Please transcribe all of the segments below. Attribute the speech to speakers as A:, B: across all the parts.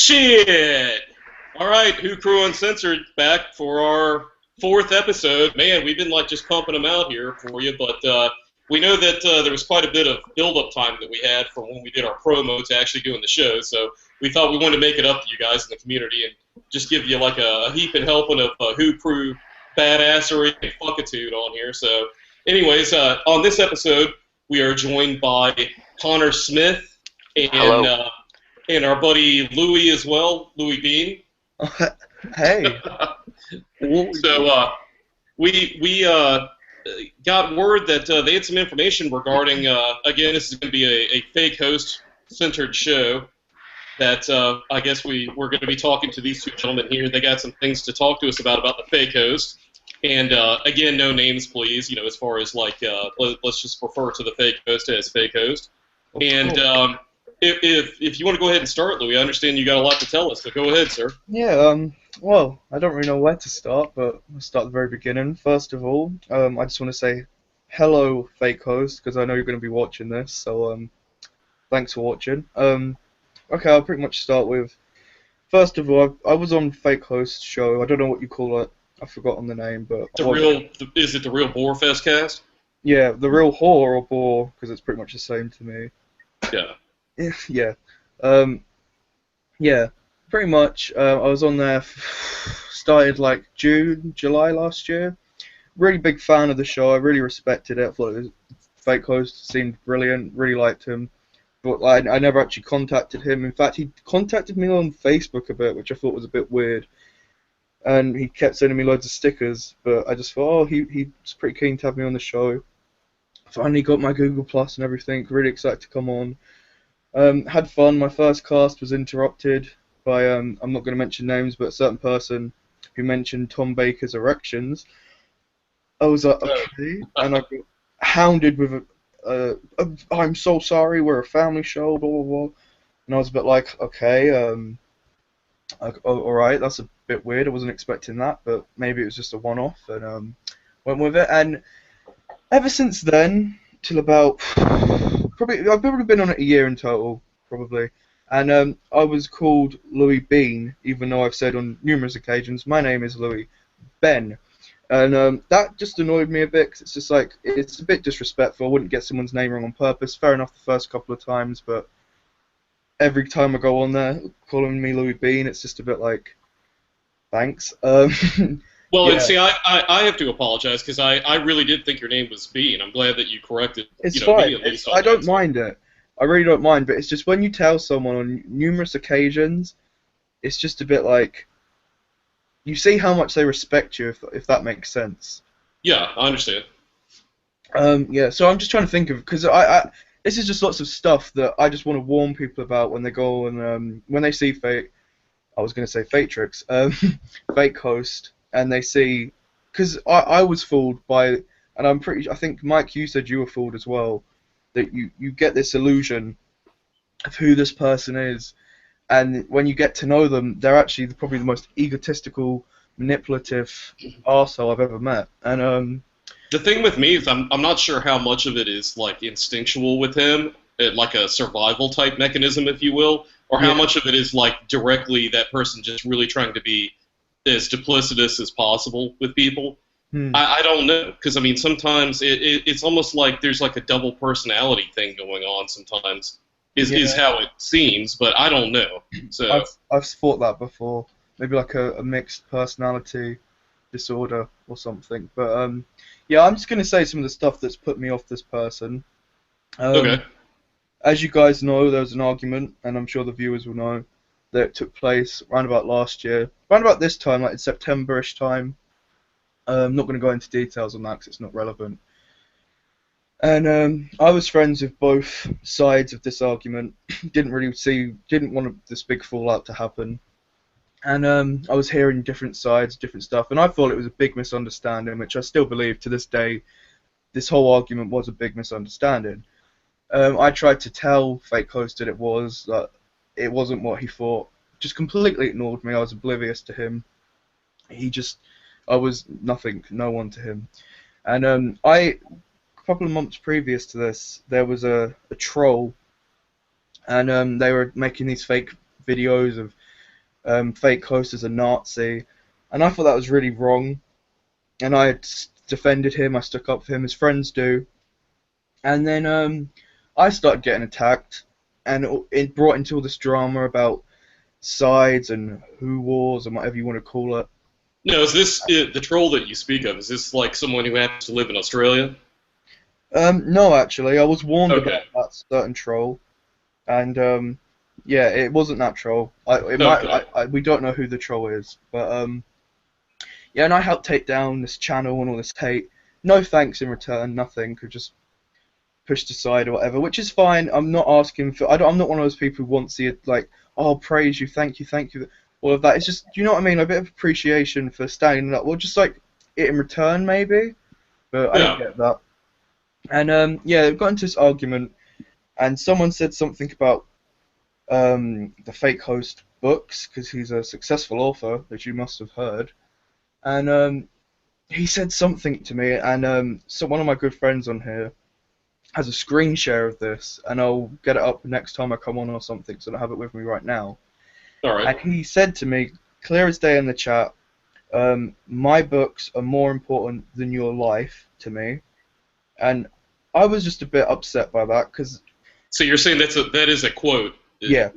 A: Shit! Alright, Who Crew Uncensored back for our fourth episode. Man, we've been like just pumping them out here for you, but we know that there was quite a bit of build-up time that we had from when we did our promo to actually doing the show, so we thought we wanted to make it up to you guys in the community and just give you like a heaping helping of Who Crew badassery and fuckitude on here. So anyways, on this episode, we are joined by Connor Smith and
B: Hello.
A: and our buddy Louie as well, Louie Bean.
C: Hey.
A: So we got word that they had some information regarding, again, this is going to be a fake host-centered show, that I guess we're going to be talking to these two gentlemen here. They got some things to talk to us about the fake host. And, again, no names, please, you know, as far as, like, let's just refer to the fake host as fake host. And if you want to go ahead and start, Louie, I understand you got a lot to tell us, so go ahead, sir.
C: Yeah, well, I don't really know where to start, but I'll start at the very beginning. First of all, I just want to say hello, fake host, because I know you're going to be watching this, so thanks for watching. Okay, I'll pretty much start with, first of all, I was on fake host show. I don't know what you call it. I've forgotten the name, but
A: Is it the real Borefest cast?
C: Yeah, the real whore or bore, because it's pretty much the same to me.
A: Yeah.
C: Yeah. Yeah, pretty much. I was on there, started like June, July last year. Really big fan of the show. I really respected it. I thought it was fake host seemed brilliant. Really liked him. But like, I never actually contacted him. In fact, he contacted me on Facebook a bit, which I thought was a bit weird. And he kept sending me loads of stickers. But I just thought, oh, he's pretty keen to have me on the show. Finally got my Google Plus and everything. Really excited to come on. Had fun. My first cast was interrupted by, I'm not going to mention names, but a certain person who mentioned Tom Baker's erections. I was like, okay. And I got hounded with I'm so sorry, we're a family show, blah, blah, blah. And I was a bit like, okay, alright, that's a bit weird. I wasn't expecting that, but maybe it was just a one-off, and went with it. And ever since then, till about I've probably been on it a year in total, probably. And I was called Louie Bean, even though I've said on numerous occasions my name is Louie Ben. And that just annoyed me a bit, because it's just like, it's a bit disrespectful. I wouldn't get someone's name wrong on purpose. Fair enough the first couple of times, but every time I go on there calling me Louie Bean, it's just a bit like, thanks.
A: Well,
C: Yeah.
A: and see, I have to apologize, because I really did think your name was Bean. I'm glad that you corrected
C: It's
A: me
C: fine.
A: at least on
C: I don't
A: that.
C: mind it. I really don't mind, but it's just when you tell someone on numerous occasions, it's just a bit like, you see how much they respect you, if that makes sense.
A: Yeah, I understand.
C: Yeah, so I'm just trying to think of, because this is just lots of stuff that I just want to warn people about when they go and when they see I was going to say Fatrix, fake host, and they see, because I was fooled by, and I think Mike, you said you were fooled as well, that you get this illusion of who this person is, and when you get to know them, they're actually probably the most egotistical, manipulative arsehole I've ever met. And
A: The thing with me is I'm not sure how much of it is like instinctual with him, like a survival type mechanism, if you will, or how
C: Yeah.
A: much of it is like directly that person just really trying to be as duplicitous as possible with people. I don't know, because I mean sometimes it's almost like there's like a double personality thing going on sometimes. Is how it seems, but I don't know. So
C: I've thought that before. Maybe like a mixed personality disorder or something. But yeah, I'm just gonna say some of the stuff that's put me off this person.
A: Okay.
C: As you guys know, there was an argument, and I'm sure the viewers will know, that took place around about last year, around about this time, like in September-ish time. I'm not going to go into details on that because it's not relevant. And I was friends with both sides of this argument. Didn't want this big fallout to happen. And I was hearing different sides, different stuff, and I thought it was a big misunderstanding, which I still believe to this day. This whole argument was a big misunderstanding. I tried to tell fake host that it wasn't what he thought. Just completely ignored me. I was oblivious to him. I was nothing, no one to him. And a couple of months previous to this, there was a troll, and they were making these fake videos of fake host is a Nazi, and I thought that was really wrong. And I defended him. I stuck up for him. His friends do. And then I started getting attacked, and it brought into all this drama about sides and who wars and whatever you want to call it.
A: No, is this the troll that you speak of? Is this like someone who happens to live in Australia?
C: No, actually, I was warned
A: Okay.
C: about that certain troll, and yeah, it wasn't that troll. We don't know who the troll is, but yeah, and I helped take down this channel and all this hate. No thanks in return, nothing. Could just pushed aside or whatever, which is fine. I'm not asking for. I'm not one of those people who wants to like, oh, praise you, thank you, all of that. It's just, do you know what I mean? A bit of appreciation for standing up, or just like it in return, maybe. But I don't get that. And yeah, we got into this argument, and someone said something about the fake host books because he's a successful author, as you must have heard, and he said something to me, and so one of my good friends on here has a screen share of this, and I'll get it up next time I come on or something, so I don't have it with me right now.
A: All right.
C: And he said to me, clear as day in the chat, my books are more important than your life to me. And I was just a bit upset by that, because...
A: So you're saying that is a quote?
C: Yeah.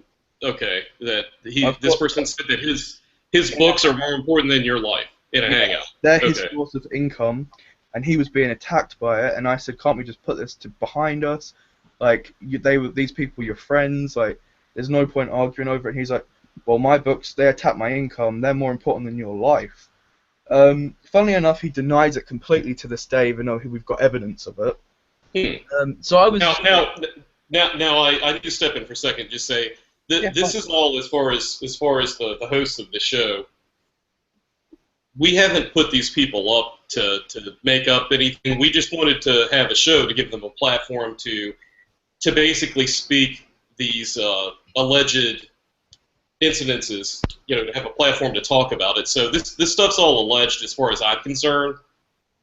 A: Okay. That this person said that his books are more important than your life in a hangout.
C: They're his source of income. And he was being attacked by it, and I said, "Can't we just put this behind us? Like, these people, your friends. Like, there's no point arguing over it." And he's like, "Well, my books, they attack my income. They're more important than your life." Funnily enough, he denies it completely to this day, even though we've got evidence of it. So I was
A: now I need to step in for a second. Just say this is all as far as the hosts of the show. We haven't put these people up to make up anything. We just wanted to have a show to give them a platform to basically speak these alleged incidences, to have a platform to talk about it. So this stuff's all alleged as far as I'm concerned,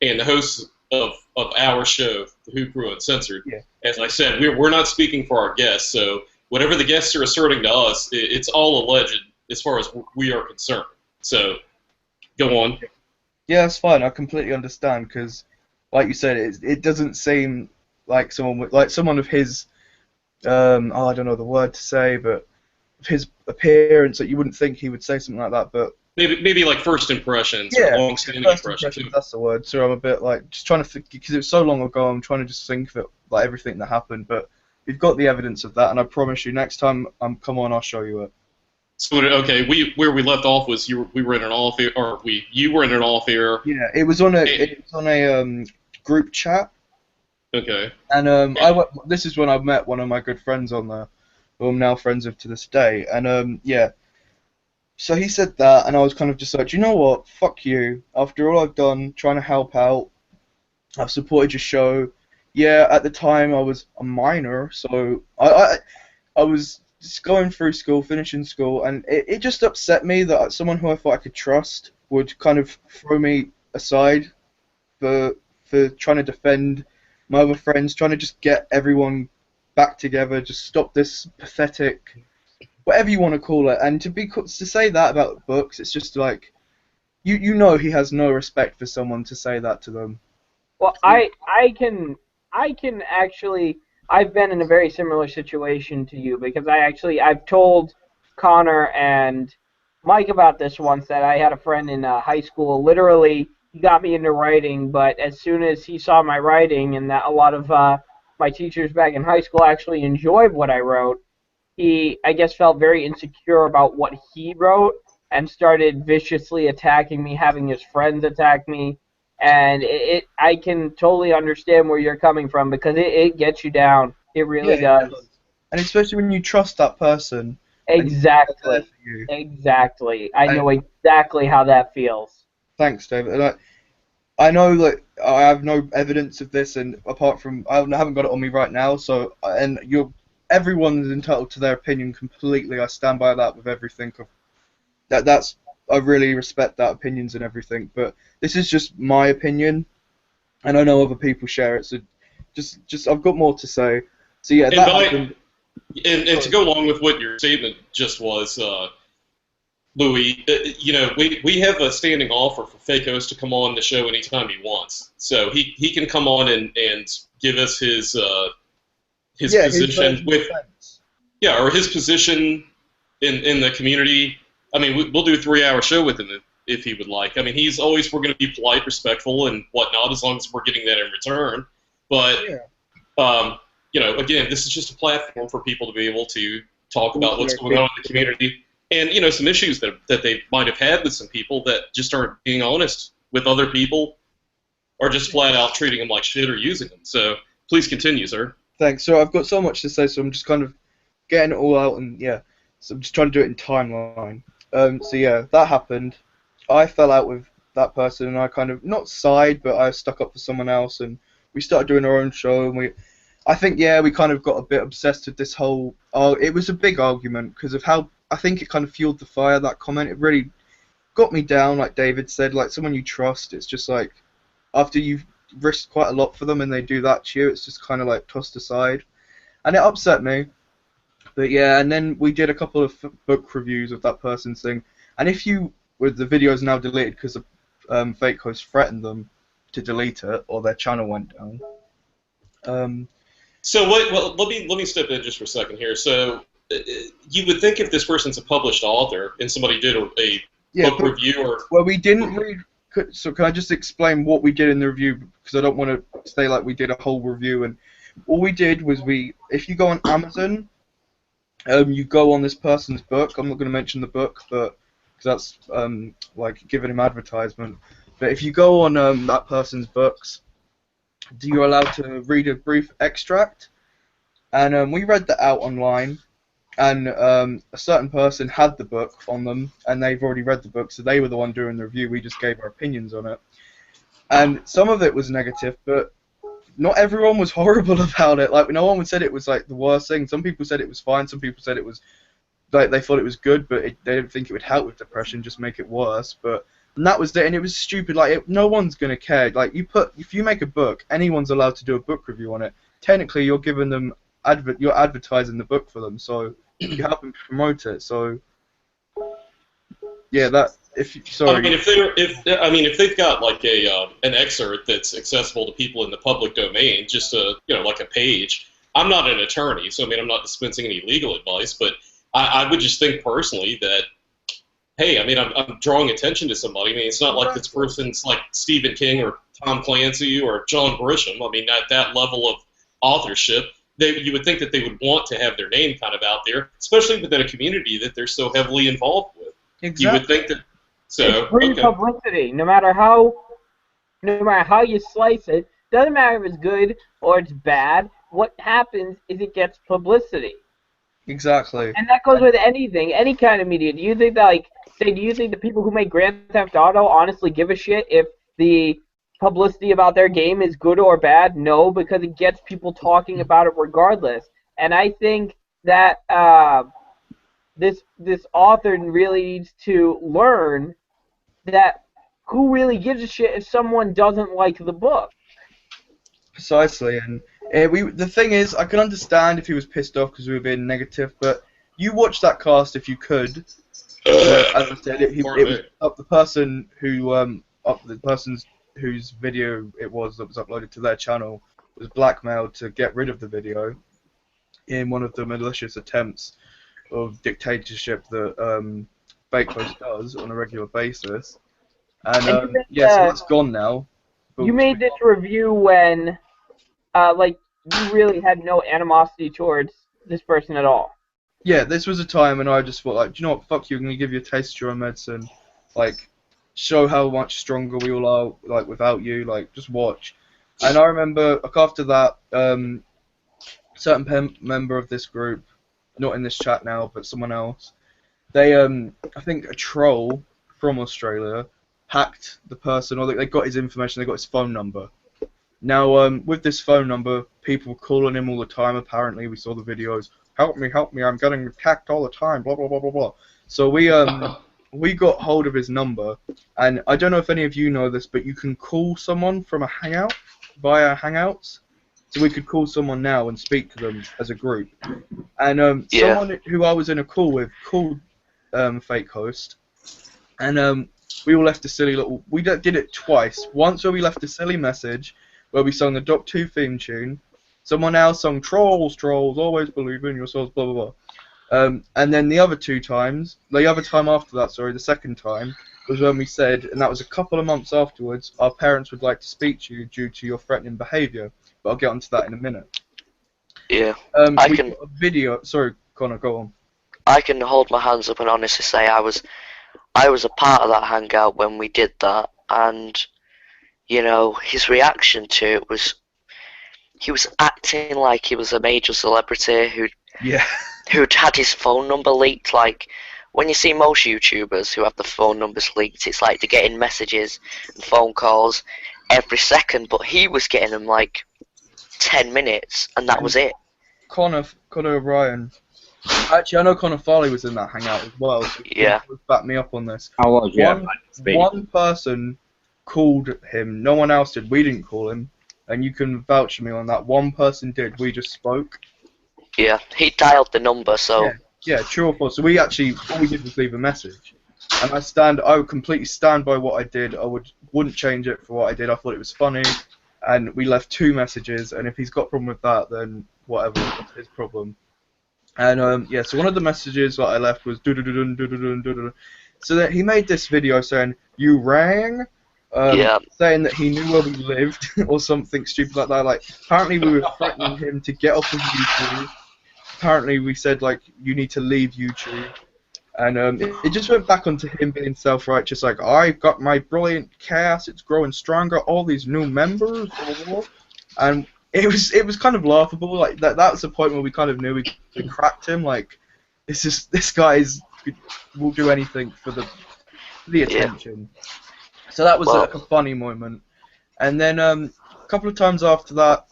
A: and the hosts of our show, the Who Crew Uncensored, as I said, we're not speaking for our guests, so whatever the guests are asserting to us, it's all alleged as far as we are concerned. So... Go on.
C: Yeah, that's fine. I completely understand, because, like you said, it doesn't seem like someone of his, I don't know the word to say, but his appearance, that you wouldn't think he would say something like that. But
A: maybe like first impressions,
C: or
A: long-standing impressions.
C: That's the word. So I'm a bit like just trying to think, because it was so long ago. I'm trying to just think of it, like everything that happened. But we've got the evidence of that, and I promise you, next time come on, I'll show you it.
A: So okay, where we left off was you were in an off air, or you were in an off air.
C: Yeah, it was on a group chat.
A: Okay.
C: And this is when I met one of my good friends on there, who I'm now friends with to this day. And yeah, so he said that, and I was kind of just like, you know what? Fuck you. After all I've done, trying to help out, I've supported your show. Yeah, at the time I was a minor, so I was just going through school, finishing school, and it just upset me that someone who I thought I could trust would kind of throw me aside for trying to defend my other friends, trying to just get everyone back together, just stop this pathetic, whatever you want to call it. And to say that about books, it's just like, you know he has no respect for someone to say that to them.
B: Well, I can actually... I've been in a very similar situation to you, because I've told Connor and Mike about this once, that I had a friend in high school. Literally, he got me into writing, but as soon as he saw my writing and that a lot of my teachers back in high school actually enjoyed what I wrote, he, I guess, felt very insecure about what he wrote and started viciously attacking me, having his friends attack me. And I can totally understand where you're coming from, because it gets you down. It really does.
C: And especially when you trust that person.
B: Exactly. Exactly. I know exactly how that feels.
C: Thanks, David. And I know that I have no evidence of this, and apart from I haven't got it on me right now. So, and everyone is entitled to their opinion completely. I stand by that with everything. I really respect that opinions and everything, but this is just my opinion, and I know other people share it. So, just I've got more to say. So yeah,
A: and to go along with what your statement just was, Louie, we have a standing offer for Fake Host to come on the show anytime he wants. So he can come on and give us his position with or his position in the community. I mean, we'll do a 3-hour show with him if he would like. I mean, we're going to be polite, respectful, and whatnot, as long as we're getting that in return. But, again, this is just a platform for people to be able to talk about what's going on in the community and, some issues that they might have had with some people that just aren't being honest with other people or just flat out treating them like shit or using them. So please continue, sir.
C: Thanks. So I've got so much to say, so I'm just kind of getting it all out, and so I'm just trying to do it in timeline. That happened. I fell out with that person, and I kind of, not side, but I stuck up for someone else, and we started doing our own show, and we kind of got a bit obsessed with this whole, it was a big argument, because of how, I think it kind of fueled the fire, that comment. It really got me down, like David said, like someone you trust, it's just like, after you've risked quite a lot for them, and they do that to you, it's just kind of like tossed aside, and it upset me. But yeah, and then we did a couple of book reviews of that person's thing, and the video is now deleted because the fake host threatened them to delete it, or their channel went down.
A: So let me step in just for a second here. So you would think if this person's a published author and somebody did a book review, or
C: well, we didn't read. So can I just explain what we did in the review, because I don't want to say like we did a whole review. And all we did was if you go on Amazon. You go on this person's book. I'm not going to mention the book, but because that's like giving him advertisement. But if you go on that person's books, you're allowed to read a brief extract. And we read that out online, and a certain person had the book on them, and they've already read the book, so they were the one doing the review. We just gave our opinions on it, and some of it was negative, but not everyone was horrible about it. Like, no one said it was like the worst thing. Some people said it was fine. Some people said it was like they thought it was good, but they didn't think it would help with depression, just make it worse. And that was it. And it was stupid. Like, no one's gonna care. Like, if you make a book, anyone's allowed to do a book review on it. Technically, you're giving them you're advertising the book for them, so you help them promote it. So yeah, that. Sorry.
A: If they've got like an excerpt that's accessible to people in the public domain, just like a page. I'm not an attorney, so I'm not dispensing any legal advice, but I would just think personally that, hey, I'm drawing attention to somebody. It's not like this person's like Stephen King or Tom Clancy or John Grisham. At that level of authorship, you would think that they would want to have their name kind of out there, especially within a community that they're so heavily involved with. Exactly. You would think that. So,
B: it's free publicity. No matter how you slice it, doesn't matter if it's good or it's bad. What happens is it gets publicity.
C: Exactly.
B: And that goes with anything, any kind of media. Do you think that, do you think the people who make Grand Theft Auto honestly give a shit if the publicity about their game is good or bad? No, because it gets people talking about it regardless. And I think that this author really needs to learn that who really gives a shit if someone doesn't like the book.
C: Precisely, and the thing is, I can understand if he was pissed off because we were being negative, but you watch that cast if you could. As I said, it was up the person whose video it was that was uploaded to their channel was blackmailed to get rid of the video in one of the malicious attempts of dictatorship that Fake Host does on a regular basis. And so that's gone now.
B: You made this review when, you really had no animosity towards this person at all.
C: Yeah, this was a time when I just thought, do you know what, fuck you, I'm going to give you a taste of your own medicine. Show how much stronger we all are, without you, just watch. And I remember, after that, certain member of this group, not in this chat now, but someone else, they, I think a troll from Australia hacked the person, or they got his information, they got his phone number. Now, with this phone number, people were calling him all the time, apparently, we saw the videos, help me, I'm getting attacked all the time, blah, blah, blah, blah, blah. So we got hold of his number, and I don't know if any of you know this, but you can call someone from a hangout, via Hangouts. So we could call someone now and speak to them as a group. And someone who I was in a call with called Fake Host and we all left a silly little. We did it twice. Once where we left a silly message where we sung the Doc 2 theme tune. Someone else sung Trolls, Trolls, always believe in yourselves, blah blah blah. And then the other time after that, sorry, the second time was when we said, and that was a couple of months afterwards, our parents would like to speak to you due to your threatening behaviour. But I'll get onto that in a minute.
D: Yeah.
C: We got a video. Sorry, Connor, go on.
D: I can hold my hands up and honestly say I was a part of that hangout when we did that, and you know, his reaction to it was he was acting like he was a major celebrity who'd had his phone number leaked. Like when you see most YouTubers who have the phone numbers leaked, it's like they're getting messages and phone calls every second, but he was getting them like 10 minutes, and that was it.
C: Connor O'Brien. Actually, I know Connor Farley was in that hangout as well. So
D: yeah.
C: Back me up on this.
E: I was, yeah.
C: One person called him. No one else did. We didn't call him, and you can vouch for me on that. One person did. We just spoke.
D: Yeah, he dialed the number, so.
C: Yeah, true or false. So we actually, all we did was leave a message, and I would completely stand by what I did. I wouldn't change it for what I did. I thought it was funny, and we left 2 messages. And if he's got a problem with that, then whatever, that's his problem. And yeah, so one of the messages that I left was do-do-do-dun-do-do-dun-do-do. So that he made this video saying, you rang? Saying that he knew where we lived, or something stupid like that. Like, apparently we were threatening him to get off of YouTube. Apparently we said, like, you need to leave YouTube. And it just went back onto him being self-righteous, like, I've got my brilliant cast, it's growing stronger, all these new members, blah, blah, blah. And it was kind of laughable. Like that's the point where we kind of knew we cracked him. Like this guy will do anything for the attention. Yeah. So that was like a funny moment. And then a couple of times after that,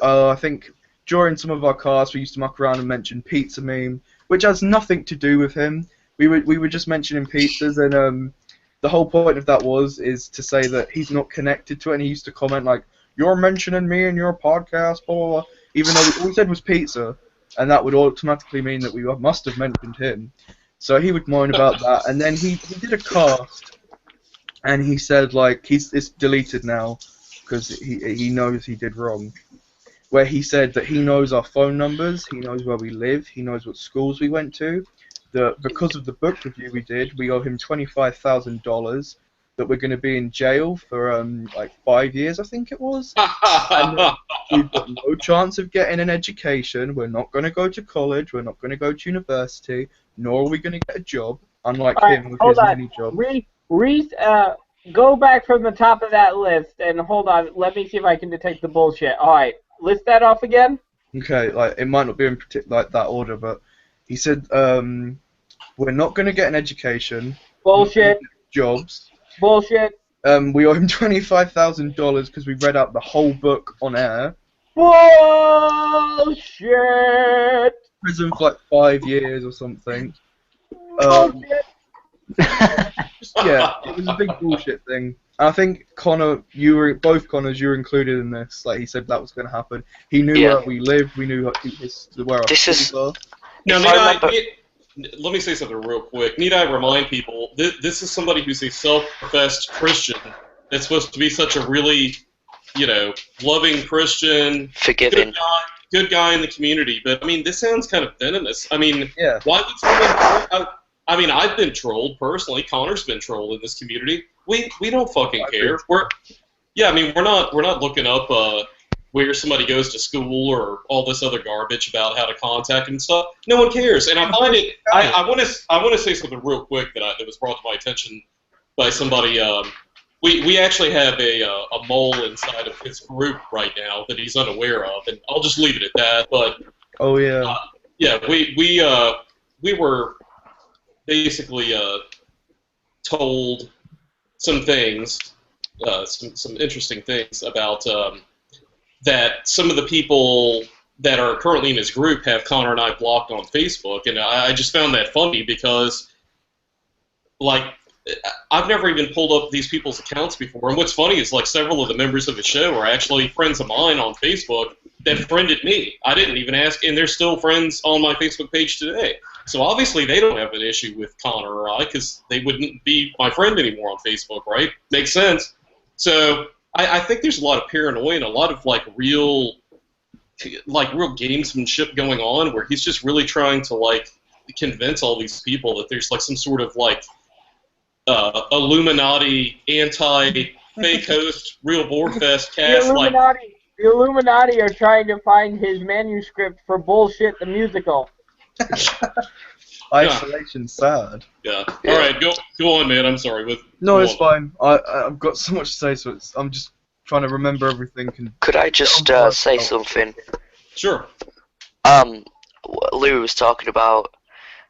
C: I think during some of our casts we used to muck around and mention pizza meme, which has nothing to do with him. We were just mentioning pizzas, and the whole point of that is to say that he's not connected to it. And he used to comment like, you're mentioning me in your podcast, blah, blah, blah, even though all we said was pizza, and that would automatically mean that we must have mentioned him. So he would moan about that, and then he did a cast, and he said, like, it's deleted now, because he knows he did wrong, where he said that he knows our phone numbers, he knows where we live, he knows what schools we went to, that because of the book review we did, we owe him $25,000, that we're going to be in jail for like 5 years, I think it was. And we've got no chance of getting an education. We're not going to go to college. We're not going to go to university. Nor are we going to get a job. Unlike him with his many jobs.
B: Reese, go back from the top of that list and hold on. Let me see if I can detect the bullshit. All right, list that off again.
C: Okay, like it might not be in like that order, but he said we're not going to get an education.
B: Bullshit.
C: Jobs.
B: Bullshit.
C: We owe him $25,000 because we read out the whole book on air.
B: Bullshit.
C: Prison for like 5 years or something.
B: Bullshit.
C: Yeah, it was a big bullshit thing. I think Connor, both Connors, you were included in this. Like he said, that was going to happen. He knew where we lived. We knew where our schools are.
A: Now, let me say something real quick. Need I remind people, this is somebody who's a self-professed Christian that's supposed to be such a really, loving Christian,
D: forgiving,
A: good guy in the community. But I mean, this sounds kind of venomous. I mean,
C: yeah.
A: Why would someone? I mean, I've been trolled personally. Connor's been trolled in this community. We don't fucking care. We're not looking up where somebody goes to school or all this other garbage about how to contact and stuff. No one cares, and I find it. I want to say something real quick that was brought to my attention by somebody. We actually have a mole inside of his group right now that he's unaware of, and I'll just leave it at that. But
C: oh yeah,
A: we were basically told some things, some interesting things about. That some of the people that are currently in his group have Connor and I blocked on Facebook, and I just found that funny because, like, I've never even pulled up these people's accounts before, and what's funny is, like, several of the members of the show are actually friends of mine on Facebook, that friended me. I didn't even ask, and they're still friends on my Facebook page today. So obviously they don't have an issue with Connor or I, because they wouldn't be my friend anymore on Facebook, right? Makes sense. So I think there's a lot of paranoia and a lot of real gamesmanship going on, where he's just really trying to convince all these people that there's some sort of Illuminati anti-fake host real Boardfest cast.
B: The Illuminati are trying to find his manuscript for Bullshit the Musical.
C: Isolation sad.
A: Yeah. All right, go on, man. I'm sorry.
C: No, it's fine. I've got so much to say, so I'm just trying to remember everything.
D: Could I just say something?
A: Sure.
D: Lou was talking about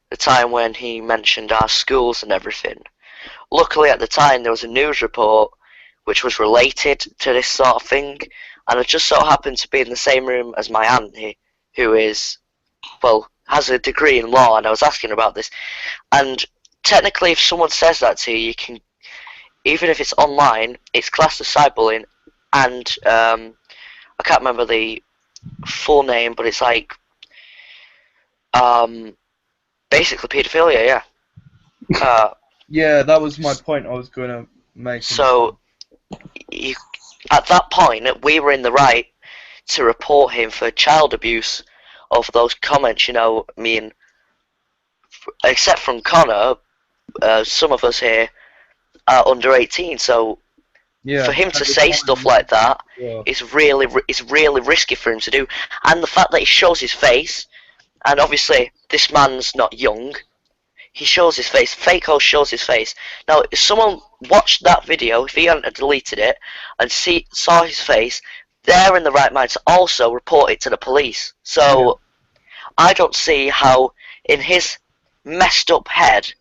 D: the time when he mentioned our schools and everything. Luckily, at the time, there was a news report which was related to this sort of thing, and I just so happened to be in the same room as my auntie, who is, well, has a degree in law, and I was asking about this. And technically, if someone says that to you, you can, even if it's online, it's classed as cyberbullying, and I can't remember the full name, but it's basically paedophilia, yeah.
C: Yeah, that was my point I was going to make.
D: So, at that point, we were in the right to report him for child abuse of those comments, except from Connor, some of us here are under 18, so for him to say stuff like that is really risky for him to do. And the fact that he shows his face, and obviously this man's not young, he shows his face, fake host shows his face. Now, if someone watched that video, if he hadn't deleted it, and saw his face, they're in the right mind to also report it to the police. So, I don't see how, in his messed up head,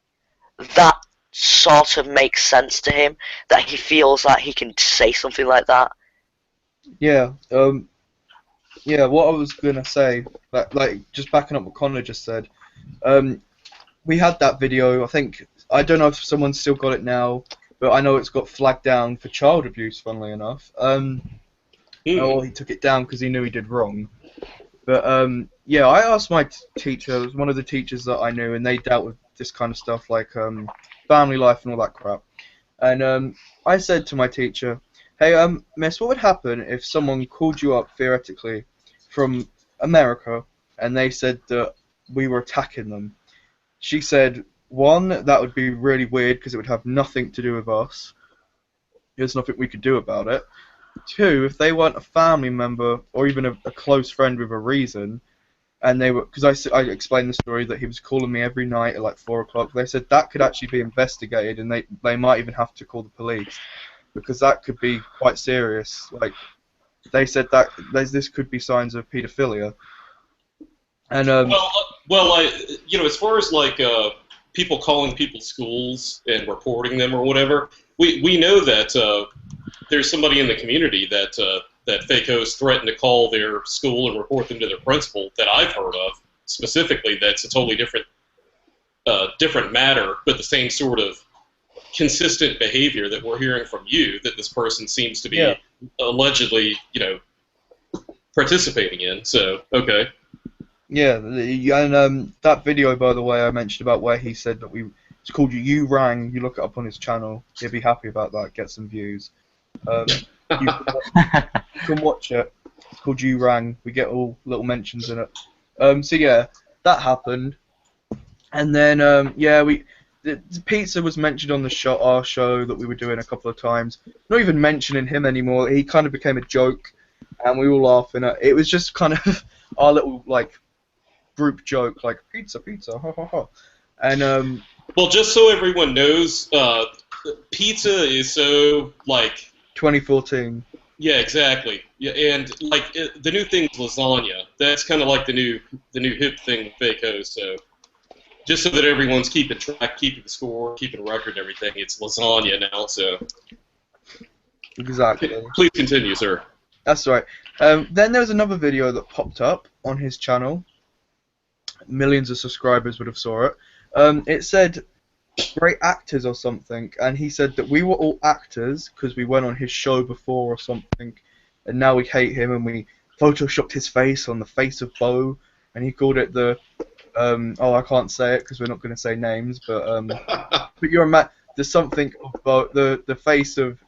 D: that sort of makes sense to him, that he feels like he can say something like that.
C: Yeah, what I was going to say, just backing up what Connor just said, we had that video, I don't know if someone's still got it now, but I know it's got flagged down for child abuse, funnily enough. Or he took it down because he knew he did wrong. But, I asked my teacher, it was one of the teachers that I knew, and they dealt with this kind of stuff, family life and all that crap. And I said to my teacher, hey, miss, what would happen if someone called you up, theoretically, from America, and they said that we were attacking them? She said, one, that would be really weird because it would have nothing to do with us. There's nothing we could do about it. Two, if they weren't a family member or even a close friend with a reason, and they were, because I explained the story that he was calling me every night at 4 o'clock, they said that could actually be investigated and they might even have to call the police because that could be quite serious. They said that this could be signs of paedophilia. And
A: as far as people calling people's schools and reporting them or whatever, we know that there's somebody in the community that fake hosts threaten to call their school and report them to their principal that I've heard of specifically. That's a totally different matter, but the same sort of consistent behavior that we're hearing from you that this person seems to be allegedly, participating in. So, okay.
C: Yeah, and that video, by the way, I mentioned about where he said that it's called You Rang. You look it up on his channel. He'll be happy about that. Get some views. You can watch it. It's called You Rang. We get all little mentions in it. So yeah, that happened. And then the pizza was mentioned on our show that we were doing a couple of times. Not even mentioning him anymore. He kind of became a joke, and we were laughing at it. It was just kind of our little group joke, pizza, ha ha ha. And
A: well, just so everyone knows, pizza is so
C: 2014.
A: Yeah, exactly. Yeah, and the new thing's lasagna. That's kind of the new hip thing with fake hosts. So just so that everyone's keeping track, keeping the score, keeping record, and everything, it's lasagna now. So
C: exactly.
A: Please continue, sir.
C: That's right. Then there was another video that popped up on his channel. Millions of subscribers would have saw it. It said great actors or something, and he said that we were all actors because we went on his show before or something, and now we hate him and we photoshopped his face on the face of Bo, and he called it the I can't say it because we're not going to say names, but there's something of Bo, the face of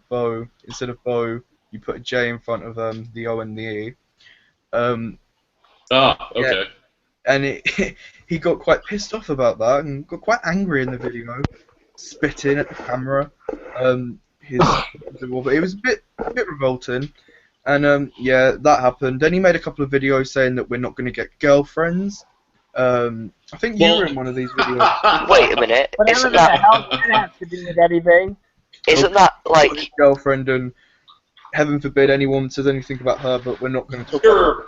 C: Bo, instead of Bo, you put a J in front of the O and the E.
A: Okay.
C: Yeah, and he got quite pissed off about that and got quite angry in the video, spitting at the camera. But it was a bit revolting, and yeah, that happened. Then he made a couple of videos saying that we're not going to get girlfriends. I think you were in one of these videos.
D: Wait a minute.
B: Whatever the hell that has to do with anything.
D: Isn't that like
C: girlfriend, and heaven forbid anyone says anything about her, but we're not going to talk about her.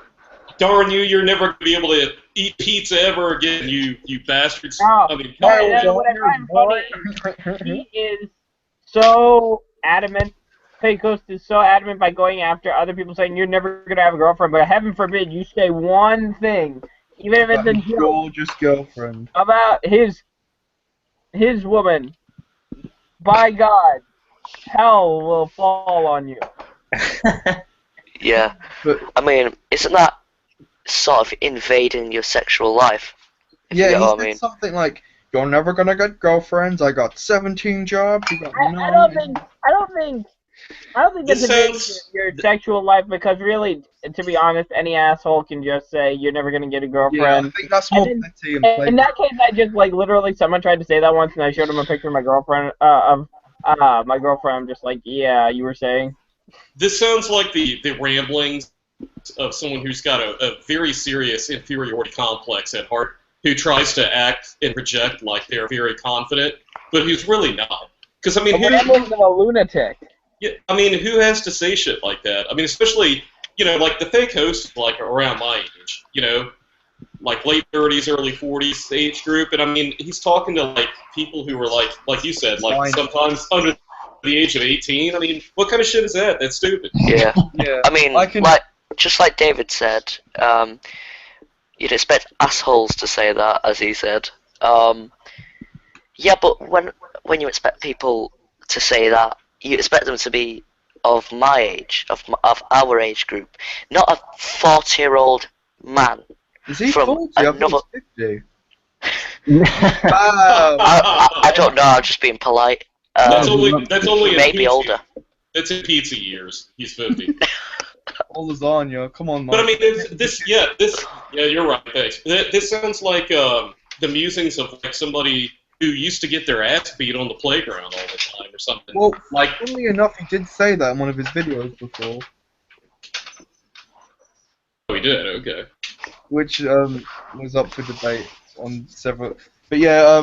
A: Darn you, you're never going to be able to eat pizza ever again, you bastards.
B: No,
A: I mean,
B: what I find funny is he is so adamant, Pecos is so adamant by going after other people saying you're never going to have a girlfriend, but heaven forbid you say one thing, even if it's a joke,
C: gorgeous girlfriend,
B: about his woman. By God, hell will fall on you.
D: Yeah,
C: but,
D: I mean, isn't that sort of invading your sexual life?
C: Yeah,
D: you know
C: he said something like, "You're never gonna get girlfriends. I got 17 jobs. You got none."
B: I don't think that's invading your sexual life, because really, to be honest, any asshole can just say you're never gonna get a girlfriend.
C: Yeah, I think that's more petty and
B: in that case, I just literally someone tried to say that once, and I showed him a picture of my girlfriend my girlfriend. I'm just like, yeah, you were saying.
A: This sounds like the ramblings of someone who's got a very serious inferiority complex at heart, who tries to act and project like they're very confident, but who's really not. Because I mean,
B: Ramblings of a lunatic.
A: Yeah, I mean, who has to say shit like that? I mean, especially, like the fake host, like around my age, like late 30s, early 40s age group, and I mean, he's talking to like people who were like you said, like sometimes under the age of 18. I mean, what kind of shit is that? That's stupid.
D: Yeah.
C: Yeah.
D: I mean, just like David said, you'd expect assholes to say that, as he said. Yeah, but when you expect people to say that, you expect them to be of my age, of our age group, not a 40-year-old man.
C: Is he
D: from
C: 40?
D: another.
C: I 50.
D: I don't know. I'm just being polite.
A: That's only
D: maybe older.
A: That's in pizza years. He's 50.
C: All lasagna. Come on, Mike.
A: But I mean, yeah, you're right. Thanks. This sounds like the musings of like somebody who used to get their ass beat on the playground all the time or something.
C: Well, funnily enough, he did say that in one of his videos before.
A: Oh, he did. Okay.
C: Which was up for debate on several. But yeah,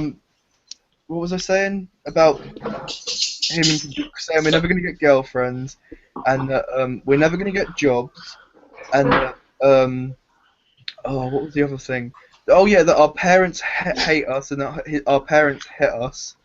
C: what was I saying about him saying we're never going to get girlfriends, and we're never going to get jobs, and what was the other thing? Oh yeah, that our parents hate us, and that our parents hit us,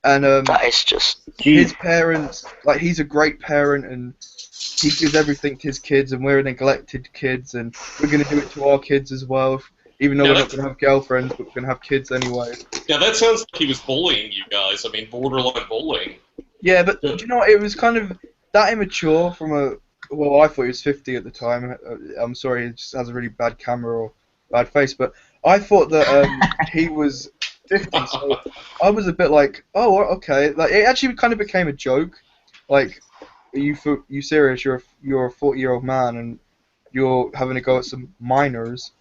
C: and
D: that is just
C: his parents. Like, he's a great parent, and he gives everything to his kids, and we're neglected kids, and we're going to do it to our kids as well. Even though we're not going to have girlfriends, but we're going to have kids anyway.
A: Yeah, that sounds like he was bullying you guys. I mean, borderline bullying.
C: Yeah, but do you know what? It was kind of that immature from a. Well, I thought he was 50 at the time. I'm sorry, he just has a really bad camera or bad face, but I thought that he was 50. So I was a bit like, oh, okay. Like, it actually kind of became a joke. Like, are you serious? You're a 40-year-old man and you're having a go at some minors,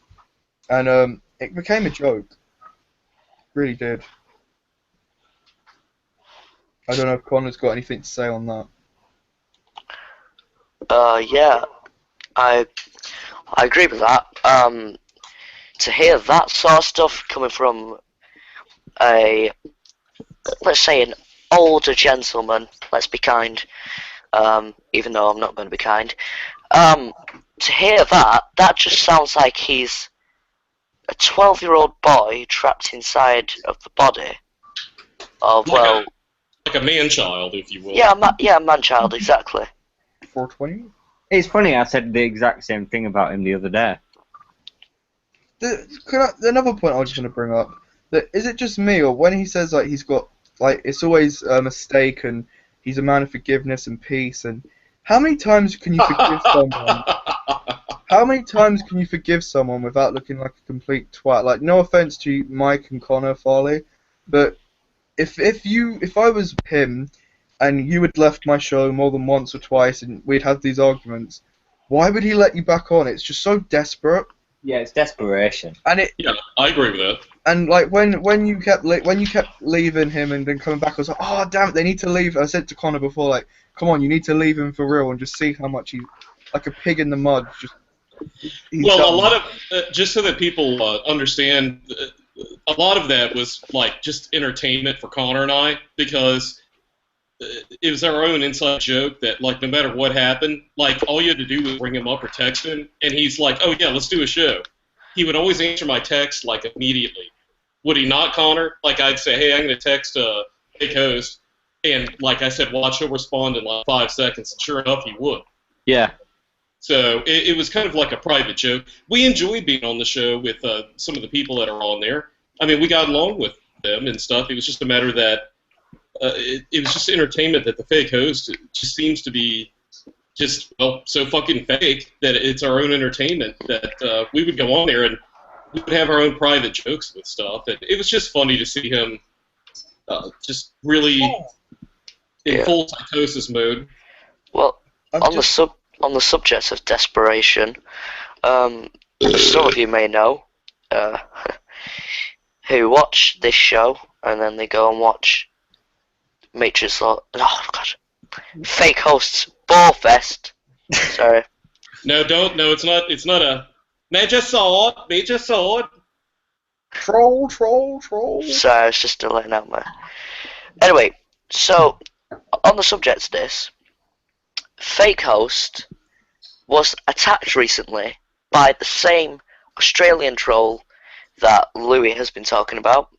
C: and it became a joke. It really did. I don't know if Connor's got anything to say on that.
D: Yeah, I agree with that. To hear that sort of stuff coming from let's say an older gentleman, let's be kind, even though I'm not going to be kind, to hear that just sounds like he's a 12-year-old boy trapped inside of the body of, well...
A: Like a man-child, if you will.
D: Yeah, man-child, exactly.
C: 420?
E: It's funny, I said the exact same thing about him the other day.
C: Another point I was just going to bring up, is it just me, or when he says like he's got, like, it's always a mistake and he's a man of forgiveness and peace, and how many times can you forgive someone How many times can you forgive someone without looking like a complete twat? Like, no offense to Mike and Connor Farley, but if I was him, and you had left my show more than once or twice, and we'd had these arguments, why would he let you back on? It's just so desperate.
E: Yeah, it's desperation.
C: And it.
A: Yeah, I agree with that.
C: And like when you kept leaving him and then coming back, I was like, oh damn it, they need to leave. I said to Connor before, like, come on, you need to leave him for real and just see how much he's like a pig in the mud. He's
A: well,
C: done.
A: a lot of just so that people understand, a lot of that was like just entertainment for Connor and I, because it was our own inside joke that like no matter what happened, like all you had to do was ring him up or text him, and he's like, oh yeah, let's do a show. He would always answer my text like immediately. Would he not, Connor? Like I'd say, hey, I'm going to text Big Host, and like I said, watch, he'll respond in like 5 seconds, and sure enough, he would.
E: Yeah.
A: So it was kind of like a private joke. We enjoyed being on the show with some of the people that are on there. I mean, we got along with them and stuff. It was just a matter that it was just entertainment that the fake host just seems to be just, well, so fucking fake that it's our own entertainment that we would go on there and we would have our own private jokes with stuff. And it was just funny to see him just really in full psychosis mode.
D: Well, on the subject of desperation, some of you may know who watch this show and then they go and watch Matrix. Oh God, fake hosts Ballfest. Sorry.
A: No, don't. No, it's not. It's not a Major Sword. Major Sword.
C: Troll.
D: Sorry, I was just letting out my. Anyway, so on the subject of this, fake host was attacked recently by the same Australian troll that Louie has been talking about.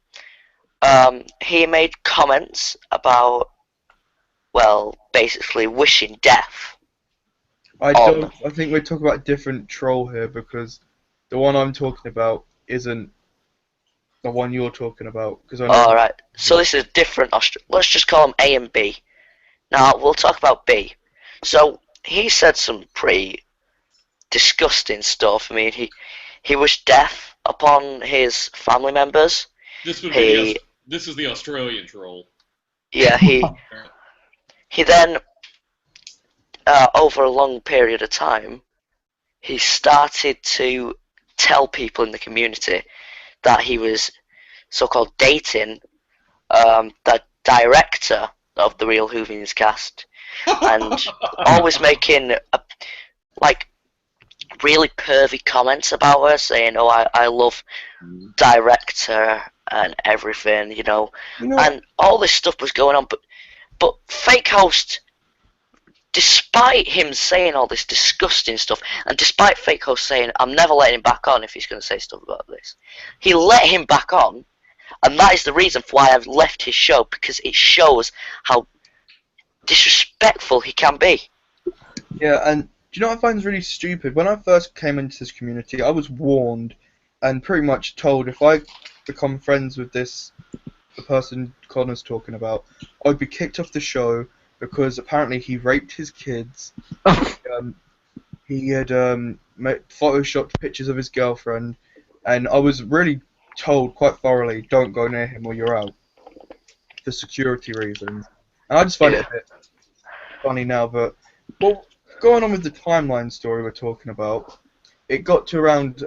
D: He made comments about, well, basically wishing death.
C: I think we're talking about a different troll here, because the one I'm talking about isn't the one you're talking about.
D: Alright, so this is different. Let's just call them A and B. Now, we'll talk about B. So, he said some pretty disgusting stuff. I mean, he wished death upon his family members.
A: This is the Australian troll.
D: Yeah, he then, over a long period of time, he started to tell people in the community that he was so-called dating the director of the Real Hoovians cast, and always making really pervy comments about her, saying, "Oh, I love director and everything," you know, and all this stuff was going on. But fake host, despite him saying all this disgusting stuff, and despite fake host saying, "I'm never letting him back on if he's going to say stuff about this," he let him back on, and that is the reason for why I've left his show, because it shows how disrespectful he can be.
C: Yeah, and do you know what I find is really stupid? When I first came into this community, I was warned and pretty much told if I become friends with the person Connor's talking about, I'd be kicked off the show because apparently he raped his kids. He had photoshopped pictures of his girlfriend, and I was really told quite thoroughly, don't go near him or you're out, for security reasons. And I just find it a bit funny now, but well, going on with the timeline story we're talking about, it got to around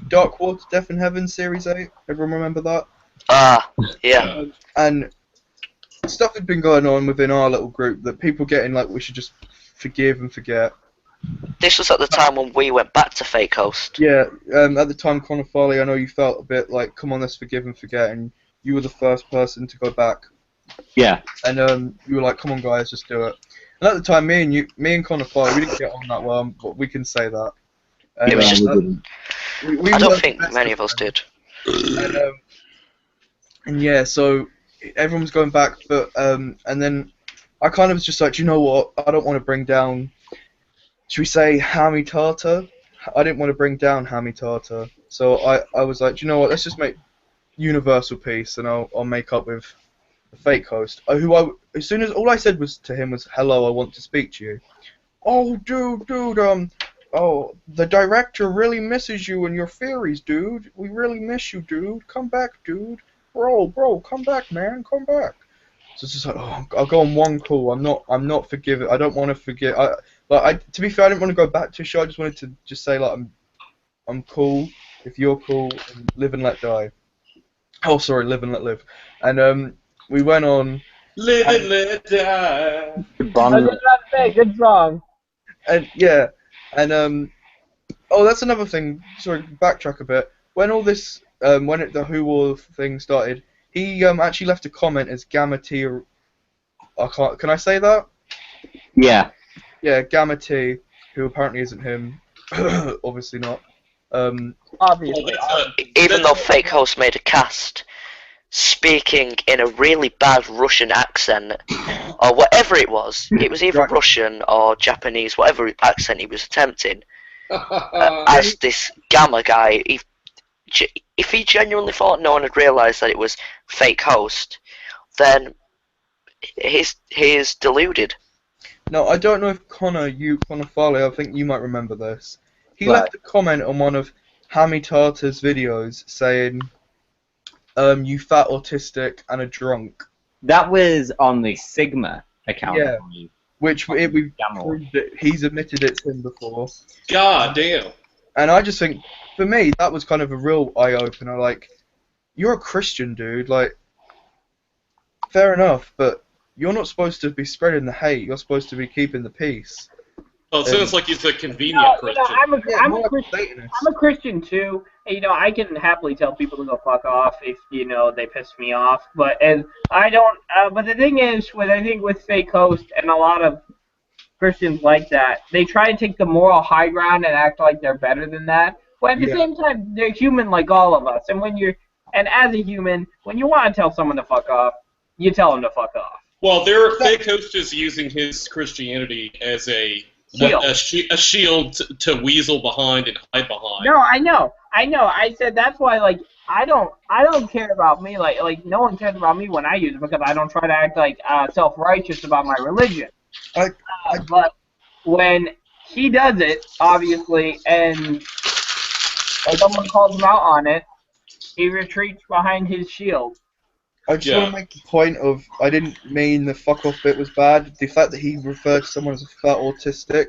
C: Dark Water, Death in Heaven, Series 8. Everyone remember that?
D: Yeah.
C: And stuff had been going on within our little group that people getting like we should just forgive and forget.
D: This was at the time when we went back to fake host.
C: Yeah, at the time, Connor Farley, I know you felt a bit like, come on, let's forgive and forget, and you were the first person to go back.
E: Yeah.
C: And you were like, come on guys, just do it. And at the time, me and Connor Farley, we didn't get on that well, but we can say that. And,
D: It was just,
C: we
D: I don't
C: weren't
D: think
C: the best
D: many of us did.
C: And yeah, so everyone's going back, but and then I kind of was just like, do you know what? I don't want to bring down, should we say, Hammy Tata? I didn't want to bring down Hammy Tata, so I was like, do you know what? Let's just make universal peace, and I'll make up with the fake host, as soon as all I said was to him was, hello, I want to speak to you. Oh, dude, oh, the director really misses you and your theories, dude. We really miss you, dude. Come back, dude. Bro, come back, man. Come back. So it's just like, oh, I'll go on one call. I'm not forgiving. I don't want to forget. To be fair, I didn't want to go back to a show. I just wanted to just say like, I'm cool. If you're cool, and live and let die. Oh, sorry, live and let live. And we went on.
A: Live and let die.
B: I was just about to say, good song.
C: And yeah, and oh, that's another thing. Sorry, backtrack a bit. When all this, the Who War thing started, he actually left a comment as Gamma T. Can I say that?
E: Yeah.
C: Yeah, Gamma T, who apparently isn't him. Obviously not.
B: Obviously.
D: Even though Fake Host made a cast speaking in a really bad Russian accent, or whatever it was either
C: Right.
D: Russian or Japanese, whatever accent he was attempting, as this Gamma guy, if he genuinely thought no one had realised that it was Fake Host, then he's deluded.
C: No, I don't know if Connor Farley, I think you might remember this. He
E: Right.
C: left a comment on one of Hammy Tartar's videos saying, you fat autistic and a drunk.
E: That was on the Sigma account.
C: Yeah.
E: I believe.
C: Which we've
E: Gamma.
C: proved that he's admitted it's him before.
A: God damn.
C: And I just think, for me, that was kind of a real eye-opener. Like, you're a Christian, dude. Like, fair enough, but you're not supposed to be spreading the hate. You're supposed to be keeping the peace.
A: Well, it sounds like he's a convenient Christian.
B: I'm
C: more
B: a
C: like
B: Christian.
C: Satanist.
B: I'm a Christian too. I can happily tell people to go fuck off if they piss me off. But I don't. But the thing is, I think with Fake Host and a lot of Christians like that, they try to take the moral high ground and act like they're better than that. But at the same time, they're human like all of us. And as a human, when you want to tell someone to fuck off, you tell them to fuck off.
A: Well, Fake Host is using his Christianity as a shield to weasel behind and hide behind.
B: No, I know. I said that's why, like, I don't care about me. Like no one cares about me when I use it because I don't try to act like self-righteous about my religion. But when he does it, obviously, and someone calls him out on it, he retreats behind his shield.
C: I just want to make the point of, I didn't mean the fuck off bit was bad. The fact that he referred to someone as a fat autistic,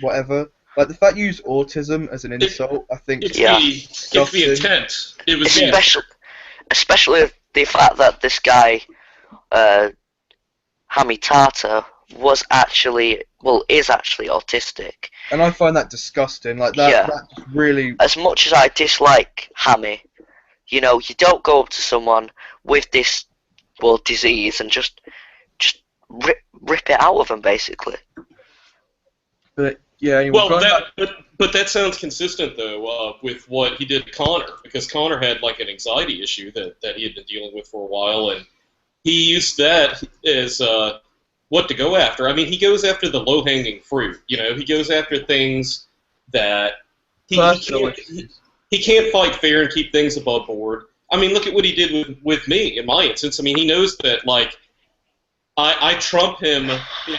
C: whatever. Like, the fact you use autism as an insult, I think
A: it's the intent. It was
D: especially the fact that this guy, Hammy Tartar, is actually autistic.
C: And I find that disgusting. Like, that really...
D: As much as I dislike Hammy, you don't go up to someone with this, disease and just rip it out of them, basically.
C: But, yeah, anyway...
A: But that sounds consistent, though, with what he did to Connor, because Connor had, like, an anxiety issue that he had been dealing with for a while, and he used that as what to go after. I mean, he goes after the low-hanging fruit, He goes after things that he can't fight fair and keep things above board. I mean, look at what he did with me in my instance. I mean, he knows that, like, I trump him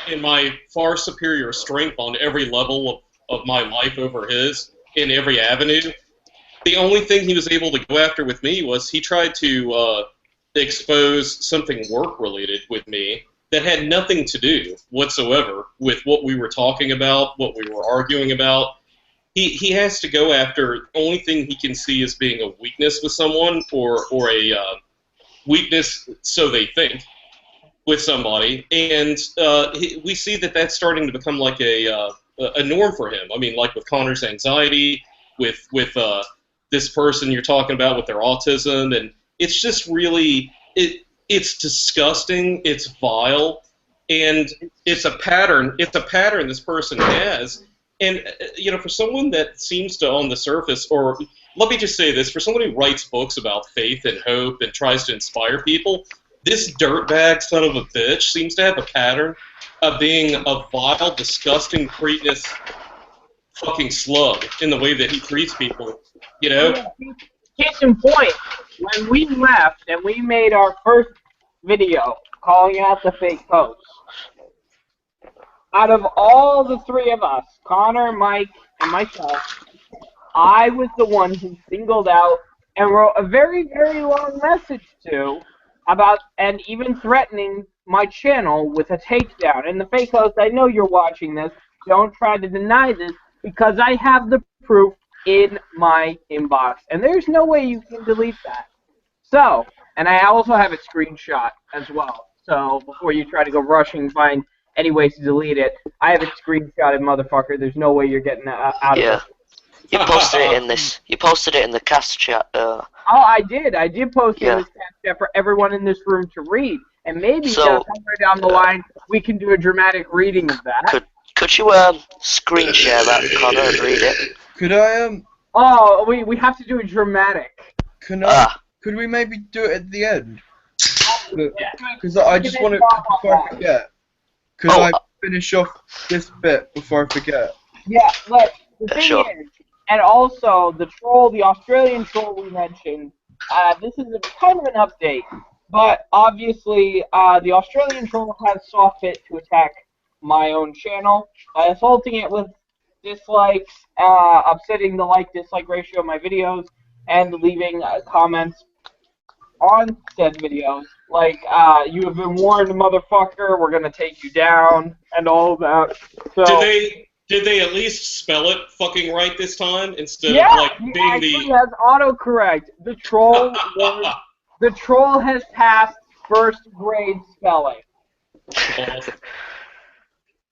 A: in my far superior strength on every level of my life over his, in every avenue. The only thing he was able to go after with me was he tried to expose something work-related with me that had nothing to do whatsoever with what we were talking about, what we were arguing about. He has to go after the only thing he can see as being a weakness with someone, or a weakness, so they think, with somebody, and we see that that's starting to become like a norm for him. I mean, like with Connor's anxiety, with this person you're talking about with their autism, and it's just really it's disgusting, it's vile, and it's a pattern. It's a pattern this person has. And, for someone that seems to, on the surface, or let me just say this, for someone who writes books about faith and hope and tries to inspire people, this dirtbag son of a bitch seems to have a pattern of being a vile, disgusting, cretinous fucking slug in the way that he treats people,
B: Case in point, when we left and we made our first video calling out the Fake Host, out of all the three of us, Connor, Mike, and myself, I was the one who singled out and wrote a very, very long message to about and even threatening my channel with a takedown. And the fake host, I know you're watching this. Don't try to deny this because I have the proof in my inbox. And there's no way you can delete that. So, and I also have it screenshot as well. So before you try to go rushing and find any ways to delete it, I have it screenshotted, motherfucker. There's no way you're getting out of
D: Yeah.
B: it.
D: You posted it in this. You posted it in the cast chat.
B: Oh, I did. I did post it
D: Yeah.
B: in this cast chat for everyone in this room to read. And maybe
D: So,
B: somewhere down the line we can do a dramatic reading of that.
D: Could you screen share that, Connor, and read it?
C: Could I
B: Oh, we have to do a dramatic.
C: Could we maybe do it at the end?
B: Yeah.
C: Because I just want to, before I forget, could I finish off this bit before I forget?
B: Yeah, look, the thing
D: Sure.
B: is, and also the troll, the Australian troll we mentioned, this is a kind of an update, but obviously the Australian troll has saw fit to attack my own channel, assaulting it with dislikes, upsetting the like-dislike ratio of my videos, and leaving comments on said videos, like, you have been warned, motherfucker, we're gonna take you down, and all that. So,
A: Did they at least spell it fucking right this time instead
B: yeah,
A: of like
B: he
A: being
B: actually
A: the
B: has autocorrect. The troll has passed first grade spelling.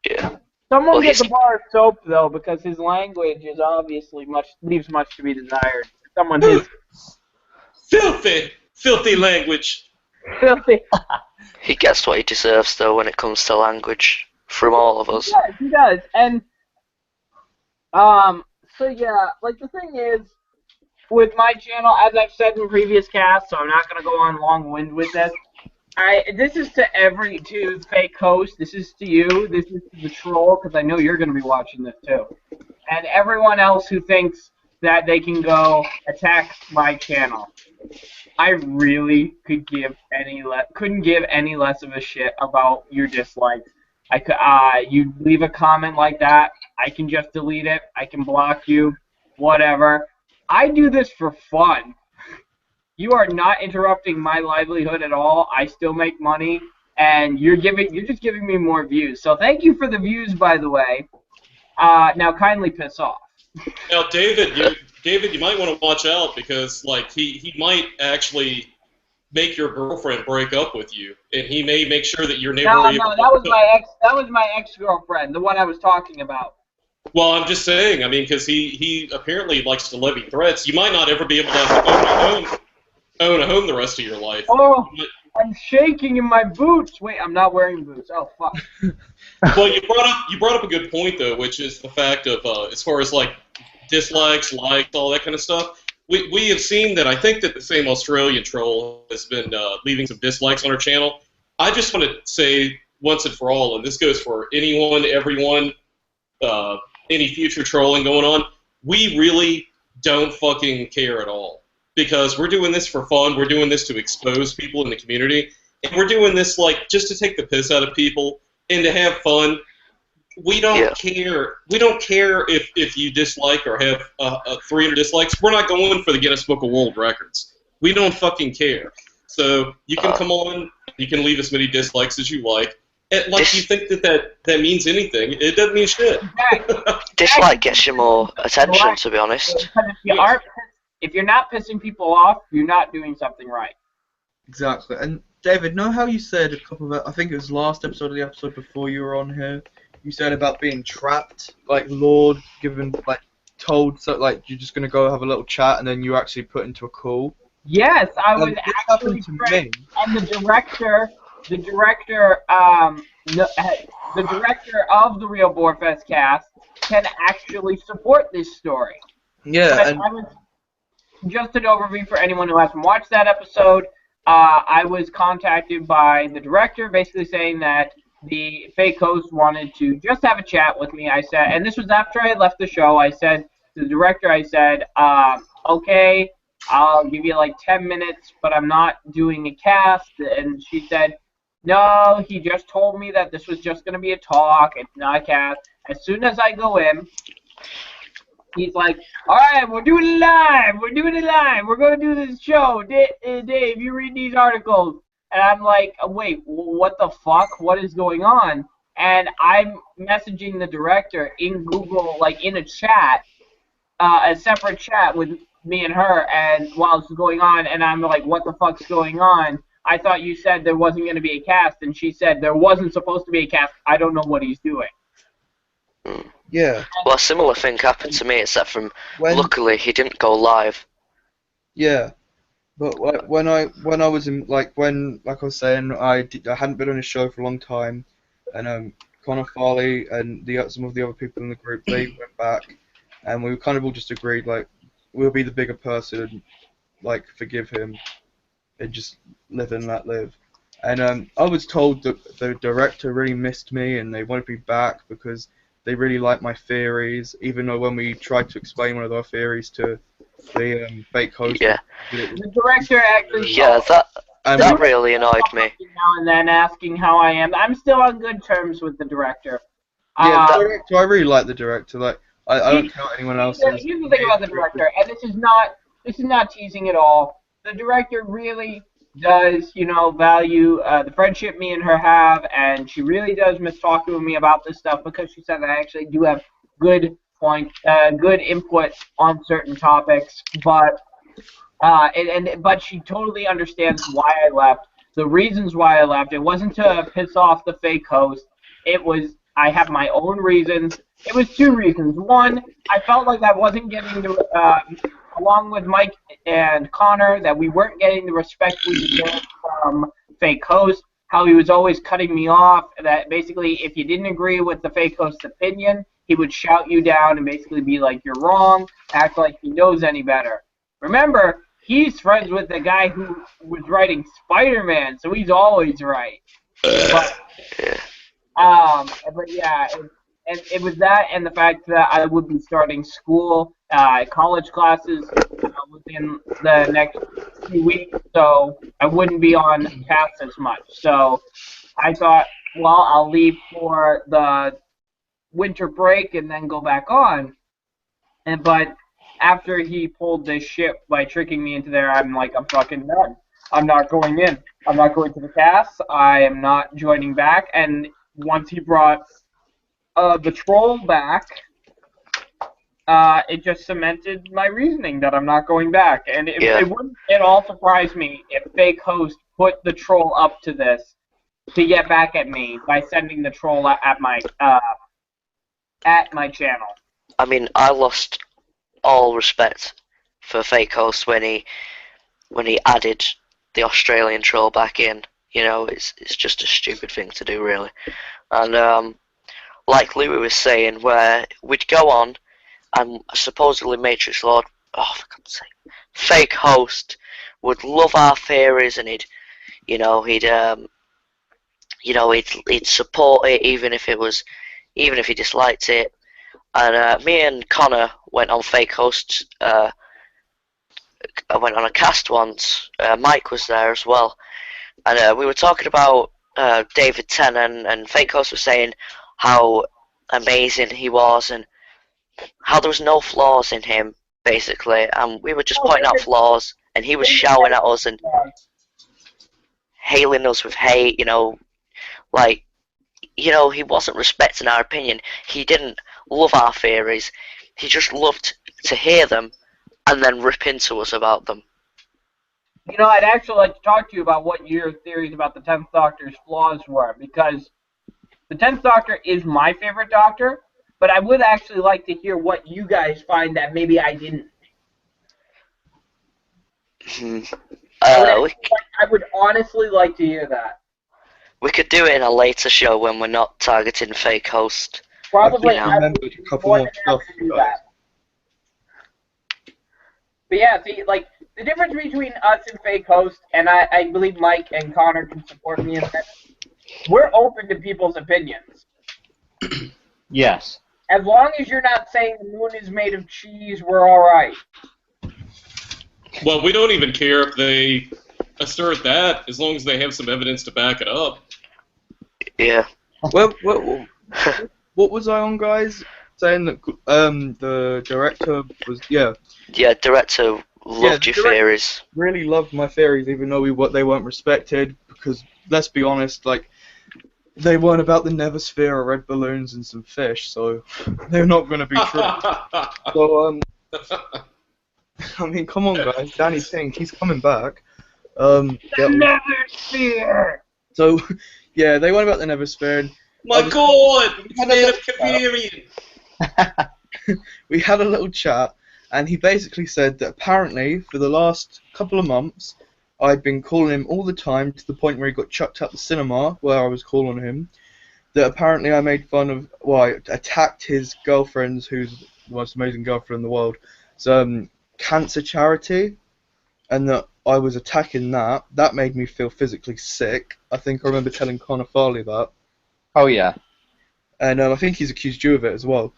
D: Yeah.
B: Someone
D: Well,
B: get
D: he's-
B: the bar of soap though, because his language is obviously leaves much to be desired. Someone his
A: filthy language.
B: filthy.
D: He gets what he deserves, though, when it comes to language, from all of us.
B: Yeah, he does. And so yeah, like the thing is, with my channel, as I've said in previous casts, so I'm not gonna go on long-winded with this. This is to fake host. This is to you. This is to the troll, because I know you're gonna be watching this too, and everyone else who thinks that they can go attack my channel. I really couldn't give any less of a shit about your dislikes. I could, you leave a comment like that, I can just delete it. I can block you, whatever. I do this for fun. You are not interrupting my livelihood at all. I still make money, and you're just giving me more views. So thank you for the views, by the way. Now kindly piss off.
A: Now, David, you might want to watch out because, like, he might actually make your girlfriend break up with you, and he may make sure that you're never able.
B: No, that was my ex. That was my ex-girlfriend, the one I was talking about.
A: Well, I'm just saying. I mean, because he apparently likes to levy threats. You might not ever be able to own a home the rest of your life.
B: Oh, I'm shaking in my boots. Wait, I'm not wearing boots. Oh fuck.
A: Well, you brought up a good point though, which is the fact of as far as like dislikes, likes, all that kind of stuff. We have seen that. I think that the same Australian troll has been leaving some dislikes on our channel. I just want to say once and for all, and this goes for anyone, everyone, any future trolling going on. We really don't fucking care at all because we're doing this for fun. We're doing this to expose people in the community, and we're doing this like just to take the piss out of people and to have fun. We don't care. We don't care if you dislike or have 300 dislikes. We're not going for the Guinness Book of World Records. We don't fucking care. So you can come on. You can leave as many dislikes as you like. And, like you think that means anything. It doesn't mean shit.
D: Dislike gets you more attention, to be honest.
B: If you're not pissing people off, you're not doing something right.
C: Exactly. And David, know how you said a couple of, I think it was last episode of the episode before you were on here, you said about being trapped, like Lord given, like told, so like you're just gonna go have a little chat and then you actually put into a call.
B: Yes, I was
C: This
B: actually
C: happened to me.
B: and the director of the Real Boarfest cast can actually support this story.
C: Yeah,
B: But
C: and
B: I was just an overview for anyone who hasn't watched that episode. I was contacted by the director, basically saying that the fake host wanted to just have a chat with me. I said, and this was after I had left the show. I said to the director, I said, okay, I'll give you like 10 minutes, but I'm not doing a cast. And she said, no, he just told me that this was just going to be a talk. It's not a cast. As soon as I go in, he's like, all right, we're doing it live. We're doing it live. We're going to do this show. Dave, you read these articles. And I'm like, wait, what the fuck? What is going on? And I'm messaging the director in Google, like in a chat, a separate chat with me and her, and while it's going on, and I'm like, what the fuck's going on? I thought you said there wasn't going to be a cast, and she said there wasn't supposed to be a cast. I don't know what he's doing.
C: Yeah.
D: Well, a similar thing happened to me, except from luckily he didn't go live.
C: Yeah. But when I was in like I was saying, I hadn't been on a show for a long time, and Connor Farley and some of the other people in the group, they went back, and we kind of all just agreed like we'll be the bigger person, like forgive him, and just live and let live. And I was told that the director really missed me and they wanted me back because they really liked my theories, even though when we tried to explain one of our theories to the fake host.
D: Yeah.
B: The director actually.
D: Yeah, that really annoyed me.
B: Now and then asking how I am. I'm still on good terms with the director.
C: Yeah, the director, I really like the director. Like, I don't count anyone else.
B: Here's the thing about the director, and this is not teasing at all. The director really does, value the friendship me and her have, and she really does miss talking with me about this stuff because she said I actually do have good input on certain topics, but but she totally understands why I left, the reasons why I left. It wasn't to piss off the fake host. It was I have my own reasons. It was two reasons. One, I felt like I wasn't getting along with Mike and Connor, that we weren't getting the respect we deserved from fake host, how he was always cutting me off, that basically if you didn't agree with the fake host's opinion, he would shout you down and basically be like, you're wrong, act like he knows any better. Remember, he's friends with the guy who was writing Spider-Man, so he's always right. But yeah, it was that and the fact that I would be starting school, college classes within the next few weeks, so I wouldn't be on cast as much. So I thought, well, I'll leave for the winter break and then go back on. But after he pulled this shit by tricking me into there, I'm like, I'm fucking done. I'm not going in. I'm not going to the cast. I am not joining back. And once he brought the troll back, it just cemented my reasoning that I'm not going back. And it wouldn't at all surprise me if fake host put the troll up to this to get back at me by sending the troll at my channel.
D: I mean, I lost all respect for fake host when he added the Australian troll back in. It's just a stupid thing to do, really. And like Louie was saying, where we'd go on and supposedly Matrix Lord, for God's sake, fake host would love our theories, and he'd support it even if he disliked it. And me and Connor went on fake host. I went on a cast once. Mike was there as well, and we were talking about David Tennant, and fake host was saying how amazing he was and how there was no flaws in him, basically. And we were just pointing out flaws, and he was shouting at us and hailing us with hate. He wasn't respecting our opinion. He didn't love our theories. He just loved to hear them and then rip into us about them.
B: I'd actually like to talk to you about what your theories about the 10th Doctor's flaws were, because the 10th Doctor is my favorite Doctor, but I would actually like to hear what you guys find that maybe I didn't. I would honestly like to hear that.
D: We could do it in a later show when we're not targeting fake host.
B: Probably.
C: I remembered a couple more stuff.
B: But yeah, see, like, the difference between us and fake host, and I believe Mike and Connor can support me in that, we're open to people's opinions.
E: Yes.
B: As long as you're not saying the moon is made of cheese, we're alright.
A: Well, we don't even care if they assert that, as long as they have some evidence to back it up.
D: Yeah.
C: Well, what was I on, guys? Saying that the director was
D: Yeah, director loved
C: the
D: your
C: director
D: theories.
C: really loved my theories, even though they weren't respected. Because let's be honest, like they weren't about the Neversphere or red balloons and some fish, so they're not going to be true. So I mean, come on, guys, Danny Pink, he's coming back.
B: Neversphere.
C: So yeah, they weren't about the Neversphere. And
A: My God! It's made of Kavirian!
C: we had a little chat, and he basically said that apparently for the last couple of months, I'd been calling him all the time to the point where he got chucked out the cinema where I was calling him. That apparently I made fun of, I attacked his girlfriend's, who's the most amazing girlfriend in the world, cancer charity, and that I was attacking that. That made me feel physically sick. I think I remember telling Connor Farley that.
E: Oh yeah.
C: And I think he's accused you of it as well.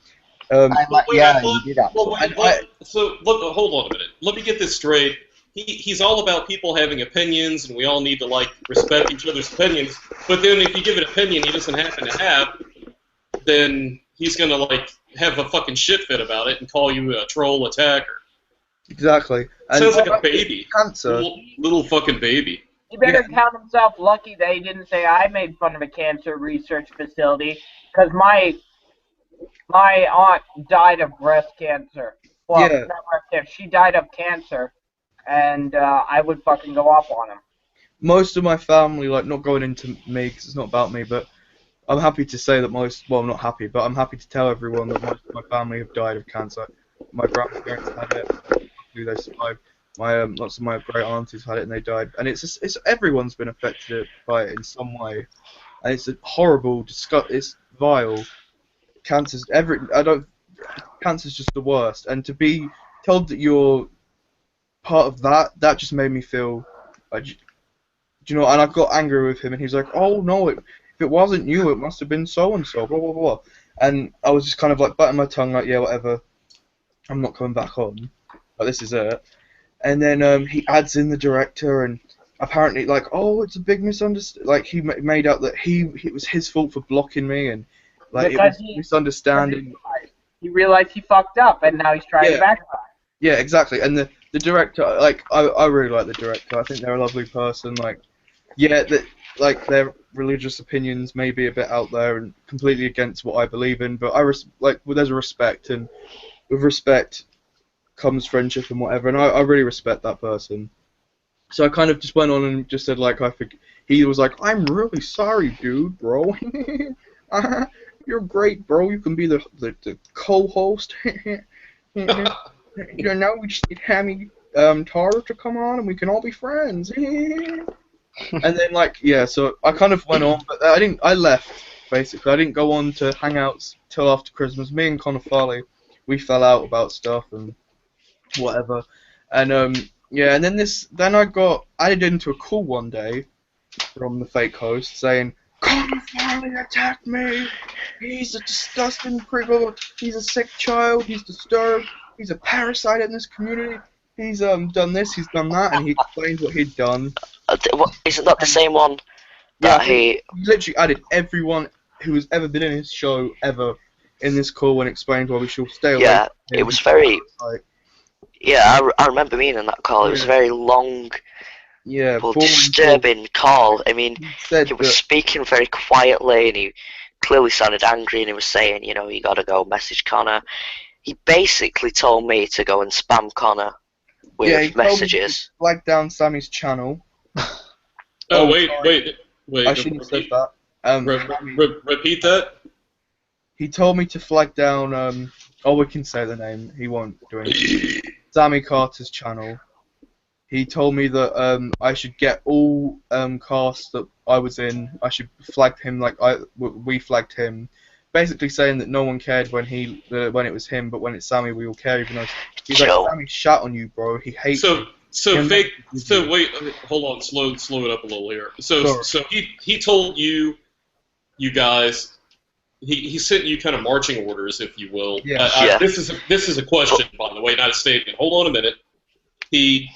E: You did that.
A: So look, hold on a minute. Let me get this straight. He's all about people having opinions, and we all need to respect each other's opinions. But then if you give an opinion he doesn't happen to have, then he's gonna have a fucking shit fit about it and call you a troll attacker.
C: Exactly. And
A: sounds like a baby.
C: Cancer.
A: Little fucking baby.
B: He better count himself lucky that he didn't say I made fun of a cancer research facility, because my aunt died of breast cancer. Well, not breast cancer. She died of cancer, and I would fucking go off on him.
C: Most of my family, not going into me because it's not about me, but I'm happy to say that I'm not happy, but I'm happy to tell everyone that most of my family have died of cancer. My grandparents had it, they survived. Lots of my great aunties had it and they died, and it's everyone's been affected by it in some way, and it's a horrible, it's vile. Cancer's just the worst, and to be told that you're part of that just made me feel, and I got angry with him, and he was like, oh no, if it wasn't you, it must have been so and so, blah blah blah, and I was just kind of biting my tongue, yeah, whatever, I'm not coming back on, this is it. And then he adds in the director, and apparently, it's a big misunderstanding. He made out that it was his fault for blocking me, and it was a misunderstanding.
B: He realized he fucked up, and now he's trying to backfire.
C: Yeah, exactly. And the director, I really like the director. I think they're a lovely person. Their religious opinions may be a bit out there and completely against what I believe in, but there's a respect, and with respect comes friendship and whatever, and I really respect that person. So I kind of just went on and just said he was like, I'm really sorry, dude, bro. You're great, bro. You can be the co-host. Now we just need Hammy Tara to come on and we can all be friends. And then so I kind of went on, but I left basically. I didn't go on to hangouts till after Christmas. Me and Connor Farley, we fell out about stuff and whatever, and and then I got added into a call one day from the fake host saying, Connor Farley attacked me, he's a disgusting priggle, he's a sick child, he's disturbed, he's a parasite in this community, he's done this, he's done that, and he explained what he'd done.
D: Isn't that the same one that he
C: literally added everyone who has ever been in his show ever in this call and explained why we should stay away from him.
D: It was very I remember being in that call. It was a very long, disturbing call. I mean, he was speaking very quietly, and he clearly sounded angry, and he was saying, you gotta go message Connor. He basically told me to go and spam Connor with messages.
C: Flag down Sammy's channel.
A: Wait.
C: I shouldn't have said that.
A: Repeat that?
C: He told me to flag down, we can say the name, he won't do anything. Sammy Carter's channel. He told me that I should get all casts that I was in. I should flag him we flagged him, basically saying that no one cared when it was him, but when it's Sammy, we all care. Even though he's Sammy shat on you, bro. He hates you.
A: So wait, hold on, slow it up a little here. So he told you guys. He sent you kind of marching orders, if you will. This is a question, by the way, not a statement. Hold on a minute. He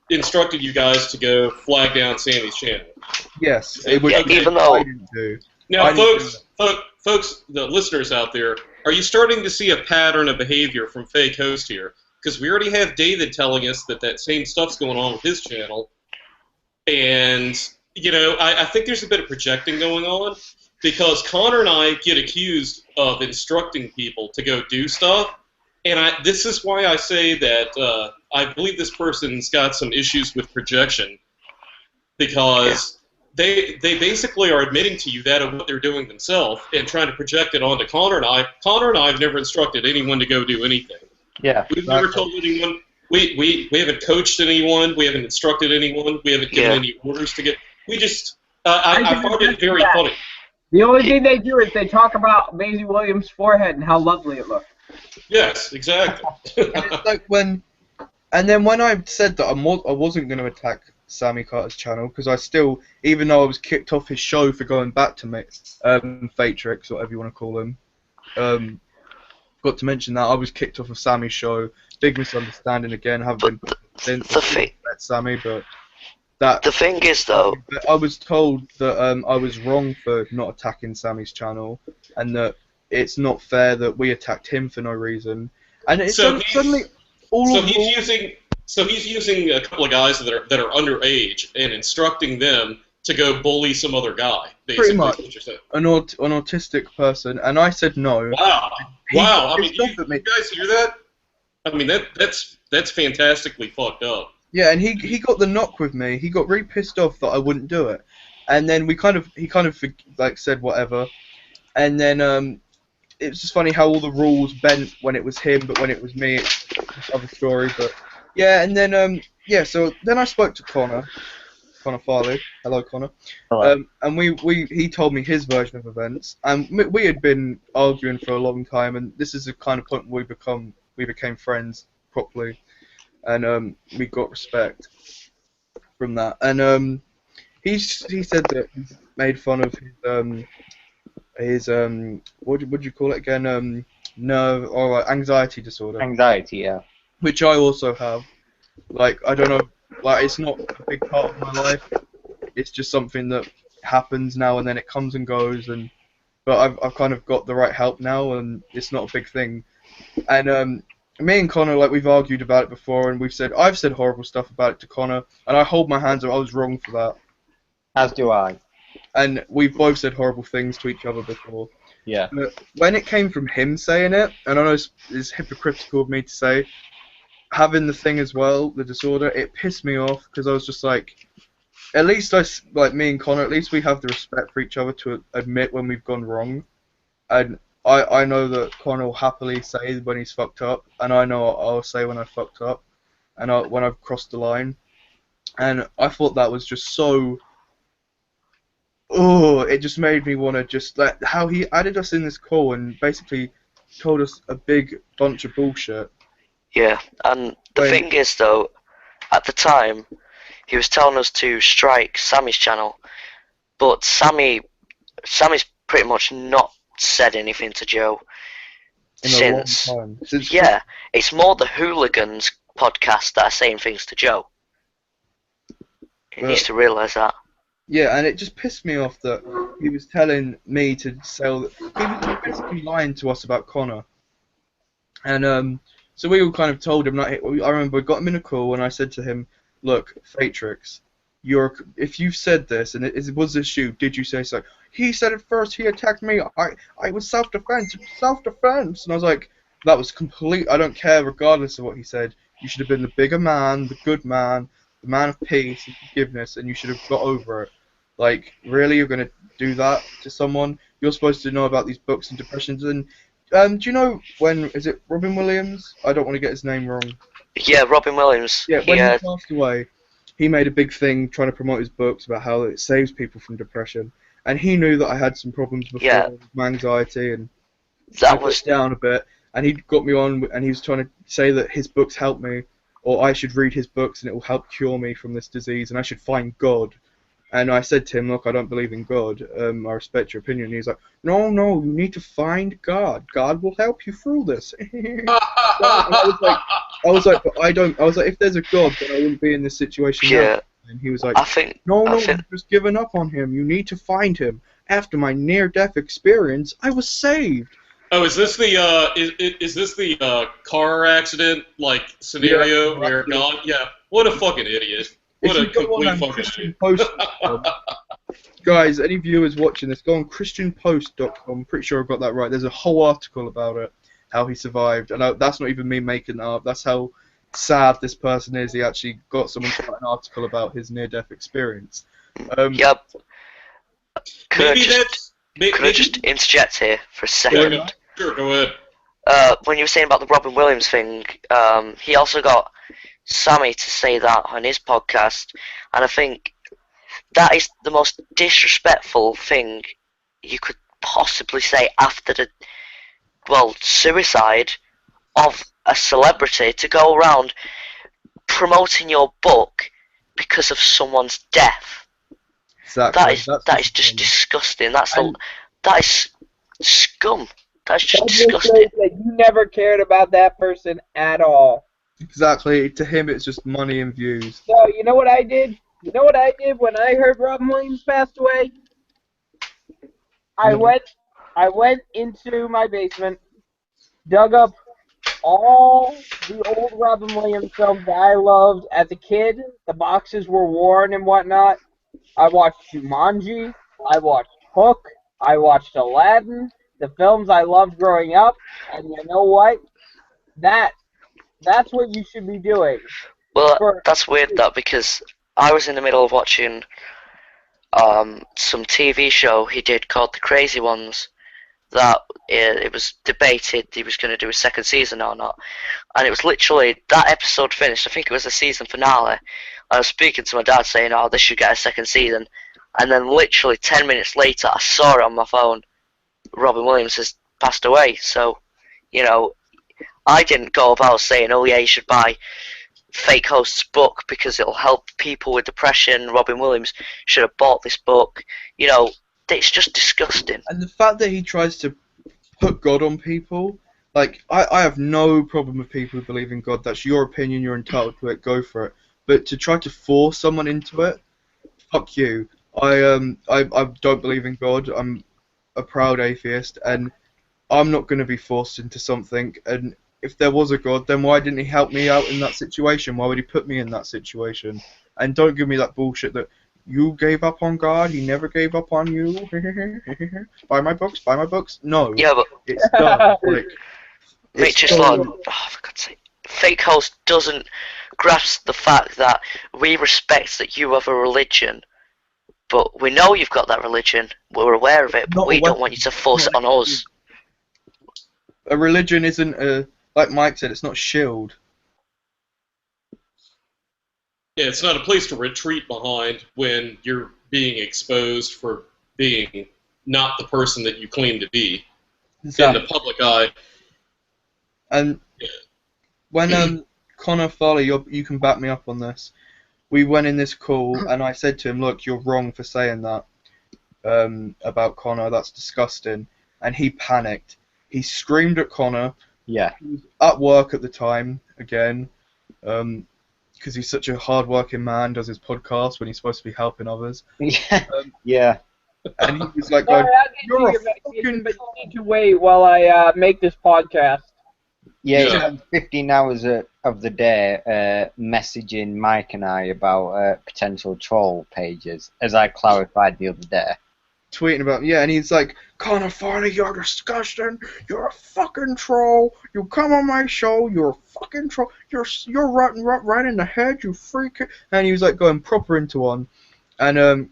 A: instructed you guys to go flag down Sammy's channel.
C: Yes, it was.
D: Yeah, even though-
C: I didn't do.
A: Now,
C: I didn't
A: folks, the listeners out there, are you starting to see a pattern of behavior from Fake Host here? Because we already have David telling us that same stuff's going on with his channel. And, I think there's a bit of projecting going on, because Connor and I get accused of instructing people to go do stuff. And this is why I say that I believe this person's got some issues with projection, because they basically are admitting to you that of what they're doing themselves and trying to project it onto Connor and I. Connor and I have never instructed anyone to go do anything.
B: Yeah.
A: We've never told anyone. We haven't coached anyone. We haven't instructed anyone. We haven't given any orders to get. We just. I find it very funny.
B: The only thing they do is they talk about Maisie Williams' forehead and how lovely it looked.
A: Yes, exactly.
C: And it's like when I said that I wasn't going to attack Sammy Carter's channel, because I still, even though I was kicked off his show for going back to Fatrix, whatever you want to call him, got to mention that I was kicked off of Sammy's show. Big misunderstanding again. Haven't been since. Sammy, but
D: the thing is though,
C: I was told that I was wrong for not attacking Sammy's channel, and that it's not fair that we attacked him for no reason. And it's suddenly
A: he's using a couple of guys that are underage and instructing them to go bully some other guy. Basically,
C: pretty much an autistic person, and I said no.
A: Wow! I mean, you guys hear that? I mean, that's fantastically fucked up.
C: Yeah, and he got the knock with me. He got really pissed off that I wouldn't do it, and then he kind of like said whatever, and then it was just funny how all the rules bent when it was him, but when it was me, it's another story. But yeah, and then so then I spoke to Connor Farley. Hello, Connor.
E: Hello.
C: And he told me his version of events, and we had been arguing for a long time, and this is the kind of point where we became friends properly, and we got respect from that. And he said that he made fun of his what do you call it again? Nerve or anxiety disorder.
E: Anxiety, yeah.
C: Which I also have. Like, I don't know, like, it's not a big part of my life. It's just something that happens now and then. It comes and goes, but I've kind of got the right help now, and it's not a big thing. And me and Connor, like, we've argued about it before, and I've said horrible stuff about it to Connor, and I hold my hands up. I was wrong for that.
E: As do I.
C: And we've both said horrible things to each other before.
E: Yeah.
C: But when it came from him saying it, and I know it's hypocritical of me to say, having the thing as well, the disorder, it pissed me off, because I was just like, at least me and Connor, at least we have the respect for each other to admit when we've gone wrong. And I know that Connor will happily say when he's fucked up, and I know I'll say when I fucked up, and when I've crossed the line. And I thought that was just so... Oh, it just made me want to just... like how he added us in this call and basically told us a big bunch of bullshit.
D: Yeah, and the thing is though, at the time, he was telling us to strike Sammy's channel, but Sammy's pretty much not said anything to Joe since. Yeah, it's more the Hooligans podcast that are saying things to Joe. He needs to realise that.
C: Yeah, and it just pissed me off that he was telling me to sell... He was basically lying to us about Connor. And so we all kind of told him, like, I remember we got him in a call and I said to him, look, Fatrix, if you've said this, and it was this you, did you say so? He said it first, he attacked me, I was self-defense, and I was like, that was complete, I don't care regardless of what he said, you should have been the bigger man, the good man, the man of peace and forgiveness, and you should have got over it. Like, really, you're going to do that to someone? You're supposed to know about these books and depressions, and do you know is it Robin Williams? I don't want to get his name wrong.
D: Yeah, Robin Williams.
C: Yeah, when he passed away, he made a big thing trying to promote his books about how it saves people from depression. And he knew that I had some problems before with my anxiety, and I was down a bit. And he got me on, and he was trying to say that his books helped me, or I should read his books and it will help cure me from this disease, and I should find God. And I said to him, look, I don't believe in God. I respect your opinion. And he's like, no, you need to find God. God will help you through this. I was like, but I don't. I was like, if there's a God, then I wouldn't be in this situation now. And he was like,
D: I think
C: no,
D: I think
C: I've just given up on him. You need to find him. After my near-death experience, I was saved.
A: Oh, is this the is this the car accident like scenario where God? Yeah, what a fucking idiot! What a complete fucking idiot!
C: Guys, any viewers watching this, go on ChristianPost.com. Pretty sure I've got that right. There's a whole article about it, how he survived, and that's not even me making that up. That's how sad this person is. He actually got someone to write an article about his near-death experience.
D: Yep. Could I
A: Maybe
D: just interject here for a second?
A: Yeah, sure, go ahead.
D: When you were saying about the Robin Williams thing, he also got Sammy to say that on his podcast, and I think that is the most disrespectful thing you could possibly say after the, suicide of a celebrity, to go around promoting your book because of someone's death.
C: Exactly.
D: That is just disgusting. That is scum. That's just disgusting.
B: That you never cared about that person at all.
C: Exactly. To him, it's just money and views.
B: So, you know what I did? You know what I did when I heard Robin Williams passed away? I went into my basement, dug up all the old Robin Williams films that I loved as a kid. The boxes were worn and whatnot. I watched Jumanji. I watched Hook. I watched Aladdin. The films I loved growing up. And you know what? That's what you should be doing.
D: Well, that's weird, that, because I was in the middle of watching some TV show he did called The Crazy Ones, that it was debated he was going to do a second season or not, and it was literally, that episode finished, I think it was the season finale, I was speaking to my dad saying, oh, this should get a second season, and then literally 10 minutes later I saw it on my phone, Robin Williams has passed away. So, you know, I didn't go about saying, oh yeah, you should buy Fake Host's book because it'll help people with depression. Robin Williams should have bought this book. You know, it's just disgusting.
C: And the fact that he tries to put God on people, like, I have no problem with people who believe in God. That's your opinion, you're entitled to it, go for it. But to try to force someone into it, fuck you. I don't believe in God. I'm a proud atheist, and I'm not going to be forced into something. And if there was a God, then why didn't he help me out in that situation? Why would he put me in that situation? And don't give me that bullshit that you gave up on God, he never gave up on you. Buy my books. No.
D: Yeah, but
C: it's done. Like,
D: it's just like, oh, for God's sake. Fake Host doesn't grasp the fact that we respect that you have a religion, but we know you've got that religion, we're aware of it, but we don't want you to force it on us.
C: A religion isn't a, like Mike said, it's not shield.
A: Yeah, it's not a place to retreat behind when you're being exposed for being not the person that you claim to be in the public eye.
C: And when Connor Farley, you can back me up on this. We went in this call, and I said to him, "Look, you're wrong for saying that about Connor. That's disgusting." And he panicked. He screamed at Connor.
E: Yeah.
C: He was at work at the time again, because he's such a hard-working man. Does his podcast when he's supposed to be helping others.
E: Yeah. Yeah.
C: And he was like,
B: Sorry,
C: "You're a
B: fucking." But you need to wait while I make this podcast.
E: Yeah, he spent 15 hours of the day messaging Mike and I about potential troll pages, as I clarified the other day.
C: Tweeting about, and he's like, "Connor Farley, you're disgusting. You're a fucking troll. You come on my show. You're a fucking troll. You're right in the head. You freak." And he was like going proper into one, and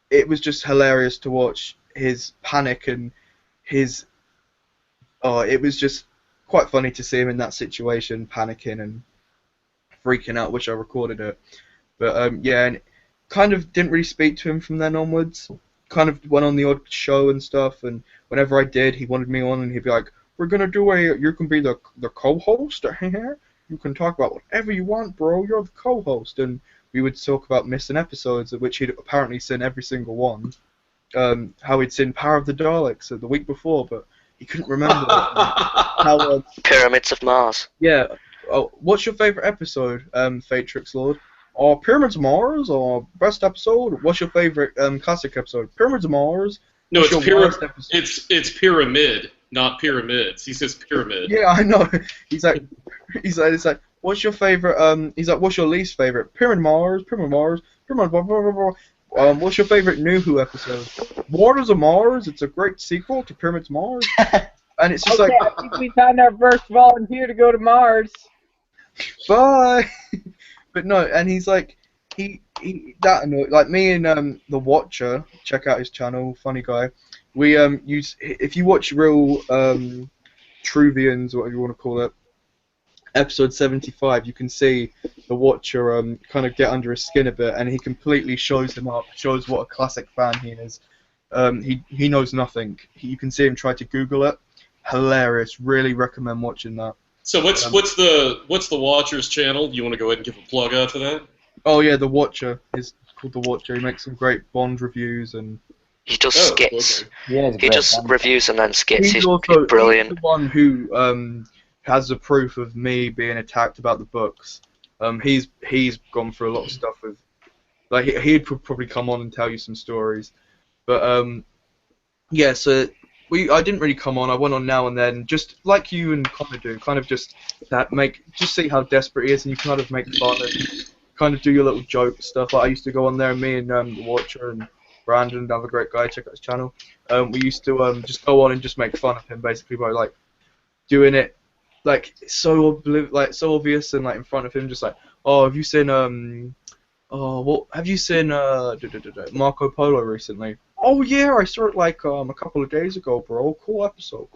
C: it was just hilarious to watch his panic and his. Oh, it was just quite funny to see him in that situation, panicking and freaking out. Which I recorded it, but and kind of didn't really speak to him from then onwards. Kind of went on the odd show and stuff, and whenever I did, he wanted me on, and he'd be like, "We're gonna do you can be the co-host here. You can talk about whatever you want, bro. You're the co-host." And we would talk about missing episodes, of which he'd apparently seen every single one. How he'd seen Power of the Daleks the week before, but he couldn't remember.
D: Pyramids of Mars.
C: Yeah. Oh, what's your favourite episode, Fatrix Lord? or Pyramids of Mars, or best episode. What's your favorite classic episode? Pyramids of Mars.
A: No,
C: What's
A: it's
C: your worst episode?
A: it's pyramid, not pyramids. He says pyramid.
C: Yeah, I know. He's like, it's like, what's your favorite? He's like, what's your least favorite? Pyramid Mars, Pyramid Mars, Pyramid. Blah, blah, blah, blah. What's your favorite New Who episode? Waters of Mars. It's a great sequel to Pyramids Mars. And it's just
B: Okay,
C: like,
B: I think we found our first volunteer to go to Mars.
C: bye. But no, and he's like, he that annoyed, like me and the Watcher. Check out his channel, funny guy. We use, if you watch real Truvians, whatever you want to call it, episode 75, you can see the Watcher kind of get under his skin a bit, and he completely shows him up, shows what a classic fan he is. He knows nothing. You can see him try to Google it. Hilarious. Really recommend watching that.
A: So what's the Watcher's channel? Do you want to go ahead and give a plug out to that?
C: Oh yeah, the Watcher is called the Watcher. He makes some great Bond reviews and.
D: He does skits.
A: Okay.
E: Yeah,
D: He does reviews and then skits. He's
C: also
D: brilliant.
C: He's the one who has the proof of me being attacked about the books. He's gone through a lot of stuff with, like he'd probably come on and tell you some stories, but yeah. So I didn't really come on. I went on now and then, just like you and Connor do, kind of just see how desperate he is, and you kind of make fun and kind of do your little joke stuff. Like I used to go on there, and me and the Watcher and Brandon, another great guy, check out his channel. We used to just go on and just make fun of him, basically by like doing it like so obvious and like in front of him, just like, oh, have you seen Marco Polo recently? Oh yeah, I saw it like a couple of days ago, bro. Cool episode.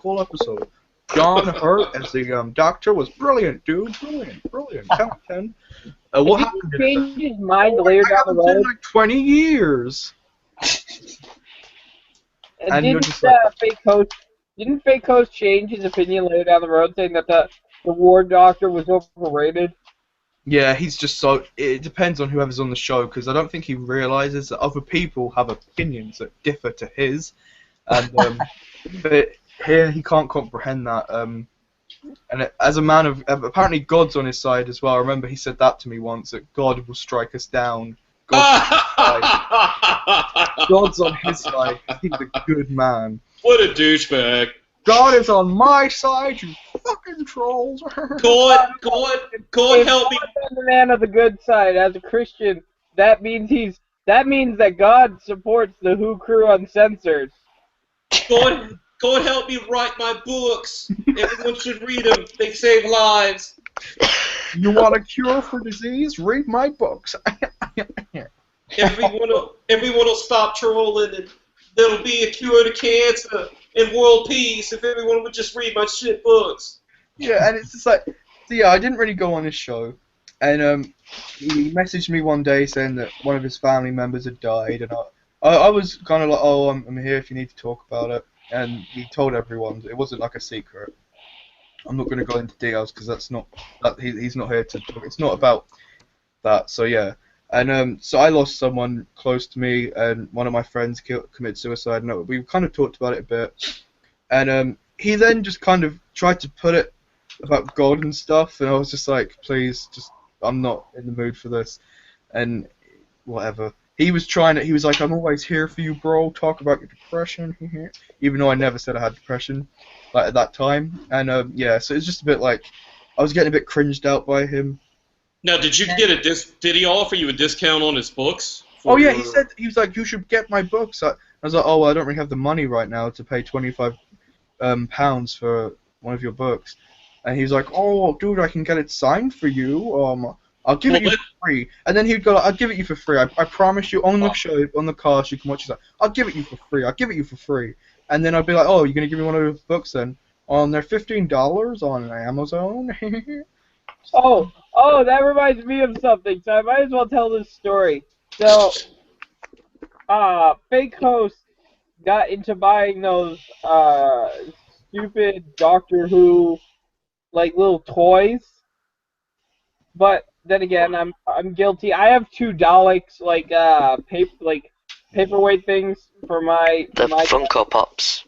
C: John Hurt as the Doctor was brilliant, dude. Brilliant. 10 out of 10. What happened?
B: Did he change his mind later down the road?
C: In like 20 years. And you're
B: Didn't
C: just like,
B: Fake Host change his opinion later down the road, saying that the War Doctor was overrated?
C: yeah, he's just so. It depends on whoever's on the show, because I don't think he realizes that other people have opinions that differ to his, and but here he can't comprehend that. And as a man of apparently God's on his side as well. I remember he said that to me once, that God will strike us down. God's on his side. He's a good man.
A: What a douchebag.
C: God is on my side, you fucking trolls.
A: God help me.
B: I'm the man of the good side. As a Christian, that means that God supports the Who crew Uncensored.
A: God help me write my books. Everyone should read them. They save lives.
C: You want a cure for disease? Read my books.
A: Everyone will stop trolling, and there'll be a cure to cancer and world peace if everyone would just read my shit books.
C: Yeah, and it's just like, so yeah, I didn't really go on his show, and he messaged me one day saying that one of his family members had died, and I was kind of like, oh, I'm here if you need to talk about it, and he told everyone. It wasn't like a secret. I'm not going to go into details because he's not here to talk. It's not about that. So yeah, and so I lost someone close to me, and one of my friends committed suicide. And we kind of talked about it a bit, and he then just kind of tried to put it about God and stuff, and I was just like, please, I'm not in the mood for this, and whatever. He was like, I'm always here for you, bro. Talk about your depression, even though I never said I had depression, like at that time. And yeah, so it's just a bit like, I was getting a bit cringed out by him.
A: Now, did you get did he offer you a discount on his books?
C: Oh yeah, he was like, you should get my books. I was like, oh, well, I don't really have the money right now to pay £25 pounds for one of your books. And he was like, oh, dude, I can get it signed for you. I'll give it you for free. And then he'd go, I'll give it you for free. I promise you, on the show, on the cast, you can watch it. I'll give it you for free. And then I'd be like, oh, you're going to give me one of your books then? They're $15 on Amazon.
B: Oh, that reminds me of something, so I might as well tell this story. So, Fake Host got into buying those, stupid Doctor Who, like, little toys. But then again, I'm guilty. I have 2 Daleks, paperweight things for my
D: Funko Pops.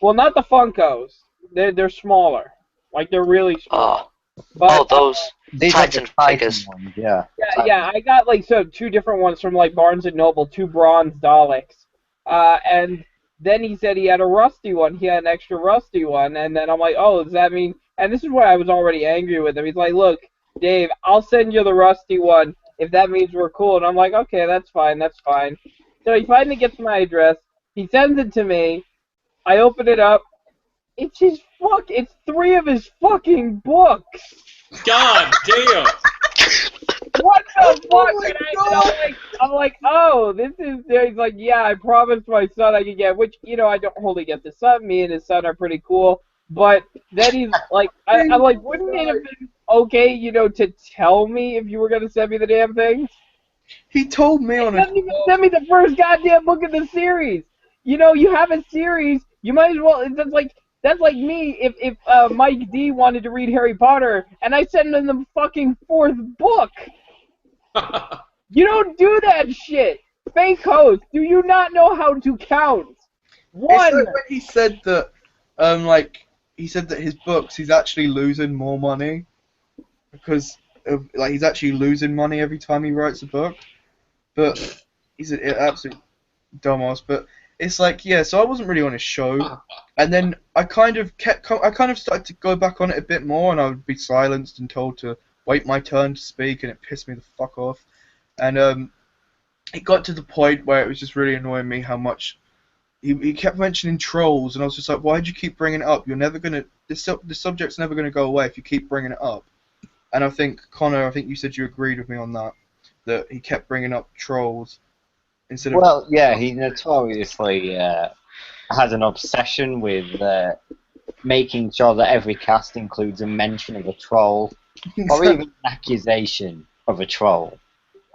B: Well, not the Funkos. They're smaller. Like, they're really small. But,
D: those.
E: These are the
D: Titan
E: Titan
D: figures.
E: ones, yeah.
B: Yeah, I got like two different ones from like Barnes and Noble, two bronze Daleks, and then he said he had a rusty one. He had an extra rusty one, and then I'm like, oh, does that mean? And this is where I was already angry with him. He's like, look, Dave, I'll send you the rusty one if that means we're cool. And I'm like, okay, that's fine, that's fine. So he finally gets my address. He sends it to me. I open it up. It's 3 of his fucking books.
A: God damn!
B: What the fuck? I'm like, oh, this is. He's like, yeah, I promised my son I could get, which, I don't wholly get the son. Me and his son are pretty cool. But then he's like, I'm like, wouldn't it have been okay, to tell me if you were going to send me the damn things?
C: He told me on
B: He doesn't even send me the first goddamn book of the series. You have a series, you might as well. That's like me if Mike D wanted to read Harry Potter and I send him the fucking 4th book. You don't do that shit. Fake host, do you not know how to count? One.
C: It's like when he said that, he said that his books, he's actually losing more money because he's actually losing money every time he writes a book. But he's an absolute dumbass. But it's like, yeah. So I wasn't really on his show, and then I kind of started to go back on it a bit more, and I would be silenced and told to wait my turn to speak, and it pissed me the fuck off. And it got to the point where it was just really annoying me how much he kept mentioning trolls, and I was just like, why do you keep bringing it up? You're never gonna the subject's never gonna go away if you keep bringing it up. And I think Connor, you said you agreed with me on that he kept bringing up trolls instead of.
E: Well, yeah, he notoriously has an obsession with making sure that every cast includes a mention of a troll, or even an accusation of a troll.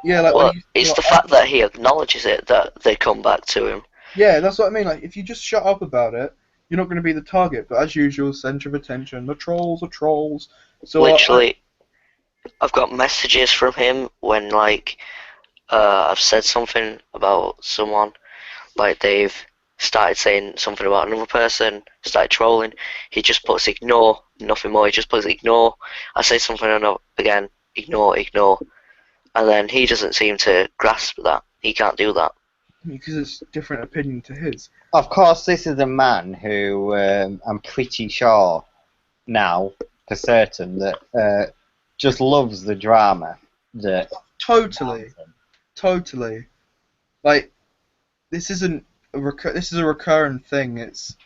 C: Yeah, like
D: well, it's the fact that he acknowledges it that they come back to him.
C: Yeah, that's what I mean. Like, if you just shut up about it, you're not going to be the target. But as usual, center of attention. The trolls are trolls. So
D: literally, I've got messages from him when I've said something about someone, like they've started saying something about another person, started trolling. He just puts ignore, nothing more. He just puts ignore. I say something again, ignore, and then he doesn't seem to grasp that. He can't do that.
C: Because it's a different opinion to his.
E: Of course, this is a man who I'm pretty sure now, for certain, that just loves the drama.
C: Totally. Like, this isn't this is a recurring thing. It's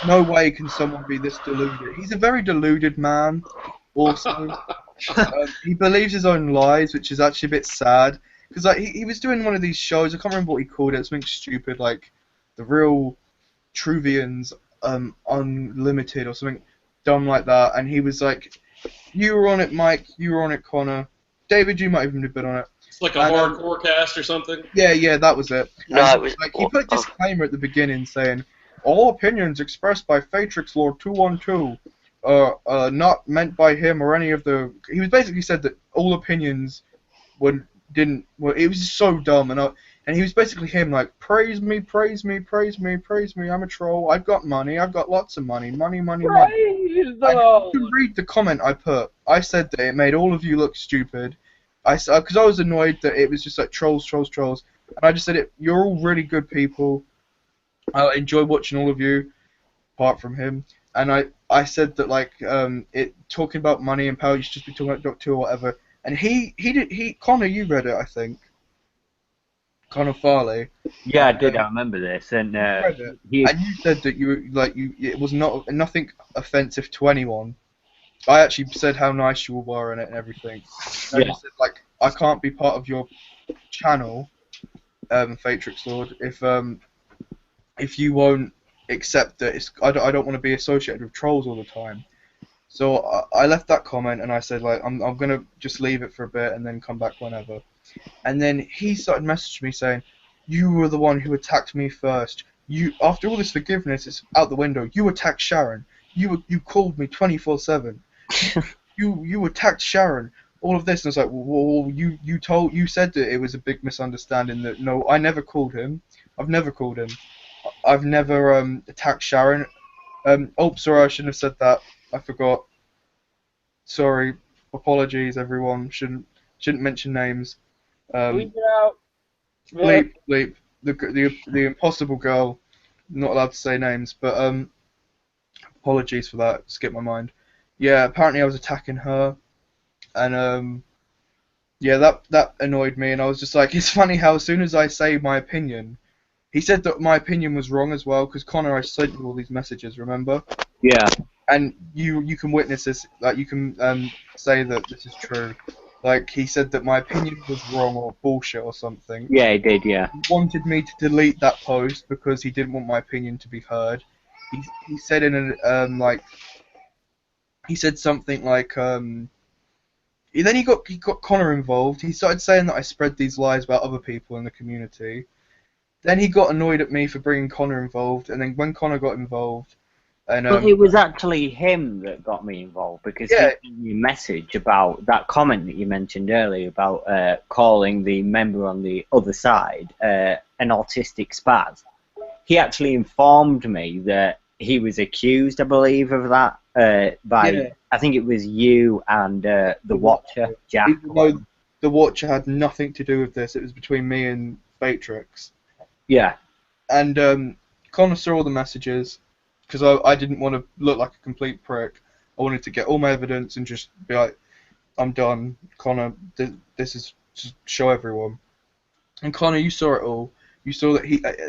C: no way can someone be this deluded. He's a very deluded man. Also, he believes his own lies, which is actually a bit sad. Because he was doing one of these shows, I can't remember what he called it, something stupid like The Real Truvians Unlimited or something dumb like that, and he was like, you were on it, Mike, you were on it, Connor, David, you might even have been on it.
A: It's like a hardcore cast or something?
C: Yeah, that was it.
D: No,
C: and
D: it was...
C: he put a disclaimer at the beginning saying, all opinions expressed by Fatrix Lord 212 are not meant by him or any of the... He was basically said that all opinions it was just so dumb, and he was basically him like, praise me, I'm a troll, I've got money, I've got lots of money. You can read the comment I put. I said that it made all of you look stupid. Because I was annoyed that it was just like trolls, and I just said you're all really good people. I enjoy watching all of you, apart from him. And I said that talking about money and power, you should just be talking about Doctor Who or whatever. And Connor, you read it, I think. Connor Farley.
F: Yeah, I did. I remember this, and
C: and you said that it was nothing offensive to anyone. I actually said how nice you were in it and everything. And I said I can't be part of your channel, Fatrix Lord, if you won't accept that I don't want to be associated with trolls all the time. So I left that comment and I said I'm gonna just leave it for a bit and then come back whenever. And then he started messaging me saying, you were the one who attacked me first. After all this forgiveness, it's out the window. You attacked Sharon. You called me 24/7. You attacked Sharon. All of this, and I was like, well, you said that it was a big misunderstanding. That no, I never called him. I've never called him. I've never attacked Sharon. Sorry, I shouldn't have said that. I forgot. Sorry, Apologies, everyone. Shouldn't mention names.
B: Bleep it out.
C: Bleep. The impossible girl. Not allowed to say names, but apologies for that. Skipped my mind. Yeah, apparently I was attacking her, and yeah, that annoyed me, and I was just like, it's funny how as soon as I say my opinion, he said that my opinion was wrong as well, because Connor, I sent you all these messages, remember?
F: Yeah.
C: And you can witness this, like you can say that this is true. Like he said that my opinion was wrong or bullshit or something.
F: Yeah, he did, yeah.
C: He wanted me to delete that post because he didn't want my opinion to be heard. He said in a he said something like then he got Connor involved. He started saying that I spread these lies about other people in the community. Then he got annoyed at me for bringing Connor involved, and then when Connor got involved, and
F: But it was actually him that got me involved, because
C: Yeah.
F: he sent me a message about that comment that you mentioned earlier about calling the member on the other side an autistic spaz. He actually informed me that he was accused, I believe, of that by,
C: Yeah.
F: I think it was you and the Watcher, Jack.
C: even though the Watcher had nothing to do with this, it was between me and Batrix.
F: Yeah.
C: And Connor saw all the messages, because I didn't want to look like a complete prick. I wanted to get all my evidence and just be like, I'm done, Connor, this is just show everyone. And Connor, you saw it all. You saw that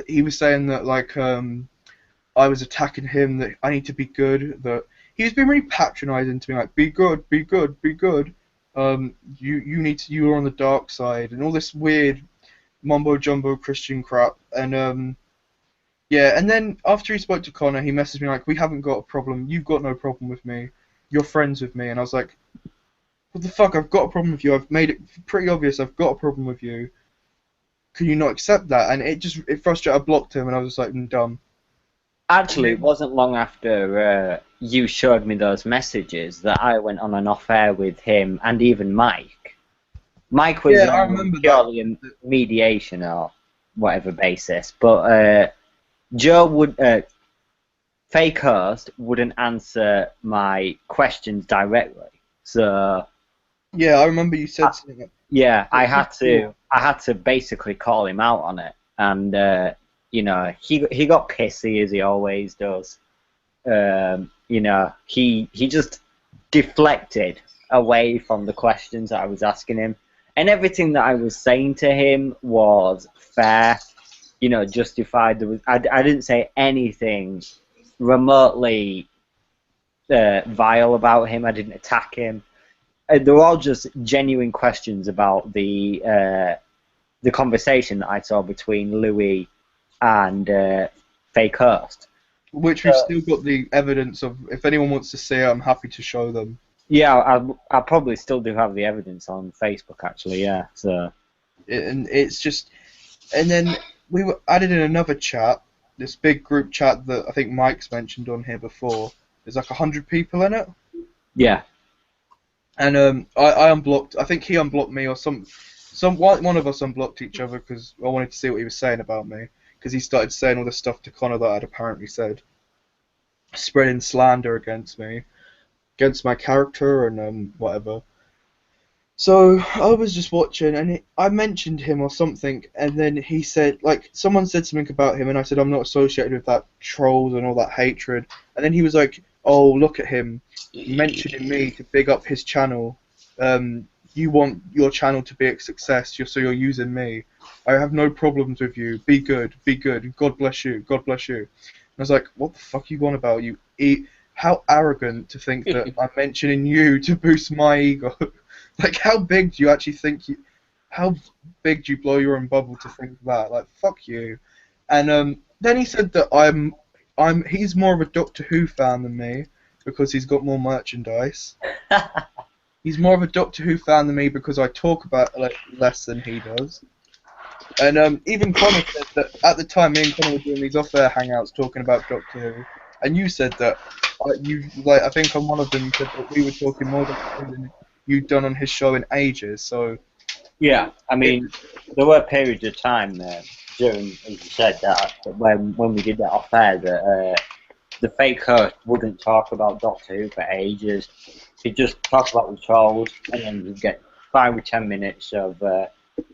C: he was saying that, like, I was attacking him, that I need to be good, that he was being really patronising to me, like, be good, be good, be good. You're on the dark side, and all this weird mumbo jumbo Christian crap. And yeah, and then after he spoke to Connor, he messaged me like, we haven't got a problem, you've got no problem with me, you're friends with me. And I was like, what the fuck, I've got a problem with you, I've made it pretty obvious I've got a problem with you. Can you not accept that? And it frustrated, I blocked him, and I was just like, I'm done.
F: Actually, it wasn't long after you showed me those messages that I went on an off-air with him and even Mike. Mike was
C: Yeah, I
F: on
C: remember
F: purely a mediation or whatever basis, but Joe would, Fakehurst wouldn't answer my questions directly. So
C: Yeah, I remember you said something.
F: yeah, I had to basically call him out on it, and you know, he got pissy as he always does. You know, he just deflected away from the questions that I was asking him, and everything that I was saying to him was fair, you know, justified. I didn't say anything remotely vile about him. I didn't attack him. They were all just genuine questions about the conversation that I saw between Louie and Fakehurst.
C: Which we've still got the evidence of. If anyone wants to see it, I'm happy to show them.
F: Yeah, I probably still do have the evidence on Facebook, actually, yeah. So.
C: And it's just... And then we were added in another chat, this big group chat that I think Mike's mentioned on here before. There's like 100 people in it.
F: Yeah.
C: And I unblocked, I think he unblocked me, or one of us unblocked each other because I wanted to see what he was saying about me. Because he started saying all this stuff to Connor that I'd apparently said. Spreading slander against me. Against my character and whatever. So I was just watching, and I mentioned him or something, and then he said, like, someone said something about him, and I said I'm not associated with that trolls and all that hatred. And then he was like, oh, look at him, mentioning me to big up his channel. You want your channel to be a success, so you're using me. I have no problems with you. Be good, be good. God bless you, God bless you. And I was like, what the fuck you on about, you how arrogant to think that I'm mentioning you to boost my ego. Like, how big do you actually think how big do you blow your own bubble to think that? Like, fuck you. And then he said that he's more of a Doctor Who fan than me because he's got more merchandise. He's more of a Doctor Who fan than me because I talk about it less than he does. And even Connor said that at the time me and Connor were doing these off-air hangouts talking about Doctor Who, and you said that I think on one of them you said that we were talking more Doctor Who than you'd done on his show in ages. So
F: yeah, I mean, there were periods of time during, as you said, that when we did that off-air, that the Fakehurst wouldn't talk about Doctor Who for ages. He'd just talk about the trolls, and then you'd get 5 or 10 minutes of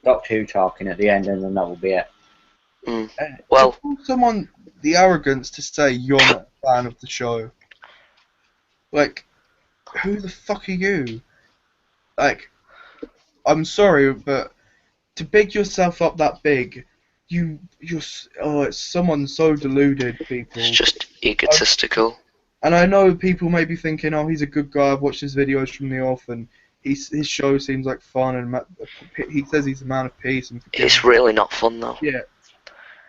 F: Doctor Who talking at the end, and then that would be it.
D: Mm. Well,
C: to call someone the arrogance to say you're not a fan of the show. Like, who the fuck are you? Like, I'm sorry, but to big yourself up that big, it's someone so deluded, people.
D: it's just egotistical.
C: And I know people may be thinking, oh, he's a good guy, I've watched his videos from the off, and his show seems like fun, and he says he's a man of peace. And
D: It's really not fun, though.
C: Yeah.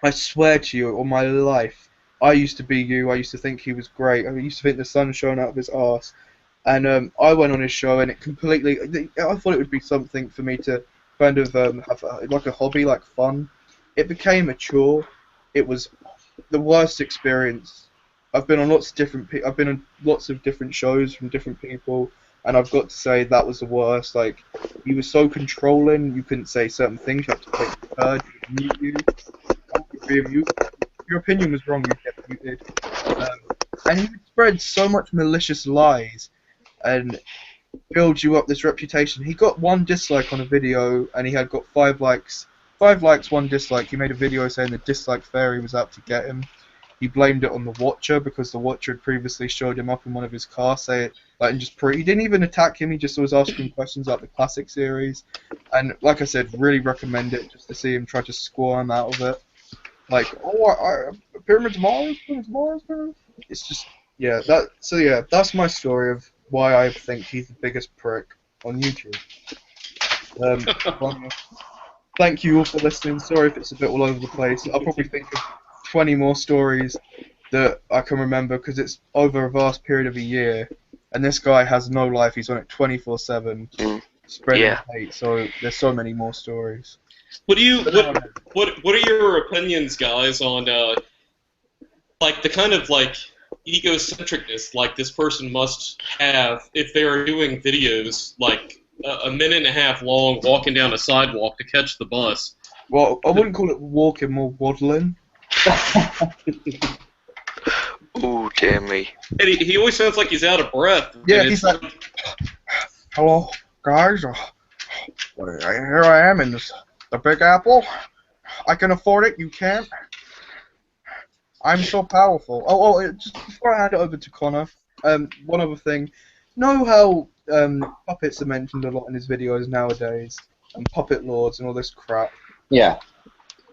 C: I swear to you, all my life, I used to be you, I used to think he was great, I used to think the sun shone out of his arse, and I went on his show, and it completely, I thought it would be something for me to kind of have like a hobby, like fun. It became a chore. It was the worst experience. I've been on lots of different shows from different people, and I've got to say that was the worst. Like, he was so controlling. You couldn't say certain things. You had to take the heard. Mute you. Your opinion was wrong. You get muted. And he would spread so much malicious lies, and build you up this reputation. He got 1 dislike on a video, and he had got 5 likes. 5 likes, 1 dislike. He made a video saying the dislike fairy was out to get him. He blamed it on the Watcher because the Watcher had previously showed him up in one of his cars. He didn't even attack him. He just was asking questions about the classic series. And like I said, really recommend it just to see him try to squirm out of it. Like, Pyramids of Mars, Pyramids of Mars, Pyramids. It's just, yeah. That's my story of why I think he's the biggest prick on YouTube. Thank you all for listening. Sorry if it's a bit all over the place. I'll probably think of 20 more stories that I can remember because it's over a vast period of a year, and this guy has no life. He's on it 24/7, spreading hate. So there's so many more stories.
A: What are your opinions, guys, on like the kind of like egocentricness like this person must have if they are doing videos like a minute and a half long, walking down a sidewalk to catch the bus?
C: Well, I wouldn't call it walking, more waddling.
D: Ooh, dear me.
A: And he always sounds like he's out of breath.
C: Yeah, he's like, hello, guys. Here I am in the Big Apple. I can afford it, you can't. I'm so powerful. Just before I hand it over to Connor, one other thing. Know how puppets are mentioned a lot in his videos nowadays, and puppet lords and all this crap?
F: Yeah.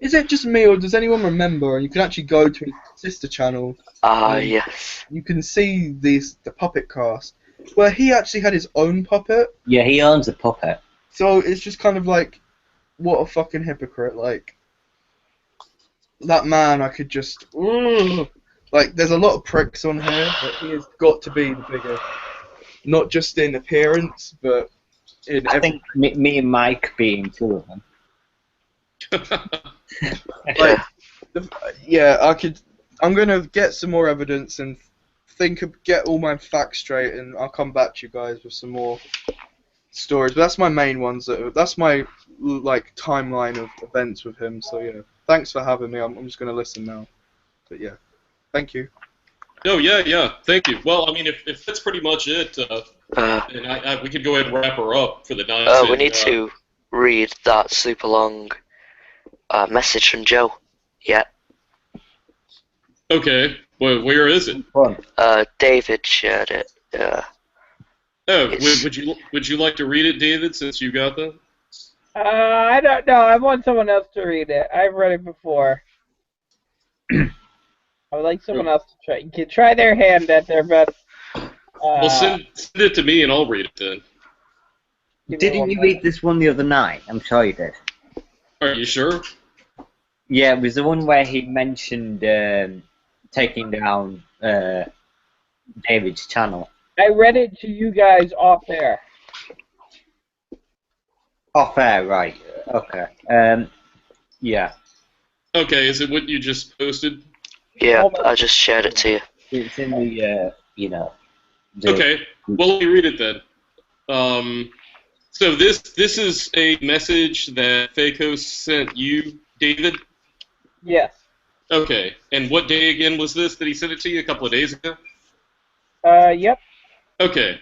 C: Is it just me, or does anyone remember? And you can actually go to his sister channel.
D: Yes.
C: You can see the puppet cast, where he actually had his own puppet.
F: Yeah, he owns a puppet.
C: So it's just kind of like, what a fucking hypocrite. Like, that man, I could just... Like, there's a lot of pricks on here, but he has got to be the biggest. Not just in appearance, but in
F: I think me and Mike being 2 of them.
C: Like, I'm gonna get some more evidence and get all my facts straight, and I'll come back to you guys with some more stories. But that's my main ones. That's my like timeline of events with him. So yeah, thanks for having me. I'm just gonna listen now. But yeah, thank you.
A: Oh yeah, thank you. Well, I mean, if that's pretty much it, and we could go ahead and wrap her up for the night.
D: We need to read that super long message from Joe. Yeah.
A: Okay. Well, where is it?
D: David shared it.
A: Would you like to read it, David, since you got that?
B: I don't know. I want someone else to read it. I've read it before. I would like someone else to try their hand at their best.
A: Well, send it to me and I'll read it then.
F: Didn't you read this one the other night? I'm sure you did.
A: Are you sure?
F: Yeah, it was the one where he mentioned taking down David's channel.
B: I read it to you guys off air.
F: Off air, right. Okay. Yeah.
A: Okay, is it what you just posted?
D: Yeah, I just shared it to you.
F: It's in the,
A: Okay, well, let me read it then. So this is a message that Fakos sent you, David?
B: Yes.
A: Okay, and what day again was this that he sent it to you? A couple of days ago?
B: Yep.
A: Okay.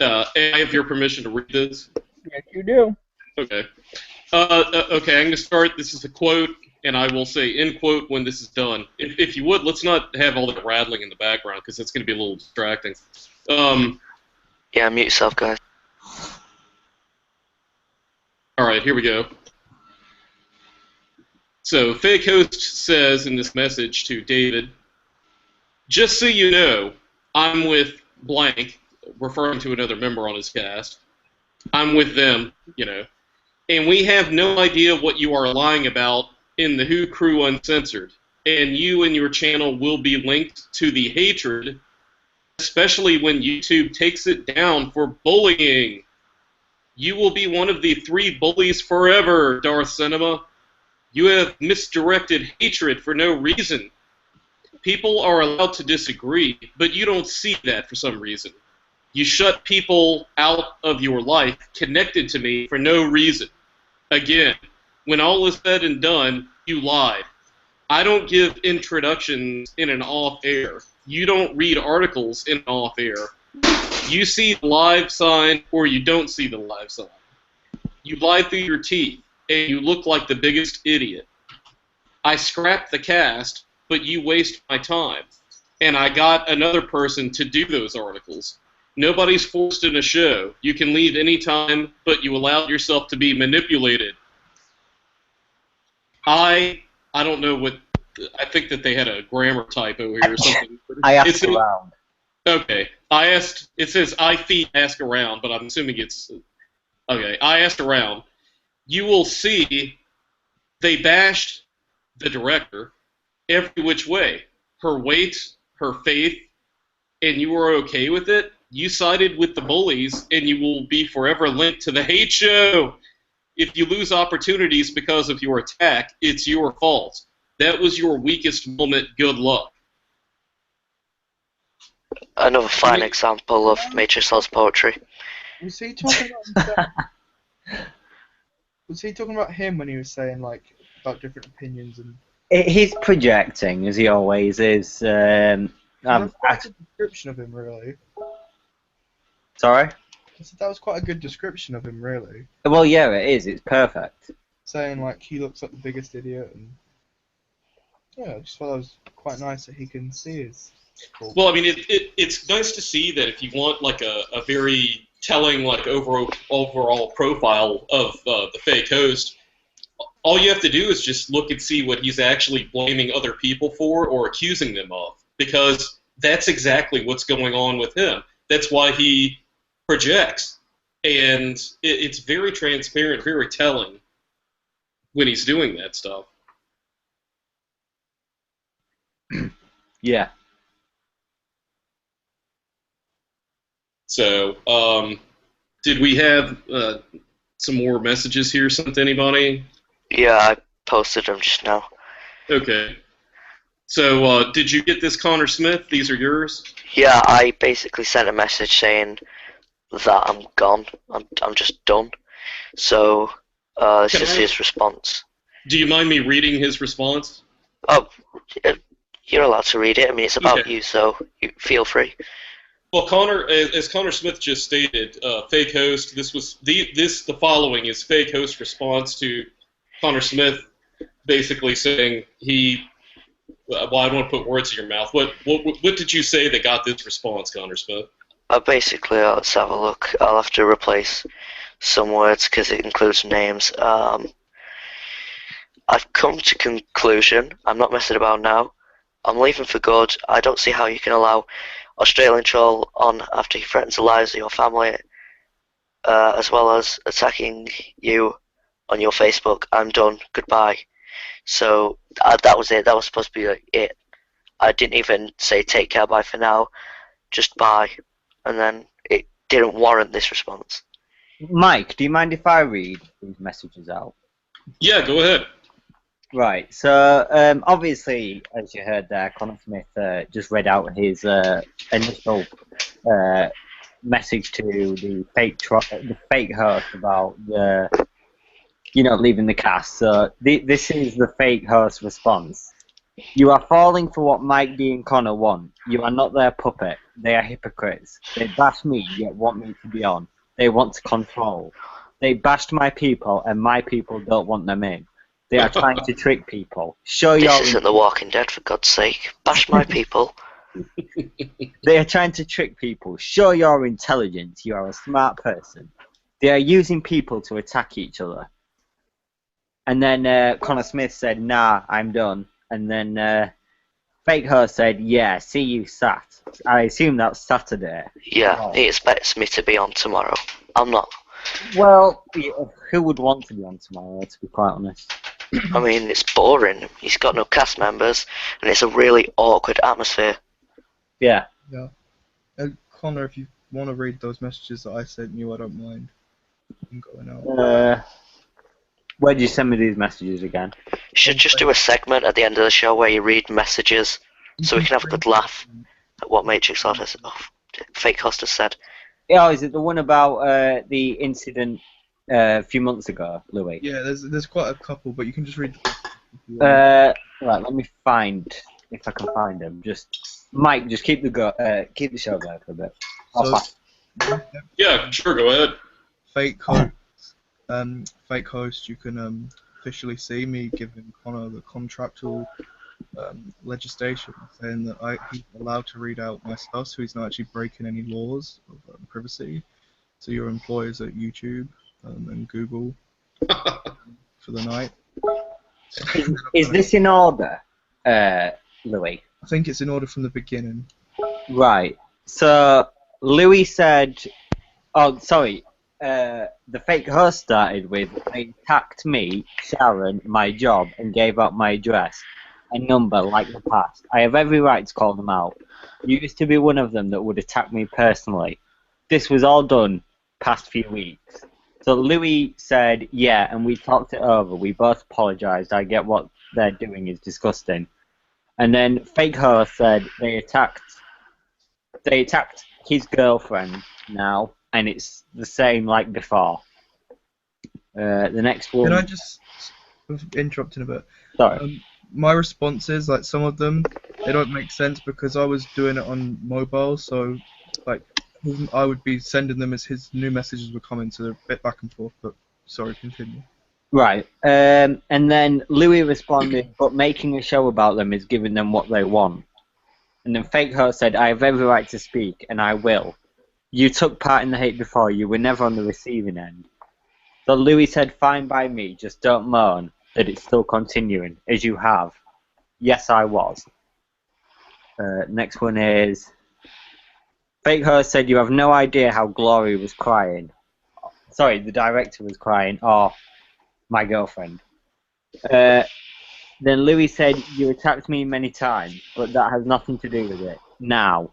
A: I have your permission to read this.
B: Yes, you do.
A: Okay. Okay, I'm going to start. This is a quote, and I will say end quote when this is done. If you would, let's not have all the rattling in the background, because it's going to be a little distracting.
D: Yeah, mute yourself, guys.
A: All right, here we go. So, Fake Host says in this message to David, just so you know, I'm with blank, referring to another member on his cast. I'm with them, you know. And we have no idea what you are lying about in the Who Crew Uncensored. And you and your channel will be linked to the hatred, especially when YouTube takes it down for bullying. You will be one of the 3 bullies forever, Darth Cinema. You have misdirected hatred for no reason. People are allowed to disagree, but you don't see that for some reason. You shut people out of your life connected to me for no reason. Again, when all is said and done, you lied. I don't give introductions in an off-air. You don't read articles in an off-air. You see the live sign or you don't see the live sign. You lie through your teeth, and you look like the biggest idiot. I scrapped the cast, but you waste my time. And I got another person to do those articles. Nobody's forced in a show. You can leave any time, but you allowed yourself to be manipulated. I don't know what... I think that they had a grammar typo here or something.
F: I asked around.
A: Okay. It says I feed ask around, but I'm assuming it's... Okay, I asked around. You will see they bashed the director every which way. Her weight, her faith, and you were okay with it? You sided with the bullies, and you will be forever linked to the hate show. If you lose opportunities because of your attack, it's your fault. That was your weakest moment. Good luck.
D: Another fine example of Major Sal's poetry.
C: Was he talking about himself? Was he talking about him when he was saying, like, about different opinions and...
F: He's projecting, as he always is.
C: That's quite a good description of him, really.
F: Sorry?
C: I said that was quite a good description of him, really.
F: Well, yeah, it is. It's perfect.
C: Saying, like, he looks like the biggest idiot, and... Yeah, I just thought it was quite nice that he can see his...
A: Well, I mean, it's nice to see that if you want, like, a very telling, like, overall profile of the fake host, all you have to do is just look and see what he's actually blaming other people for or accusing them of, because that's exactly what's going on with him. That's why he projects, and it's very transparent, very telling when he's doing that stuff.
F: Yeah.
A: So, did we have some more messages here sent to anybody?
D: Yeah, I posted them just now.
A: Okay. So, did you get this, Connor Smith? These are yours?
D: Yeah, I basically sent a message saying that I'm gone. I'm just done. So, this is his response.
A: Do you mind me reading his response?
D: Oh, you're allowed to read it. I mean, it's about you, so you feel free.
A: Well, Connor, as Connor Smith just stated, fake host. The following is fake host response to Connor Smith, basically saying he. Well, I don't want to put words in your mouth. What did you say that got this response, Connor Smith?
D: Basically, let's have a look. I'll have to replace some words because it includes names. I've come to conclusion. I'm not messing about now. I'm leaving for good. I don't see how you can allow Australian troll on after he threatens the lives of your family, as well as attacking you on your Facebook. I'm done. Goodbye. So that was it. That was supposed to be it. I didn't even say take care, bye for now. Just bye. And then it didn't warrant this response.
F: Mike, do you mind if I read these messages out?
A: Yeah, go ahead.
F: Right, so obviously, as you heard there, Connor Smith just read out his initial message to the fake host about leaving the cast. So this is the fake host response. You are falling for what Mike D and Connor want. You are not their puppet. They are hypocrites. They bash me, yet want me to be on. They want to control. They bashed my people, and my people don't want them in. They are trying to trick people.
D: This isn't The Walking Dead, for God's sake. Bash my people.
F: They are trying to trick people. Show your intelligence. You are a smart person. They are using people to attack each other. And then Connor Smith said, nah, I'm done. And then Fake Her said, yeah, see you Sat. I assume that's Saturday.
D: Yeah, he expects me to be on tomorrow. I'm not.
F: Well, who would want to be on tomorrow, to be quite honest?
D: I mean, it's boring. He's got no cast members, and it's a really awkward atmosphere.
F: Yeah.
C: Yeah. Connor, if you want to read those messages that I sent you, I don't mind. I'm going out.
F: Where did you send me these messages again?
D: You should just do a segment at the end of the show where you read messages, so we can have a good laugh at what Matrix Fake Host has said.
F: Yeah, is it the one about the incident a few months ago, Louie?
C: Yeah, there's quite a couple, but you can just read the
F: right, let me find, if I can find them. Mike, just keep the show going for a bit.
A: Yeah, sure, go ahead.
C: Fake host, you can officially see me giving Connor the contractual legislation saying that he's allowed to read out my stuff, so he's not actually breaking any laws of privacy. So your employers at YouTube and Google for the night.
F: Is this in order, Louie?
C: I think it's in order from the beginning.
F: Right. So Louie said, oh, sorry. The fake host started with, they attacked me, Sharon, my job, and gave out my address and number like the past. I have every right to call them out. You used to be one of them that would attack me personally. This was all done past few weeks. So Louie said, yeah, and we talked it over. We both apologized. I get what they're doing is disgusting. And then fake host said they attacked his girlfriend now, and it's the same like before. The next one.
C: Can I just interrupt in a bit?
F: Sorry.
C: My responses, like some of them, they don't make sense because I was doing it on mobile, so like I would be sending them as his new messages were coming, so they're a bit back and forth. But sorry, continue.
F: Right. And then Louie responded, but making a show about them is giving them what they want. And then Fake Host said, I have every right to speak, and I will. You took part in the hate before, you were never on the receiving end. So Louie said, fine by me, just don't moan that it's still continuing, as you have. Yes, I was. Next one is, Fake Host said, you have no idea how Glory was crying. Sorry, the director was crying, or my girlfriend. Then Louie said, you attacked me many times, but that has nothing to do with it. Now.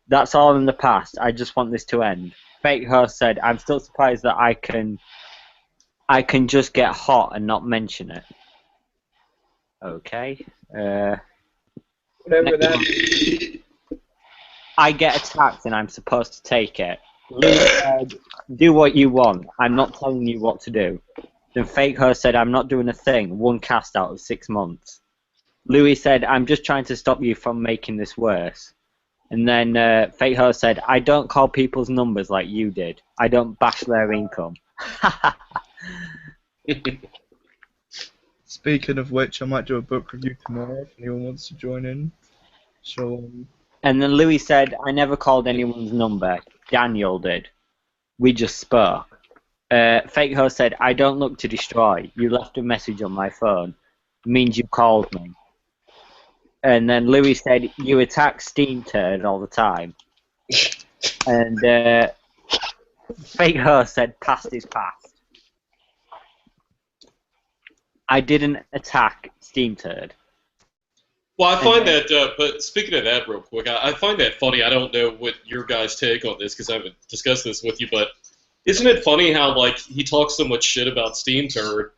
F: That's all in the past. I just want this to end. Fake Host said, I'm still surprised that I can just get hot and not mention it. Okay.
B: Whatever that.
F: I get attacked and I'm supposed to take it. Louie said, do what you want. I'm not telling you what to do. Then Fake Host said, I'm not doing a thing. 1 cast out of 6 months. Louie said, I'm just trying to stop you from making this worse. And then Fake Host said, I don't call people's numbers like you did. I don't bash their income.
C: Speaking of which, I might do a book review tomorrow if anyone wants to join in. So.
F: And then Louie said, I never called anyone's number. Daniel did. We just spoke. Fake Host said, I don't look to destroy. You left a message on my phone. It means you called me. And then Louie said, you attack Steam Turd all the time. And Fake Host said, past is past. I didn't attack Steam Turd.
A: Well, I find that, but speaking of that real quick, I find that funny. I don't know what your guys' take on this because I haven't discussed this with you, but isn't it funny how, like, he talks so much shit about Steam Turd?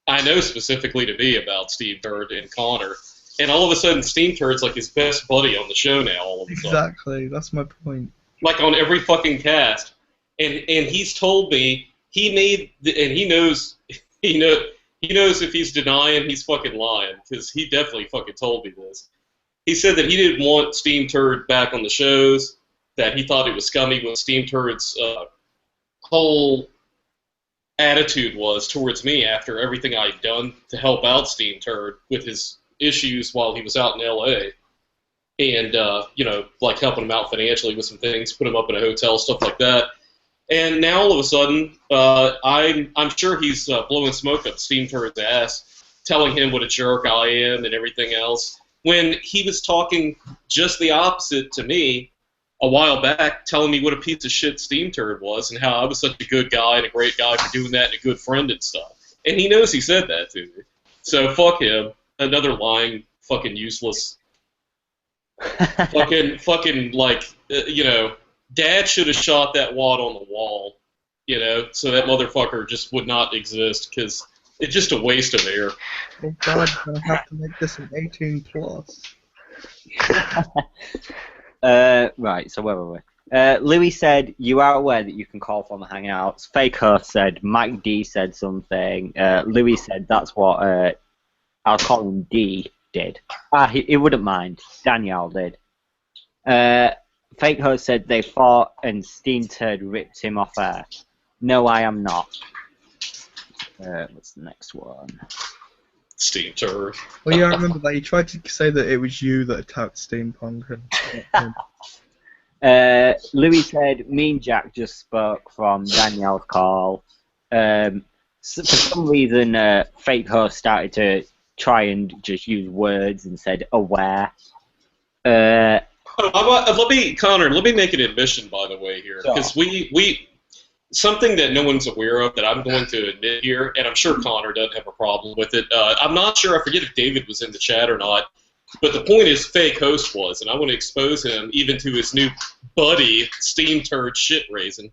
A: I know specifically to me about Steam Turd and Connor. And all of a sudden, Steam Turd's like his best buddy on the show now. All of a sudden.
C: Exactly, that's my point.
A: Like on every fucking cast, and he's told me he made and he knows he knows if he's denying, he's fucking lying, because he definitely fucking told me this. He said that he didn't want Steam Turd back on the shows, that he thought it was scummy what Steam Turd's whole attitude was towards me after everything I'd done to help out Steam Turd with his issues while he was out in L.A. And, like helping him out financially with some things, put him up in a hotel, stuff like that. And now all of a sudden, I'm sure he's blowing smoke up Steam Turd's ass, telling him what a jerk I am and everything else, when he was talking just the opposite to me a while back, telling me what a piece of shit Steam Turd was and how I was such a good guy and a great guy for doing that and a good friend and stuff. And he knows he said that to me. So fuck him. Another lying, fucking useless, fucking Dad should have shot that wad on the wall, so that motherfucker just would not exist, because it's just a waste of air.
C: Oh God, I have to make this an 18 plus.
F: Right, so where were we? Louie said, you are aware that you can call from the Hangouts. Fake Earth said, Mike D said something. Louie said, that's what, I'll call him D, did. He wouldn't mind. Danielle did. Fake Earth said they fought and Steam Turd ripped him off air. No, I am not. What's the next one?
A: Steam Turd.
C: Well, yeah, I remember that. He tried to say that it was you that attacked Steampunk.
F: Louis said, Mean Jack just spoke from Danielle's call. So for some reason, Fake Host started to try and just use words and said aware.
A: Let me make an admission, by the way, here, because we something that no one's aware of that I'm going to admit here, and I'm sure Connor doesn't have a problem with it. I'm not sure, I forget if David was in the chat or not, but the point is Fake Host was, and I want to expose him even to his new buddy, Steam Turd Shit Raisin.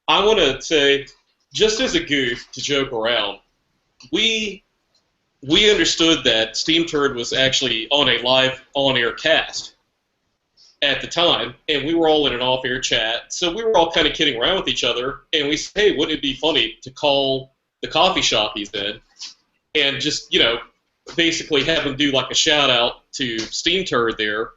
A: I want to say, just as a goof to joke around, we understood that Steam Turd was actually on a live on-air cast at the time, and we were all in an off-air chat, so we were all kind of kidding around with each other, and we said, hey, wouldn't it be funny to call the coffee shop he's in and just, basically have him do like a shout-out to Steam Turd there,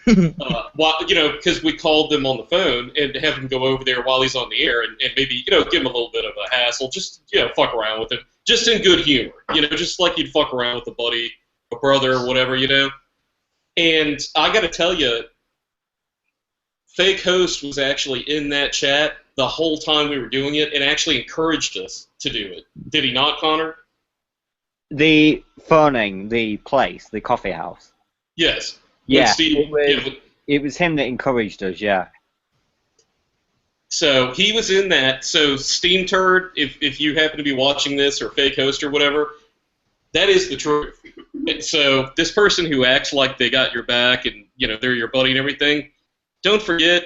A: because we called them on the phone, and have him go over there while he's on the air and maybe, give him a little bit of a hassle, just, fuck around with him, just in good humor, just like you'd fuck around with a buddy, a brother, or whatever, And I got to tell you, Fake Host was actually in that chat the whole time we were doing it and actually encouraged us to do it. Did he not, Connor?
F: The phoning, the place, the coffee house.
A: Yes.
F: Yeah,
A: Steve,
F: it was him that encouraged us, yeah.
A: So he was in that. So Steam Turd, if you happen to be watching this, or Fake Host or whatever, that is the truth. So this person who acts like they got your back and, they're your buddy and everything, don't forget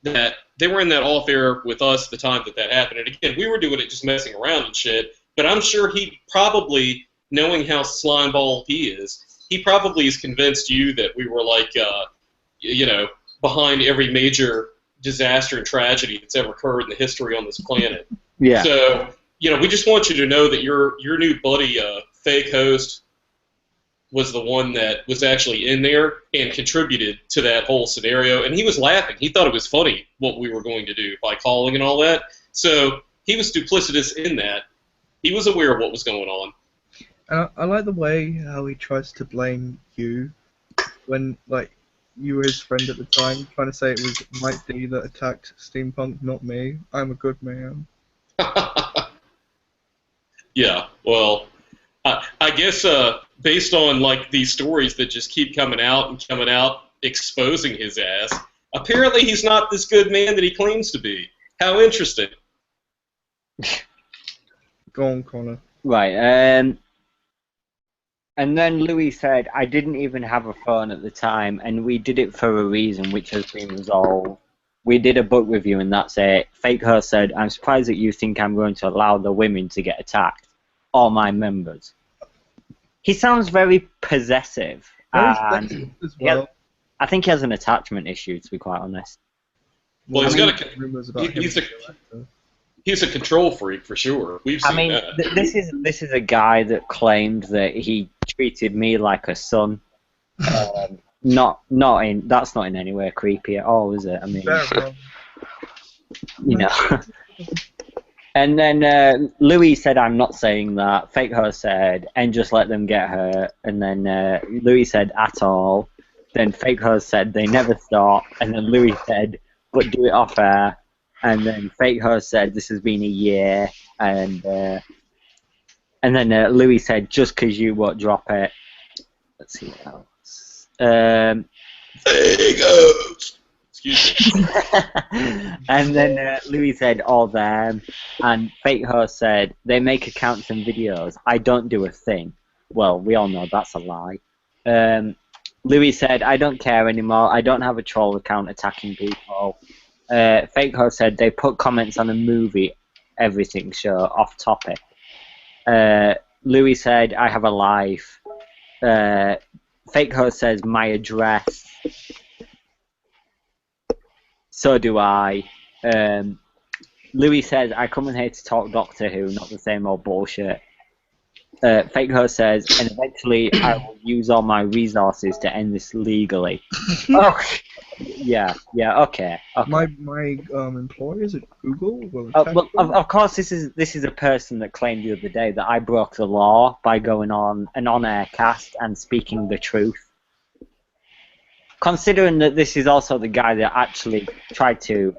A: that they were in that off-air with us at the time that happened. And again, we were doing it just messing around and shit, but I'm sure he probably, knowing how slimeball he is, he probably is convinced you that we were like, behind every major disaster and tragedy that's ever occurred in the history on this planet.
F: Yeah.
A: So, we just want you to know that your new buddy, Fake Host, was the one that was actually in there and contributed to that whole scenario. And he was laughing. He thought it was funny what we were going to do by calling and all that. So he was duplicitous in that. He was aware of what was going on.
C: I like the way how he tries to blame you when, you were his friend at the time, trying to say it was Mike D that attacked Steampunk, not me. I'm a good man.
A: Yeah, well, I guess based on these stories that just keep coming out, exposing his ass, apparently he's not this good man that he claims to be. How interesting.
C: Go on, Connor.
F: Right, and then Louis said, I didn't even have a phone at the time, and we did it for a reason which has been resolved. We did a book review, and that's it. Fake Her said, I'm surprised that you think I'm going to allow the women to get attacked. All my members. He sounds very possessive. And
C: as well.
F: I think he has an attachment issue, to be quite honest.
A: Well, he's He's a control freak for sure. We've seen
F: I mean,
A: that.
F: this is a guy that claimed that he treated me like a son. That's not in any way creepy at all, is it? I mean, you know. And then Louie said, "I'm not saying that." Fake Her said, "And just let them get her." And then Louie said, "At all." Then Fake Her said, "They never stop." And then Louie said, "But do it off air." And then Fake Her said, "This has been a year." And then Louie said, "Just 'cause you won't drop it." Let's see what else.
A: Fake Host! Excuse me.
F: And then Louie said, "All them." And Fake Her said, "They make accounts and videos. I don't do a thing." Well, we all know that's a lie. Louie said, "I don't care anymore. I don't have a troll account attacking people." Fake Her said, "They put comments on a movie, everything show, off topic." Louie said, "I have a life." Fake Her says, "My address." So do I. Louie says, "I come in here to talk Doctor Who, not the same old bullshit." Fake Her says, "And eventually I will use all my resources to end this legally." Oh, yeah, okay.
C: My employers at Google will
F: well, of course, this is a person that claimed the other day that I broke the law by going on an on-air cast and speaking the truth. Considering that this is also the guy that actually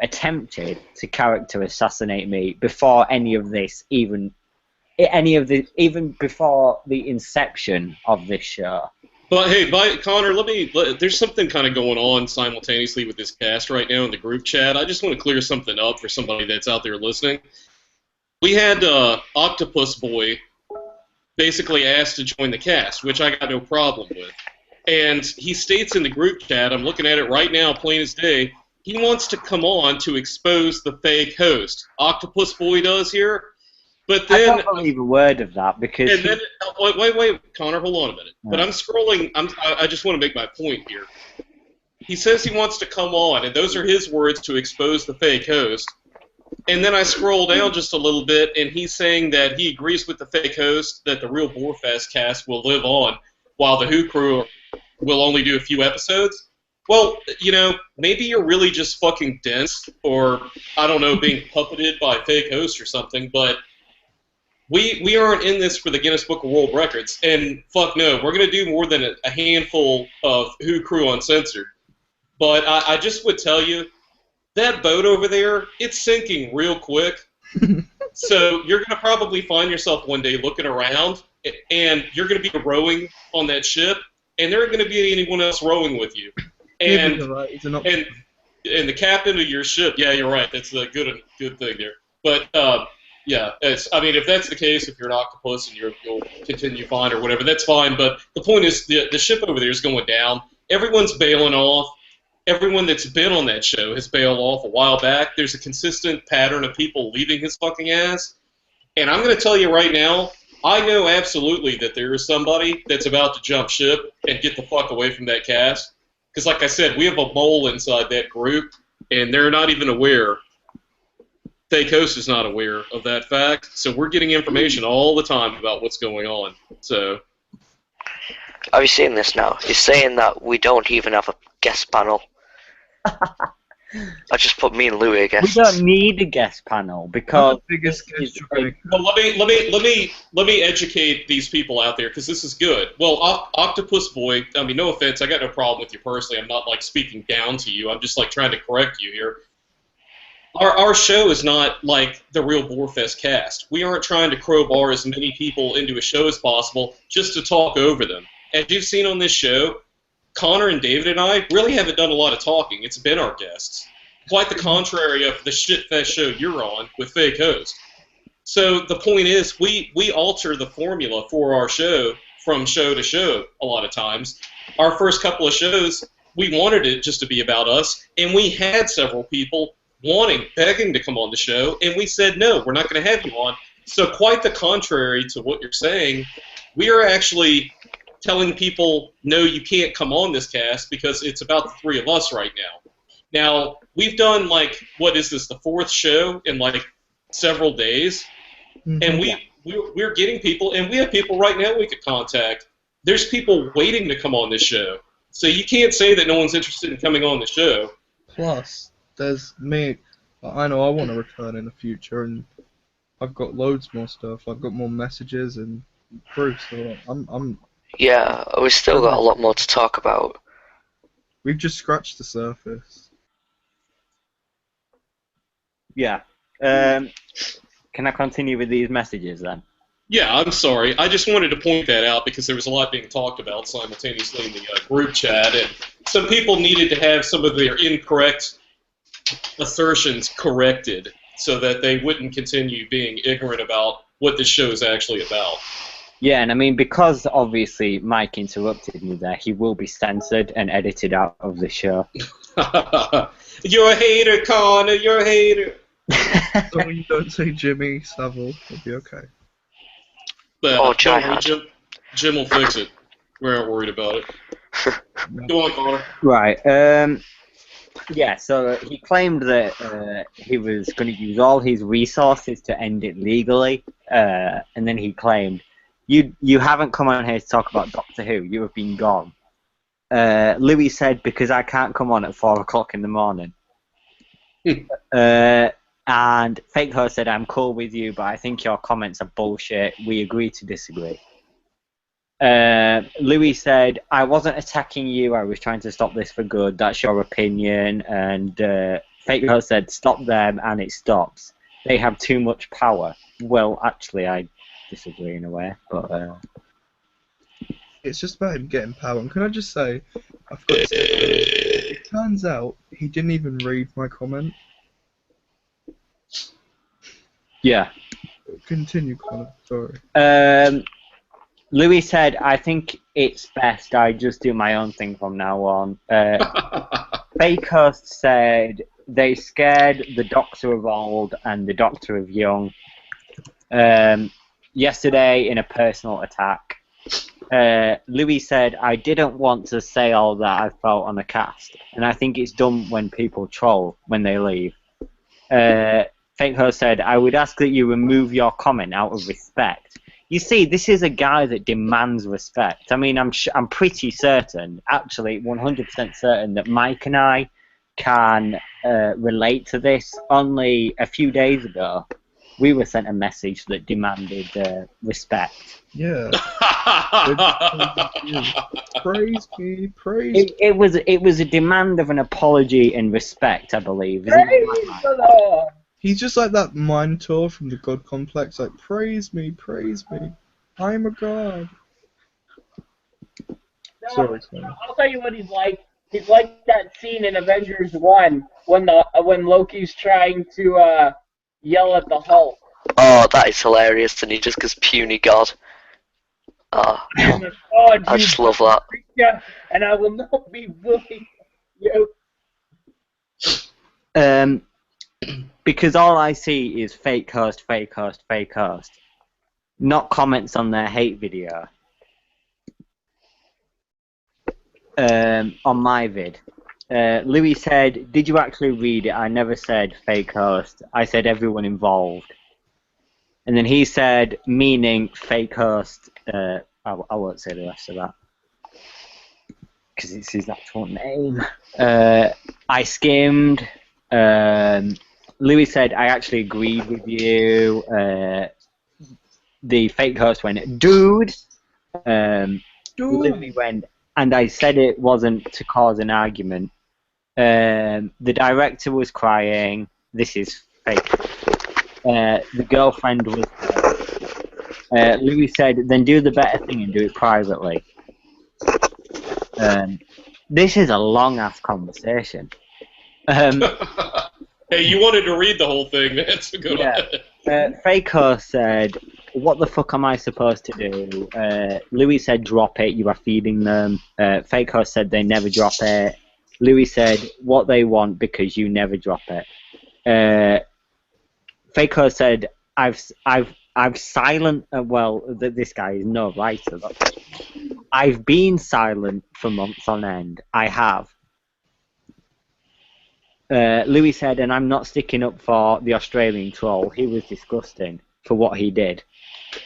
F: attempted to character assassinate me before even before the inception of this show.
A: But hey, Connor, there's something kind of going on simultaneously with this cast right now in the group chat. I just want to clear something up for somebody that's out there listening. We had Octopus Boy basically asked to join the cast, which I got no problem with. And he states in the group chat, I'm looking at it right now, plain as day, he wants to come on to expose the fake host. Octopus Boy does here. But then,
F: I don't believe a word of that because.
A: And then, wait, Connor, hold on a minute. Yeah. But I'm scrolling. I just want to make my point here. He says he wants to come on, and those are his words to expose the fake host. And then I scroll down just a little bit, and he's saying that he agrees with the fake host that the real Borefest cast will live on, while the Who crew will only do a few episodes. Well, maybe you're really just fucking dense, or I don't know, being puppeted by a fake host or something. But we aren't in this for the Guinness Book of World Records, and fuck no, we're gonna do more than a handful of Who crew Uncensored. But I just would tell you, that boat over there, it's sinking real quick. So you're gonna probably find yourself one day looking around, and you're gonna be rowing on that ship, and there ain't gonna be anyone else rowing with you. And and the captain of your ship, yeah, you're right. That's a good thing there. But yeah, if that's the case, if you're an octopus and you'll continue fine or whatever, that's fine. But the point is, the ship over there is going down. Everyone's bailing off. Everyone that's been on that show has bailed off a while back. There's a consistent pattern of people leaving his fucking ass. And I'm going to tell you right now, I know absolutely that there is somebody that's about to jump ship and get the fuck away from that cast. Because like I said, we have a mole inside that group, and they're not even aware. Fake Host is not aware of that fact, so we're getting information all the time about what's going on. So,
D: are you seeing this now? You're saying that we don't even have a guest panel. I just put me and Louie a guest.
F: We don't need a guest panel because
A: Well, let me educate these people out there because this is good. Well, Octopus Boy, I mean, no offense, I got no problem with you personally. I'm not like speaking down to you. I'm just like trying to correct you here. Our show is not like the real Borefest cast. We aren't trying to crowbar as many people into a show as possible just to talk over them. As you've seen on this show, Connor and David and I really haven't done a lot of talking. It's been our guests. Quite the contrary of the shitfest show you're on with Fake Host. So the point is, we alter the formula for our show from show to show a lot of times. Our first couple of shows, we wanted it just to be about us, and we had several people begging to come on the show, and we said, no, we're not going to have you on. So quite the contrary to what you're saying, we are actually telling people, no, you can't come on this cast because it's about the three of us right now. Now, we've done, like, what is this, the fourth show in, like, several days, and we're getting people, and we have people right now we could contact. There's people waiting to come on this show, so you can't say that no one's interested in coming on the show.
C: Plus, there's me. I know I want to return in the future, and I've got loads more stuff. I've got more messages and proof. So I'm.
D: Yeah, we've still got a lot more to talk about.
C: We've just scratched the surface.
F: Yeah. Can I continue with these messages then?
A: Yeah, I'm sorry. I just wanted to point that out because there was a lot being talked about simultaneously in the group chat, and some people needed to have some of their incorrect assertions corrected so that they wouldn't continue being ignorant about what this show is actually about.
F: Yeah, and I mean, because obviously Mike interrupted me there, he will be censored and edited out of the show.
A: You're a hater, Connor. You're a hater.
C: So you don't say Jimmy Savile, it'll be okay.
A: But
D: Oh,
A: don't worry, Jim will fix it. We aren't worried about it. Go on, Connor.
F: Right. Yeah, so he claimed that he was going to use all his resources to end it legally, and then he claimed, you haven't come on here to talk about Doctor Who, you have been gone. Louie said, because I can't come on at 4 o'clock in the morning. And Fake Host said, I'm cool with you, but I think your comments are bullshit. We agree to disagree. Louis said, I wasn't attacking you, I was trying to stop this for good, that's your opinion. And Fake Host said, stop them, and it stops. They have too much power. Well, actually, I disagree in a way, but...
C: It's just about him getting power. And can I just say, I forgot to say, it turns out he didn't even read my comment.
F: Yeah.
C: Continue, Connor. Sorry.
F: Louis said, I think it's best I just do my own thing from now on. Fakehurst said, they scared the Doctor of old and the Doctor of young. Yesterday, in a personal attack, Louis said, I didn't want to say all that I felt on the cast, and I think it's dumb when people troll when they leave. Fakehurst said, I would ask that you remove your comment out of respect. You see, this is a guy that demands respect. I mean, I'm pretty certain, actually 100% certain, that Mike and I can relate to this. Only a few days ago, we were sent a message that demanded respect.
C: Yeah. Praise me, praise.
F: It was a demand of an apology and respect, I believe.
B: Praise the Lord.
C: He's just like that Minotaur from the God Complex, like, praise me, I'm a god.
B: No,
C: Sorry.
B: I'll tell you what he's like. He's like that scene in Avengers 1 when Loki's trying to yell at the Hulk.
D: Oh, that is hilarious, and he just goes puny god. Oh, I just love that.
B: And I will not be bullied. You.
F: Because all I see is fake host, not comments on their hate video. On my vid. Louis said, did you actually read it? I never said fake host. I said everyone involved. And then he said, meaning fake host. I won't say the rest of that. Because it's his actual name. I skimmed. Louis said, I actually agreed with you. The fake host went, dude. Louis went, and I said it wasn't to cause an argument. The director was crying. This is fake. The girlfriend was there. Louis said, then do the better thing and do it privately. This is a long-ass conversation.
A: Hey, you wanted to read the whole thing. That's a good one.
F: Faker said, what the fuck am I supposed to do? Louis said, drop it, you are feeding them. Faker said, they never drop it. Louis said, what they want because you never drop it. Faker said, I've silent. Well, this guy is no writer. I've been silent for months on end. I have. Louis said, and I'm not sticking up for the Australian troll. He was disgusting for what he did.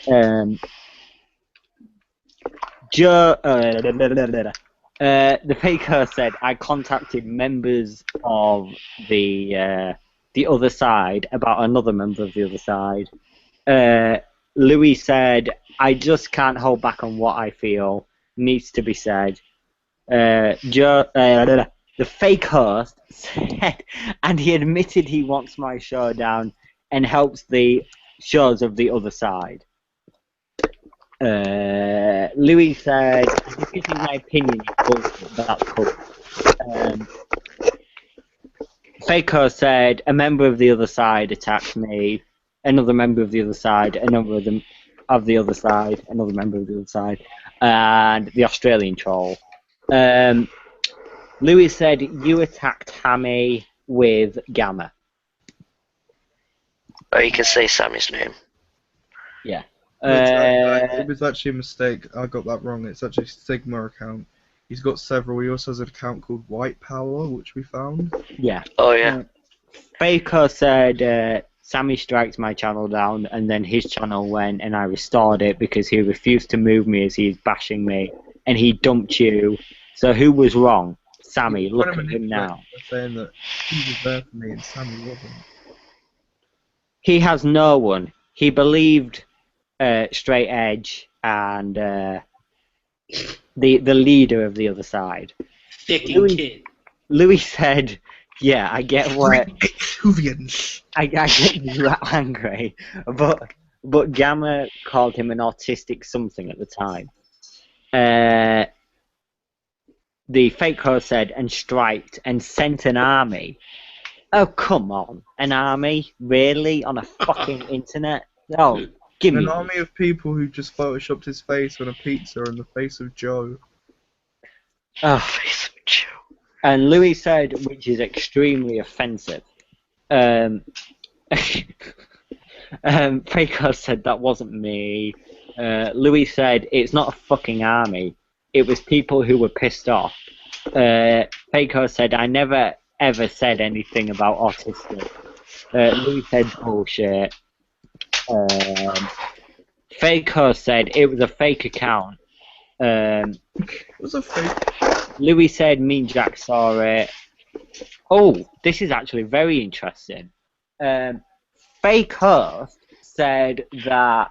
F: The faker said, I contacted members of the other side about another member of the other side. Louis said, I just can't hold back on what I feel. Needs to be said. The fake host said, and he admitted he wants my show down and helps the shows of the other side. Louis said, if this is my opinion, that's cool. Faker said, a member of the other side attacked me, another member of the other side, a number of them of the other side, another member of the other side, and the Australian troll. Louis said, you attacked Hammy with Gamma.
D: Or you can say Sammy's name.
F: Yeah.
C: It was actually a mistake. I got that wrong. It's actually a Sigma account. He's got several. He also has an account called White Power, which we found.
F: Yeah.
D: Oh, yeah.
F: Faker said, Sammy striked my channel down, and then his channel went, and I restored it because he refused to move me as he's bashing me, and he dumped you. So who was wrong? Sammy, look at him now.
C: Saying that he was there for me and Sammy wasn't.
F: He has no one. He believed Straight Edge and the leader of the other side. Louis said, yeah, I get what... I get you are angry, but Gamma called him an autistic something at the time. The fake host said, and striped, and sent an army. Oh, come on. An army? Really? On a fucking internet? Oh, give me...
C: An army of people who just photoshopped his face on a pizza and the face of Joe.
F: Oh, face of Joe. And Louis said, which is extremely offensive. Faker said, that wasn't me. Louis said, it's not a fucking army. It was people who were pissed off. Faker said, I never ever said anything about autistic. Louis said, bullshit. Faker said, it was a fake account.
C: It was a fake.
F: Louis said, Mean Jack saw it. Oh, this is actually very interesting. Fake host said that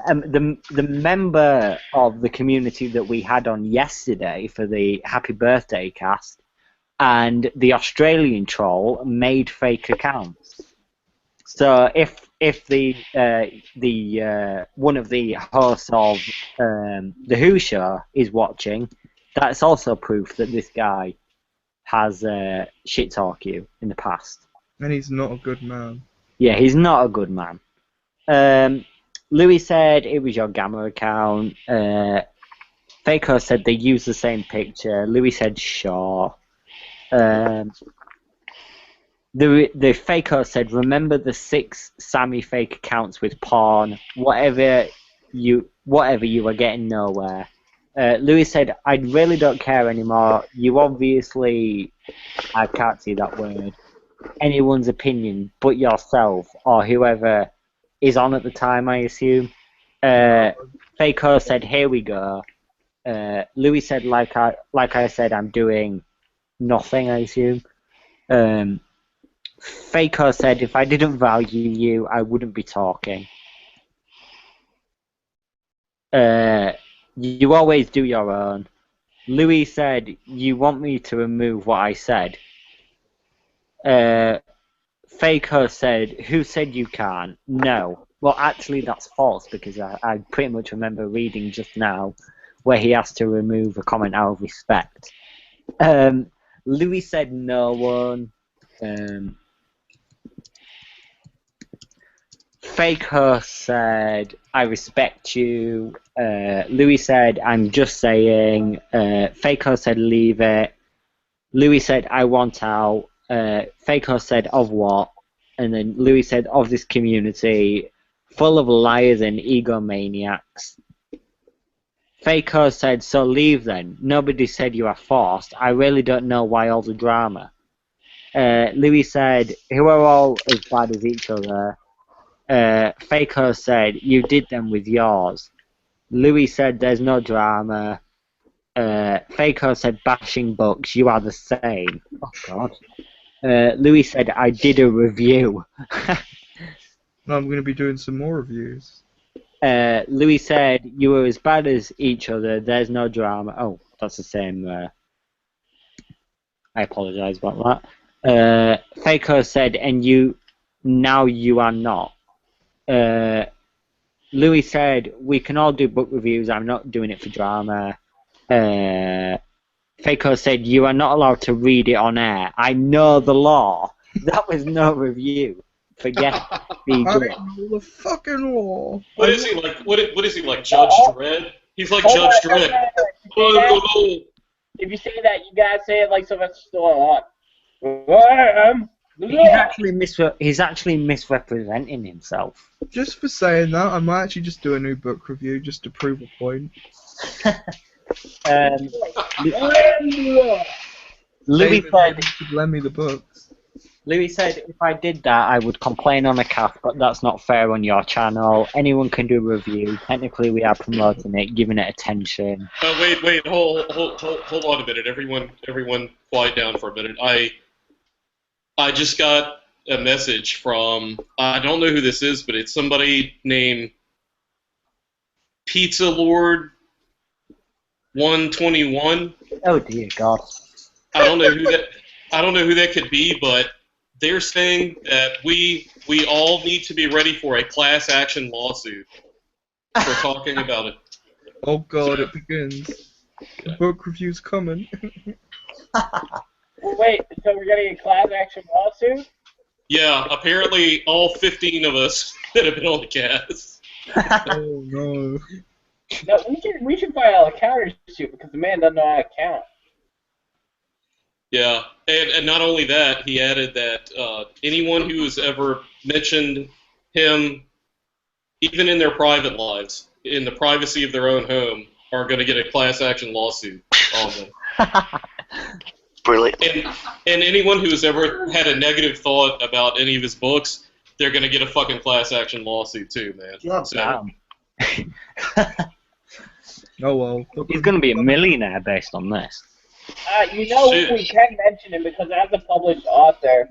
F: the member of the community that we had on yesterday for the Happy Birthday cast and the Australian troll made fake accounts. So if the one of the hosts of the Who Show is watching, that's also proof that this guy has shit talked you in the past.
C: And he's not a good man.
F: Yeah, he's not a good man. Louis said it was your Gamma account. Faker said they used the same picture. Louis said sure. The Faker said, remember the 6 Sammy fake accounts with porn. Whatever you were getting nowhere. Louis said, I really don't care anymore. You obviously, I can't see that word, anyone's opinion but yourself or whoever is on at the time, I assume. Faker said, here we go. Louis said, like I said, I'm doing nothing, I assume. Faker said, if I didn't value you, I wouldn't be talking. You always do your own. Louis said, you want me to remove what I said. Faker said, who said you can't? No. Well, actually, that's false because I pretty much remember reading just now where he has to remove a comment out of respect. Louis said no one. Faker said, I respect you. Louis said, I'm just saying. Faker said, leave it. Louis said, I want out. Faker said, of what? And then Louis said, of this community, full of liars and egomaniacs. Faker said, so leave then. Nobody said you are forced. I really don't know why all the drama. Louie said, who are all as bad as each other? Faker said, you did them with yours. Louie said, there's no drama. Faker said, bashing books, you are the same. Oh, God. Louie said, I did a review.
C: No, I'm going to be doing some more reviews.
F: Louis said, you were as bad as each other, there's no drama. Oh, that's the same. I apologise about that. Faker said, and now you are not. Louis said, we can all do book reviews, I'm not doing it for drama. Faker said, you are not allowed to read it on air. I know the law. That was no review. Forget it. Be
C: I
F: good.
C: know the fucking law.
A: What is he like? What is he like? Judge Dredd? He's like
B: Hold
A: Judge
B: on,
A: Dredd.
B: hold on. If you say that, you gotta say it like Sylvester Stallone.
F: He's actually misrepresenting himself.
C: Just for saying that, I might actually just do a new book review just to prove a point.
F: Louis said,
C: You should lend me the books.
F: Louis said, if I did that, I would complain on a cast, but that's not fair on your channel. Anyone can do a review. Technically, we are promoting it, giving it attention.
A: Wait, hold on a minute. Everyone, quiet down for a minute. I just got a message from, I don't know who this is, but it's somebody named Pizza Lord 121.
F: Oh dear God.
A: I don't know who that could be, but they're saying that we all need to be ready for a class action lawsuit for talking about it.
C: Oh God, it begins. The book review's coming.
B: Wait, so we're getting a class action lawsuit?
A: Yeah, apparently all 15 of us that have been on the cast.
C: Oh no.
B: No, we should file a counter suit because the man doesn't know how to count.
A: Yeah, and not only that, he added that anyone who has ever mentioned him, even in their private lives, in the privacy of their own home, are going to get a class action lawsuit on them.
D: Brilliant.
A: And anyone who has ever had a negative thought about any of his books, they're going to get a fucking class action lawsuit too, man.
F: Damn.
C: Oh well.
F: He's going to be a millionaire based on this.
B: We can mention him because as a published author,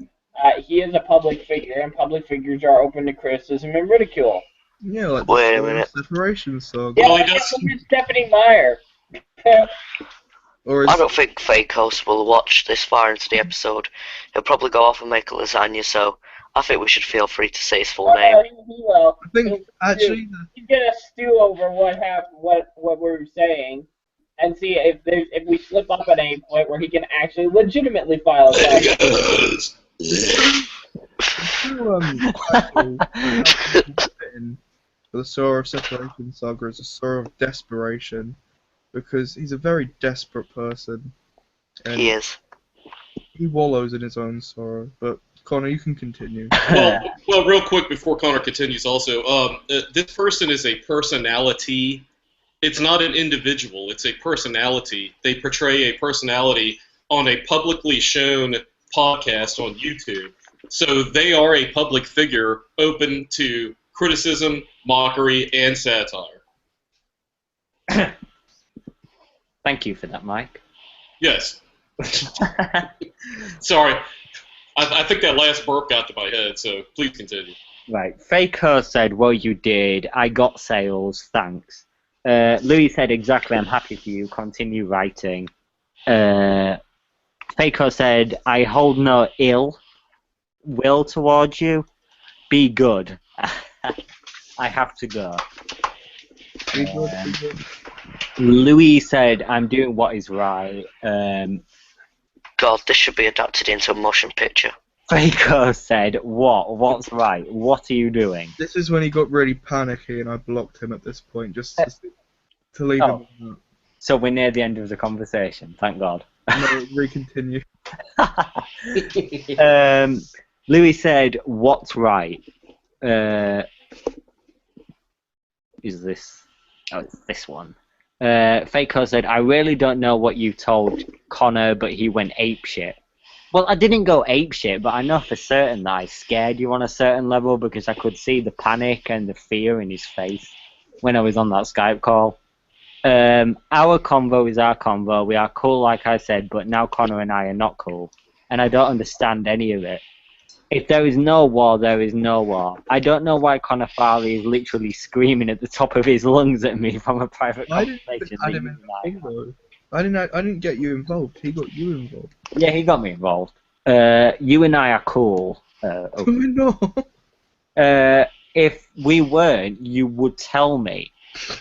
B: he is a public figure, and public figures are open to criticism and ridicule.
C: Yeah, like
D: Wait a
C: the
D: minute.
C: separation saga.
B: Yeah,
A: Well, he
B: look
A: does-
B: at Stephanie Meyer.
C: Or is
D: I don't think Fake Host will watch this far into the episode. He'll probably go off and make a lasagna, so I think we should feel free to say his full name.
B: He will.
C: I think actually
B: He's gonna stew over what we're saying, and see if we slip up at any point where he can actually legitimately file a class.
C: the Sorrow of Separation saga is a sorrow of desperation, because he's a very desperate person. And
D: He is.
C: he wallows in his own sorrow. But Connor, you can continue.
A: Well, real quick before Connor continues also, this person is a personality. It's not an individual, it's a personality. They portray a personality on a publicly shown podcast on YouTube. So they are a public figure open to criticism, mockery, and satire.
F: Thank you for that, Mike.
A: Yes. Sorry. I think that last burp got to my head, so please continue.
F: Right. Faker said, well, you did. I got sales. Thanks. Louis said, exactly, I'm happy for you. Continue writing. Faker said, I hold no ill will towards you. Be good. I have to go.
C: Be good, be good.
F: Louis said, I'm doing what is right.
D: God, this should be adapted into a motion picture.
F: Faker said, what? What's right? What are you doing?
C: This is when he got really panicky, and I blocked him at this point just to leave him.
F: So we're near the end of the conversation, thank God.
C: No, re-continue.
F: Louis said, what's right? Is this... Oh, it's this one. Faker said, I really don't know what you told Connor, but he went apeshit. Well, I didn't go apeshit, but I know for certain that I scared you on a certain level because I could see the panic and the fear in his face when I was on that Skype call. Our convo is our convo. We are cool, like I said, but now Connor and I are not cool. And I don't understand any of it. If there is no war, there is no war. I don't know why Connor Farley is literally screaming at the top of his lungs at me from a private conversation.
C: I didn't get you involved. He got you involved.
F: Yeah, he got me involved. You and I are cool. Okay.
C: No.
F: If we weren't, you would tell me.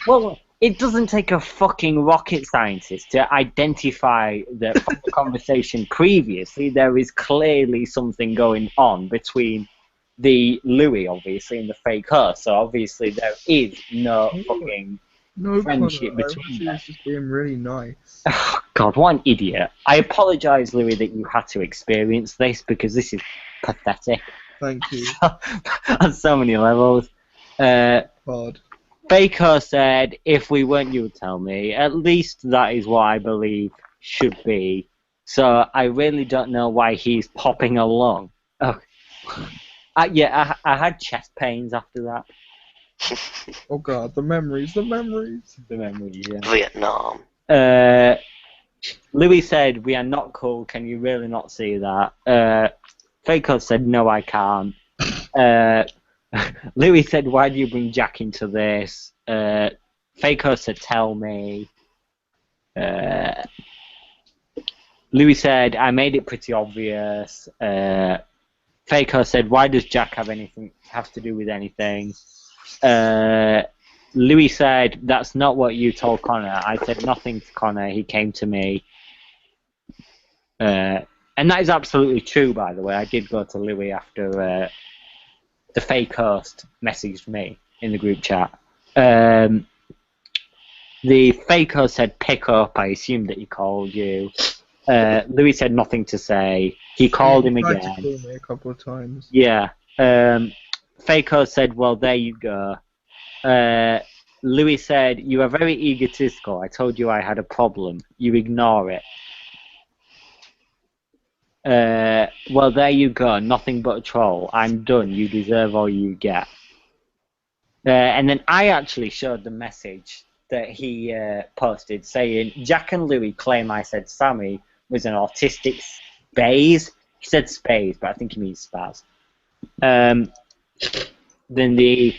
F: Well, it doesn't take a fucking rocket scientist to identify that from the conversation previously there is clearly something going on between the Louie, obviously, and the fake her. So obviously there is no fucking friendship between them.
C: I was just being really nice.
F: Oh, God, what an idiot. I apologise, Louie, that you had to experience this because this is pathetic.
C: Thank you.
F: On so many levels.
C: Hard.
F: Faker said, if we weren't, you would tell me. At least that is what I believe should be. So I really don't know why he's popping along. Oh. I had chest pains after that.
C: Oh God, the memories.
F: The memories, yeah.
D: Vietnam.
F: Louis said, we are not cool, can you really not see that? Faker said, no, I can't. Louis said, why do you bring Jack into this? Faker said, tell me. Louis said, I made it pretty obvious. Faker said, why does Jack have to do with anything? Louis said, that's not what you told Connor. I said nothing to Connor, he came to me. And that is absolutely true, by the way. I did go to Louis after the fake host messaged me in the group chat. The fake host said, pick up. I assumed that he called you. Louis said nothing to say. He called him again.
C: He tried to call me a couple of times.
F: Yeah. Fake host said, well, there you go. Louis said, you are very egotistical. I told you I had a problem. You ignore it. Well, there you go. Nothing but a troll. I'm done. You deserve all you get. And then I actually showed the message that he posted saying, Jack and Louis claim I said Sammy was an autistic spaze. He said spaze, but I think he means spaz. Then the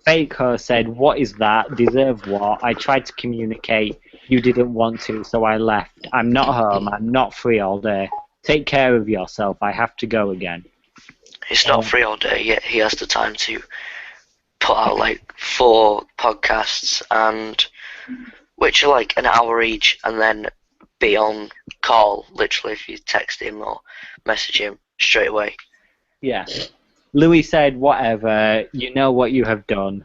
F: fake host said, what is that? Deserve what? I tried to communicate. You didn't want to, so I left. I'm not home. I'm not free all day. Take care of yourself. I have to go again.
D: He's not free all day, yet he has the time to put out like 4 podcasts, and which are like an hour each, and then be on call, literally, if you text him or message him straight away.
F: Yeah. Louis said, whatever, you know what you have done.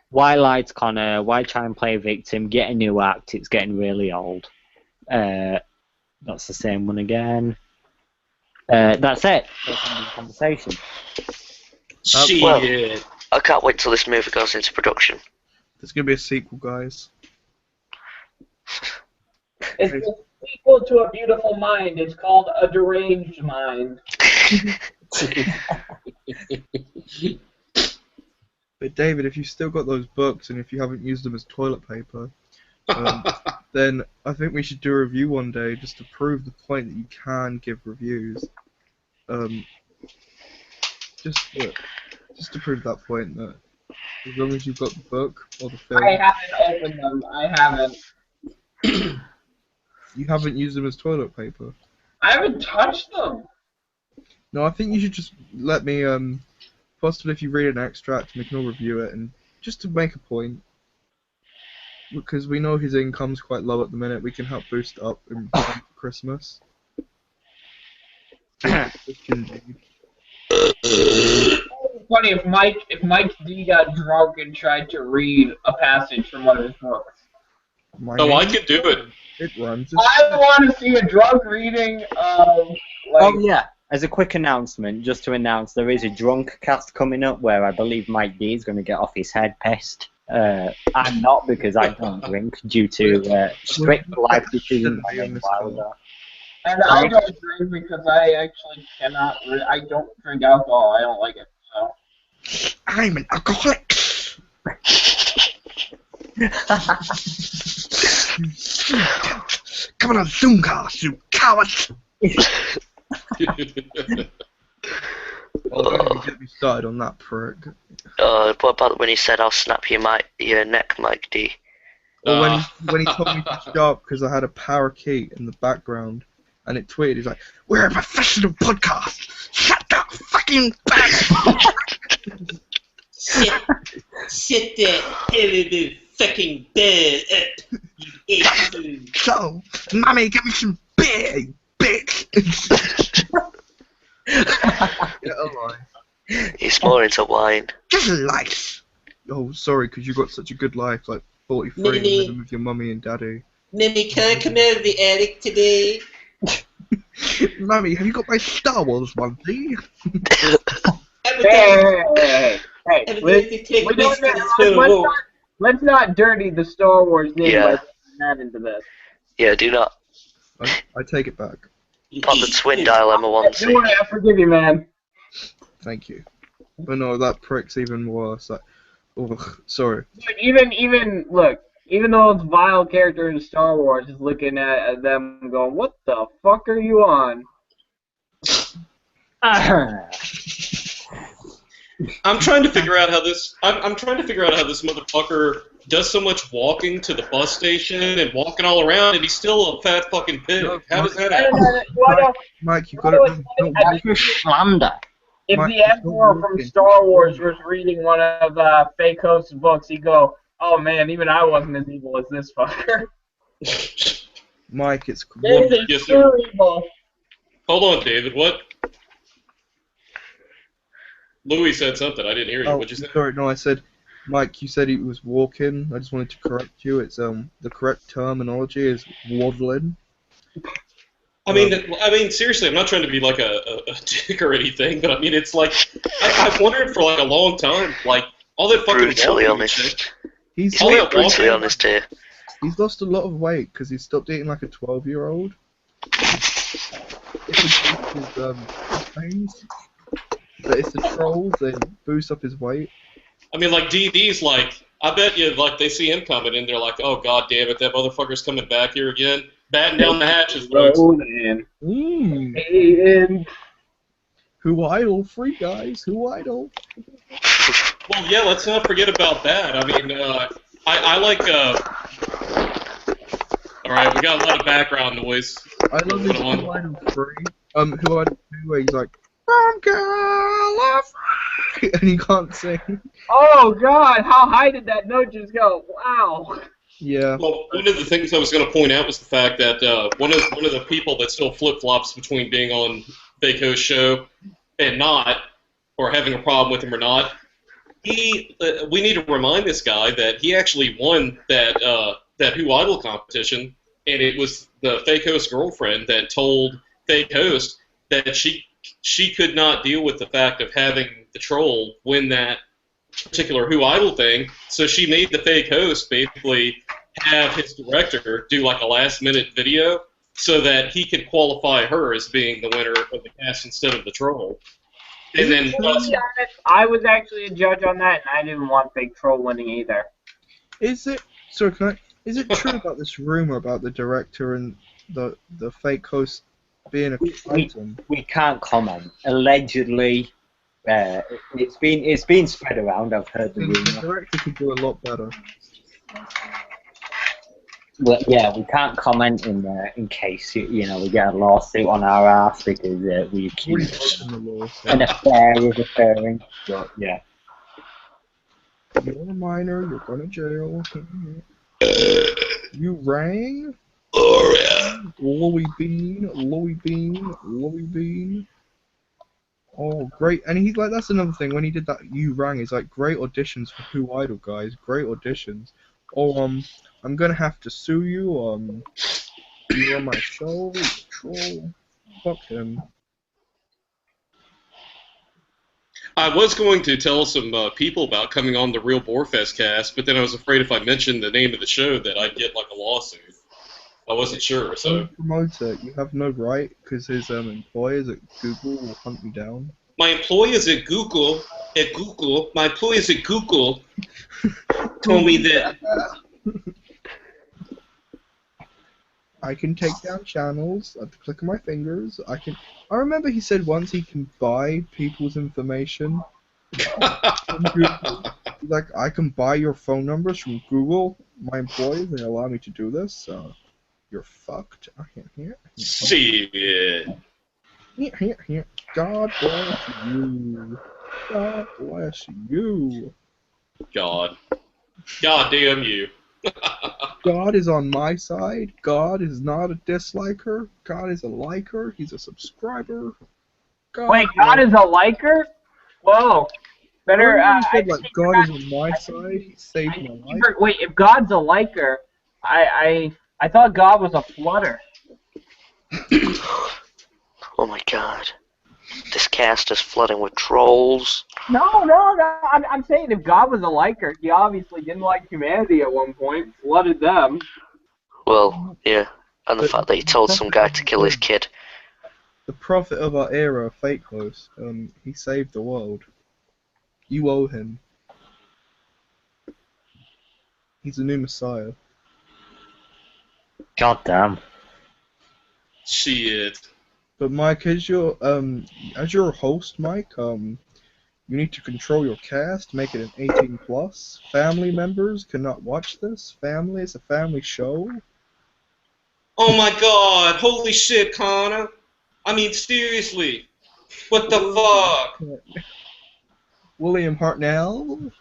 F: Why lie to Connor? Why try and play victim? Get a new act. It's getting really old. That's the same one again. That's it. That's the conversation.
A: Shit.
D: Well, I can't wait till this movie goes into production.
C: There's gonna be a sequel, guys.
B: It's a sequel to A Beautiful Mind. It's called A Deranged Mind.
C: But David, if you've still got those books and if you haven't used them as toilet paper, then I think we should do a review one day just to prove the point that you can give reviews. Just to prove that point that as long as you've got the book or the film,
B: I haven't opened them. I haven't.
C: you haven't used them as toilet paper.
B: I haven't touched them.
C: No, I think you should just let me, possibly if you read an extract, and we can all review it, and just to make a point, because we know his income's quite low at the minute, we can help boost it up in time for Christmas.
B: Funny if Mike D got drunk and tried to read a passage from one of his books.
A: I could do it.
C: It runs.
B: I want to see a drunk reading of.
F: Oh yeah. As a quick announcement, just to announce, there is a drunk cast coming up where I believe Mike D is going to get off his head pissed. I'm not, because I don't drink due to strict life decisions I made a while ago.
B: And I don't drink because I actually cannot. I don't drink alcohol. I don't like it. So.
C: I'm an alcoholic. Come on a Zoomcast, you cowards! Well, don't even get me started on that prick.
D: What about when he said, "I'll snap your neck, Mike D"?
C: Or when he told me to stop because I had a parakeet in the background, and it tweeted, he's like, "We're a professional podcast. Shut the fucking back."
A: Sit there, hell in the fucking bed.
C: So, mommy, get me some beer, you bitch. Get a life.
D: He's more into wine.
C: Get a life. Oh, sorry, because you got such a good life, like 43
A: Mimi.
C: living with your mummy and daddy.
A: Mimi, can I come out of the attic today?
C: Mummy, have you got my Star Wars onesie?
B: Hey, let's not dirty the Star Wars name by putting that into this.
D: Yeah, do not.
C: I take it back.
D: Pop the twin dilemma
B: Don't
D: onesie.
B: worry, I forgive you, man.
C: Thank you. But no, that prick's even worse. Like, ugh, sorry.
B: Even look, even though it's vile character in Star Wars is looking at them going, "What the fuck are you on?"
A: I'm trying to figure out how this. I'm trying to figure out how this motherfucker does so much walking to the bus station and walking all around, and he's still a fat fucking pig. How does that happen?
C: Mike, you got it.
F: Slander.
B: If the Emperor from Star Wars was reading one of Fake Host's books, he'd go, "Oh man, even I wasn't as evil as this fucker."
C: Mike, it's
B: This is
A: Yes,
B: pure evil.
A: Hold on, David. What? Louie said something. I didn't hear you.
C: Oh,
A: What'd you say?
C: sorry, no, I said, Mike, you said he was walking. I just wanted to correct you. It's the correct terminology is waddling.
A: I mean, seriously, I'm not trying to be like a dick or anything, but I mean, it's like I've wondered for like a long time, like all that fucking
D: Brutally
A: walking
D: honest.
A: shit.
C: He's
A: Oh, yeah,
D: Brutally honest here.
C: He's lost a lot of weight because he stopped eating like a 12-year-old. But if the trolls, then boost up his weight.
A: I mean, like DD's like, I bet you like they see him coming and they're like, oh god damn it, that motherfucker's coming back here again, batting down the hatches, folks.
C: Who idle? Free guys. Who idle?
A: Well, yeah, let's not forget about that. I mean, I like. All right, we got a lot of background noise.
C: I love this Who Idle Free. Who Idle Free, where he's like, "I'm California," and he can't sing.
B: Oh god, how high did that note just go? Wow.
C: Yeah.
A: Well, one of the things I was going to point out was the fact that one of the people that still flip flops between being on Fake Host show and not, or having a problem with him or not, we need to remind this guy that he actually won that Who Idol competition, and it was the Fake Host girlfriend that told Fake Host that she could not deal with the fact of having the troll win that particular Who Idol thing, so she made the Fake Host basically have his director do like a last-minute video so that he could qualify her as being the winner of the cast instead of the troll. And then,
B: to be honest, I was actually a judge on that, and I didn't want Big Troll winning either.
C: Is it? Sorry, is it true about this rumor about the director and the Fake Host being a item?
F: We can't comment. Allegedly, it's been spread around. I've heard the
C: The
F: rumor.
C: director could do a lot better.
F: Well, yeah, we can't comment in case we get a lawsuit on our ass because we accuse an affair of occurring. But yeah.
C: You're a minor, you're going to jail. You rang?
A: oh yeah.
C: Louie Bean. Oh, great. And he's like, that's another thing. When he did that You Rang, he's like, great auditions for Who Idol, guys. Great auditions. Oh, I'm going to have to sue you. You're on my show, troll. Fuck him.
A: I was going to tell some people about coming on the Real Boarfest cast, but then I was afraid if I mentioned the name of the show that I'd get like a lawsuit. I wasn't sure, so.
C: Don't promote it. You have no right, because his employers at Google will hunt me down.
A: My employers at Google, my employers at Google told me that.
C: I can take down channels at the click of my fingers. I remember he said once he can buy people's information from Google. Like, I can buy your phone numbers from Google. My employees, they allow me to do this, so you're fucked.
A: Shit.
C: God bless you. God bless you.
A: God. God damn you.
C: God is on my side. God is not a disliker. God is a liker. He's a subscriber.
B: Wait, God is a liker? Whoa. Better.
C: Remember you said, like, God is on my side. He saved my life.
B: Wait, if God's a liker, I thought God was a flutter.
D: Oh my god. This cast is flooding with trolls.
B: No. I'm saying if God was a liker, he obviously didn't like humanity at one point, flooded them.
D: Well, yeah. And the fact that he told some guy to kill his kid.
C: The prophet of our era, Fake Host, he saved the world. You owe him. He's a new messiah.
F: God damn.
A: Shit.
C: But Mike, as your host, Mike, you need to control your cast, make it an 18+. Family members cannot watch this. Family, it's a family show.
A: Oh my god, holy shit, Connor. I mean, seriously. What the fuck?
C: William Hartnell?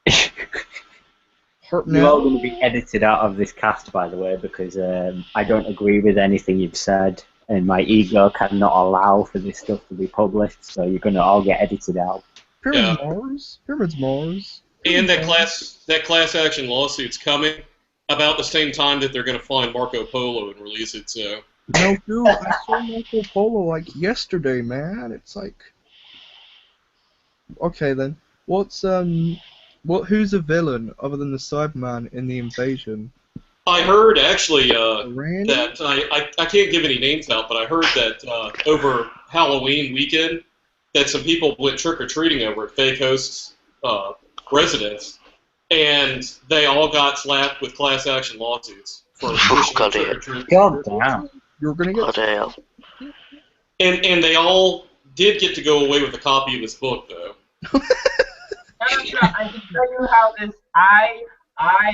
F: You're all going to be edited out of this cast, by the way, because I don't agree with anything you've said, and my ego cannot allow for this stuff to be published, so you're going to all get edited out.
C: Pyramids Mars.
A: And that class action lawsuit's coming about the same time that they're going to find Marco Polo and release it, so.
C: No, dude, I saw Marco Polo, like, yesterday, man. It's like... Okay, then. Who's a villain other than the Cyberman in the Invasion?
A: I heard, actually,
C: Randy?
A: that, I can't give any names out, but I heard that over Halloween weekend, that some people went trick-or-treating over at Fake Host's residence, and they all got slapped with class action lawsuits for
D: God
A: trick-or-treating.
F: God damn.
C: You're gonna get...
D: What the hell?
A: And they all did get to go away with a copy of his book, though.
B: I can tell you how this. I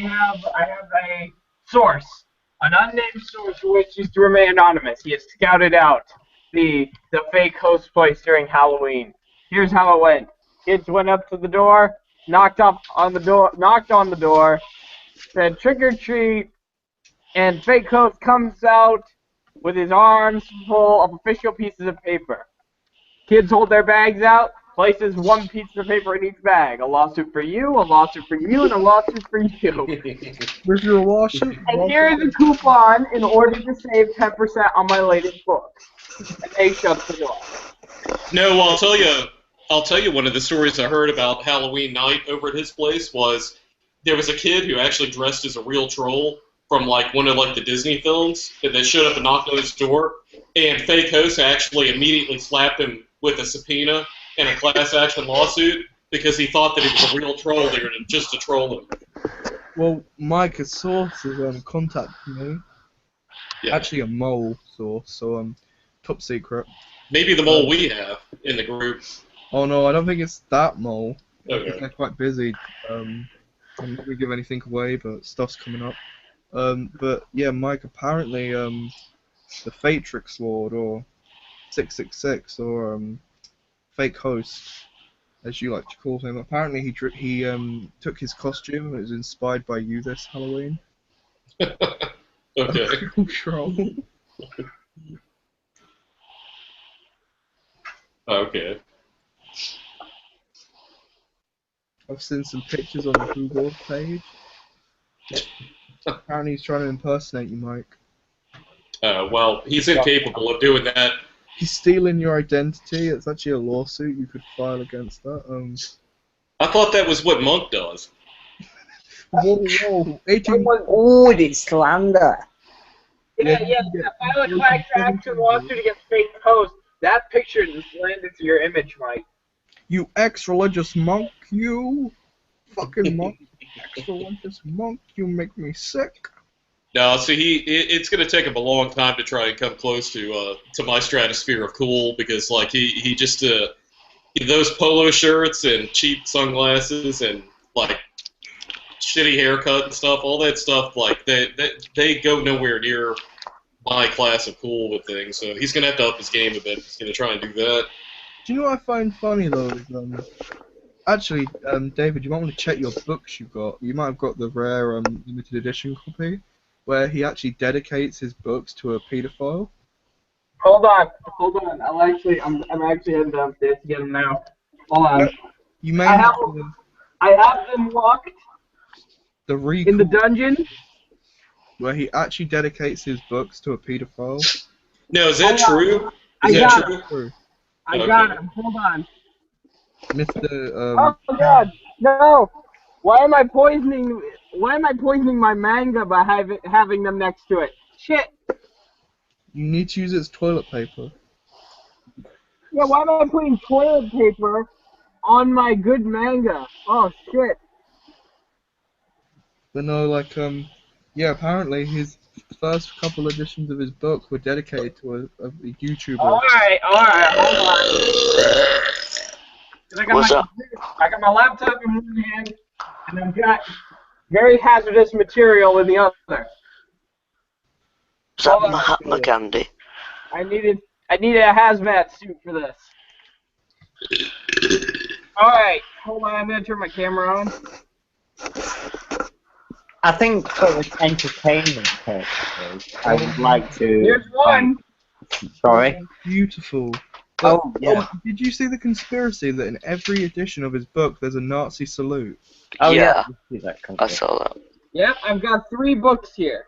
B: have a source, an unnamed source who wishes to remain anonymous. He has scouted out the Fake Host place during Halloween. Here's how it went. Kids went up to the door, knocked on the door, said trick or treat, and Fake Host comes out with his arms full of official pieces of paper. Kids hold their bags out, places one piece of paper in each bag. A lawsuit for you, a lawsuit for you, and a lawsuit for you.
C: Where's your lawsuit?
B: And here is a coupon in order to save 10% on my latest book. And they shut the door.
A: No, I'll tell you one of the stories I heard about Halloween night over at his place was there was a kid who actually dressed as a real troll from like one of like the Disney films that showed up and knocked on his door, and Fake Host actually immediately slapped him with a subpoena and a class action lawsuit because he thought that he was a real troll there just to troll him.
C: Well, Mike, a source has contacted me.
A: Yeah.
C: Actually, a mole source, so top secret.
A: Maybe the mole we have in the group.
C: Oh no, I don't think it's that mole.
A: Okay.
C: They're quite busy. I'm not gonna give anything away, but stuff's coming up. But yeah, Mike, apparently the Fatrix Lord or 666 or Fake Host, as you like to call him. Apparently he took his costume and it was inspired by you this Halloween.
A: Okay.
C: Troll.
A: Okay.
C: I've seen some pictures on the Google page. Apparently he's trying to impersonate you, Mike.
A: Well, he's incapable of doing that.
C: He's stealing your identity. It's actually a lawsuit you could file against that.
A: I thought that was what Monk does.
C: Whoa, 18.
F: Oh, it's slander.
B: Yeah,
C: you
B: yeah.
C: can get
B: If Pilot Quack tracks and wants you to get fake host, that picture just landed to your image, Mike.
C: You ex-religious monk, you fucking monk, ex-religious monk, you make me sick.
A: No, see, it's going to take him a long time to try and come close to my stratosphere of cool because, like, he just those polo shirts and cheap sunglasses and like shitty haircut and stuff, all that stuff, like they go nowhere near my class of cool with things. So he's going to have to up his game a bit. He's going to try and do that.
C: Do you know what I find funny though? Is, actually, David, you might want to check your books you got. You might have got the rare limited edition copy, where he actually dedicates his books to a paedophile.
B: Hold on. I'm actually heading downstairs to get them now. Hold on.
C: You may
B: I
C: have
B: have them locked
C: the
B: in the
C: recall
B: dungeon.
C: where he actually dedicates his books to a paedophile.
A: No, is that
B: Hold on.
A: true?
B: I
A: Is that
B: got
A: true?
C: True.
B: I
A: Okay.
B: got them. Hold on.
C: Mr.
B: Oh God, no! Why am I poisoning my manga by having them next to it? Shit!
C: You need to use it as toilet paper.
B: Yeah, why am I putting toilet paper on my good manga? Oh shit!
C: But no, like, yeah, apparently his first couple editions of his book were dedicated to a YouTuber.
B: Alright, hold on.
D: What's up?
B: I got my laptop in one hand, and I've got very hazardous material in the other.
D: Is that
B: Hold on.
D: Mahatma Gandhi?
B: I needed a hazmat suit for this. Alright, hold on, I'm gonna turn my camera on.
F: I think for entertainment purposes, I would like to.
B: Here's one!
F: Sorry.
C: Beautiful.
F: Oh, yeah.
C: Did you see the conspiracy that in every edition of his book there's a Nazi salute?
F: Oh,
D: Yeah.
F: I
D: I saw that.
B: Yep, I've got 3 books here.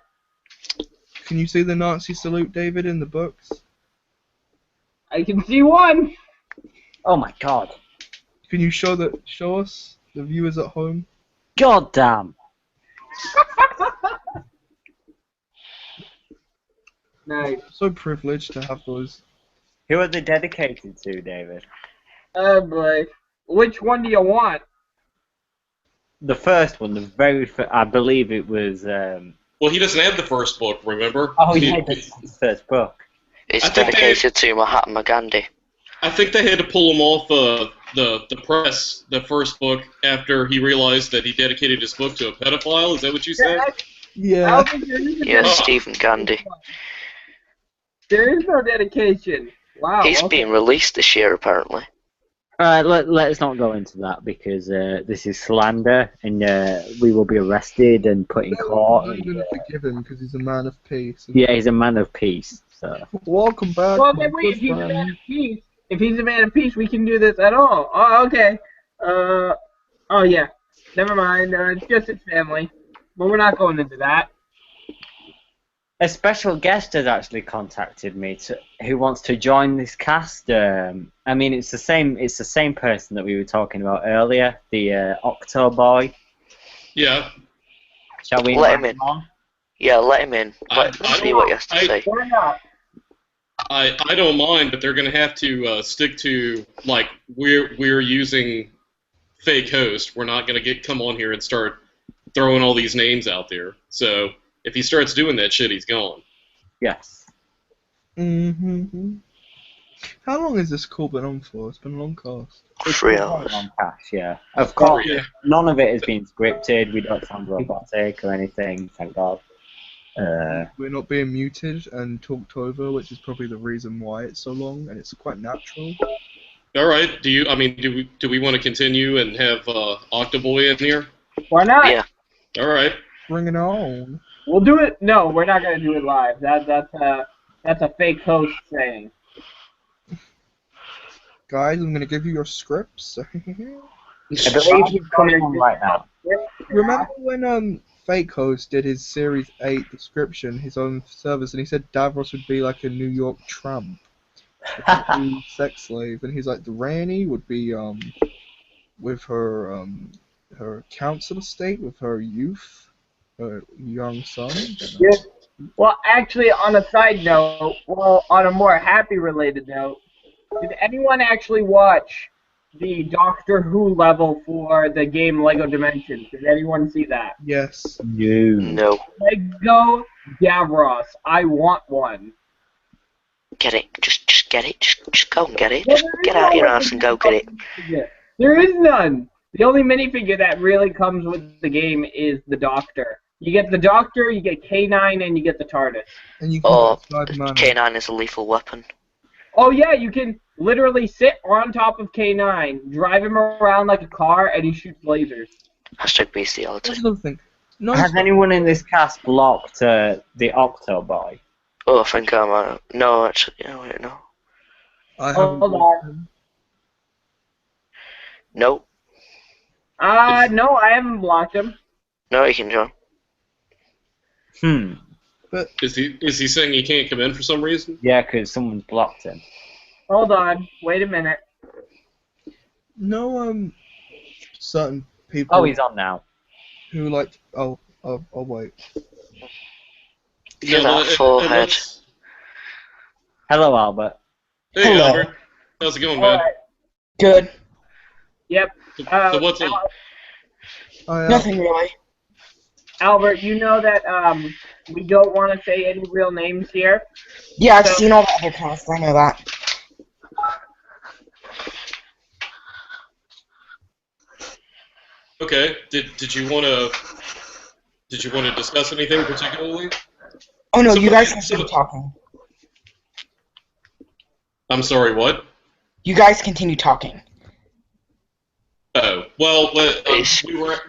C: Can you see the Nazi salute, David, in the books?
B: I can see one!
F: Oh my god.
C: Can you show us, the viewers at home?
F: God damn.
B: Nice.
C: So privileged to have those.
F: Who are they dedicated to, David?
B: Oh boy. Which one do you want?
F: The first one, the very first, I believe it was.
A: Well, he doesn't have the first book, remember?
F: Oh, yeah, that's his first book.
D: It's
A: I think
D: dedicated to Mahatma Gandhi.
A: I think they had to pull him off the press, the first book, after he realized that he dedicated his book to a pedophile. Is that what you said?
B: I
C: Yeah.
B: don't think there is a
D: Yeah,
B: dedication.
D: Stephen Gandhi.
B: There is no dedication. Wow.
D: He's
B: okay.
D: being released this year, apparently.
F: Alright, let's not go into that because this is slander and we will be arrested and put in court.
C: I'm
F: And,
C: going to forgive him because he's a man of peace.
F: yeah, he's a man of peace. So.
C: Welcome back,
B: Well,
C: my
B: then wait,
C: good
B: if he's a man
C: friend.
B: of peace, we can do this at all. Oh, okay. Oh yeah. Never mind. It's just his family. But we're not going into that.
F: A special guest has actually contacted me who wants to join this cast. I mean, it's the same person that we were talking about earlier, the Octo Boy.
A: Yeah.
F: Shall we
D: Let
F: invite
D: him in.
F: on?
D: Yeah, let him in. Let's
A: I
D: see what he has to say.
B: Why not?
A: I don't mind, but they're going to have to stick to, like, we're using fake host. We're not going to come on here and start throwing all these names out there. So if he starts doing that shit, he's gone.
F: Yes.
C: Mm-hmm. How long has this call been on for? It's been a long cast.
D: 3 hours.
F: On cash, yeah. Of course,
A: Yeah.
F: none of it has been scripted. We don't sound robotic or anything, thank God.
C: We're not being muted and talked over, which is probably the reason why it's so long, and it's quite natural.
A: All right. Do we want to continue and have Octoboy in here?
B: Why not?
D: Yeah.
A: All right.
C: Bring it on.
B: We'll do it. No, we're not gonna do it live. That's a fake host saying.
C: Guys, I'm going to give you your scripts.
F: I believe he's coming on right now.
C: Remember when Fake Host did his Series 8 description, his own service, and he said Davros would be like a New York tramp, a sex slave, and he's like, the Ranny would be with her council estate, with her youth, her young son.
B: Yeah. Well, actually, on a side note, well, on a more happy-related note, did anyone actually watch the Doctor Who level for the game Lego Dimensions? Did anyone see that?
C: Yes.
F: No.
D: No.
B: Lego Davros. I want one.
D: Get it. Just get it. Just go and get it.
B: Well,
D: Just
B: there is
D: get
B: no
D: out your
B: Lego
D: ass and go get it.
B: minifigure. There is none. The only minifigure that really comes with the game is the Doctor. You get the Doctor, you get K9, and you get the TARDIS.
C: And you can
D: Oh,
C: drive man.
D: K9 is a lethal weapon.
B: Oh yeah, you can literally sit on top of K9, drive him around like a car, and he shoots lasers.
D: Hashtag bestiality.
C: That's another thing. Nice.
F: Has anyone in this cast blocked the Octo Boy?
D: Oh, I think I might. No, actually, no, wait, no.
C: I haven't.
B: Hold on.
D: No,
B: No, I haven't blocked him.
D: no, you can join.
A: Is he saying he can't come in for some reason?
F: Yeah, because someone's blocked him.
B: Hold on. Wait a minute.
C: No, certain people
F: Oh, he's on now.
C: who like. I'll wait.
D: Get that forehead.
F: Hello, Albert.
A: Hey,
G: Hello.
A: Albert. How's it going, man?
B: Alright.
G: Good.
B: Yep.
A: So what's up?
G: Nothing really.
B: Albert, you know that we don't want to say any real names here.
G: Yeah, I've
B: So-
G: seen all the other casts. I know that.
A: Okay. Did you want to discuss anything particularly?
G: Oh no,
A: So-
G: you guys can
A: so-
G: continue talking.
A: I'm sorry. What?
G: You guys continue talking.
A: Oh, well,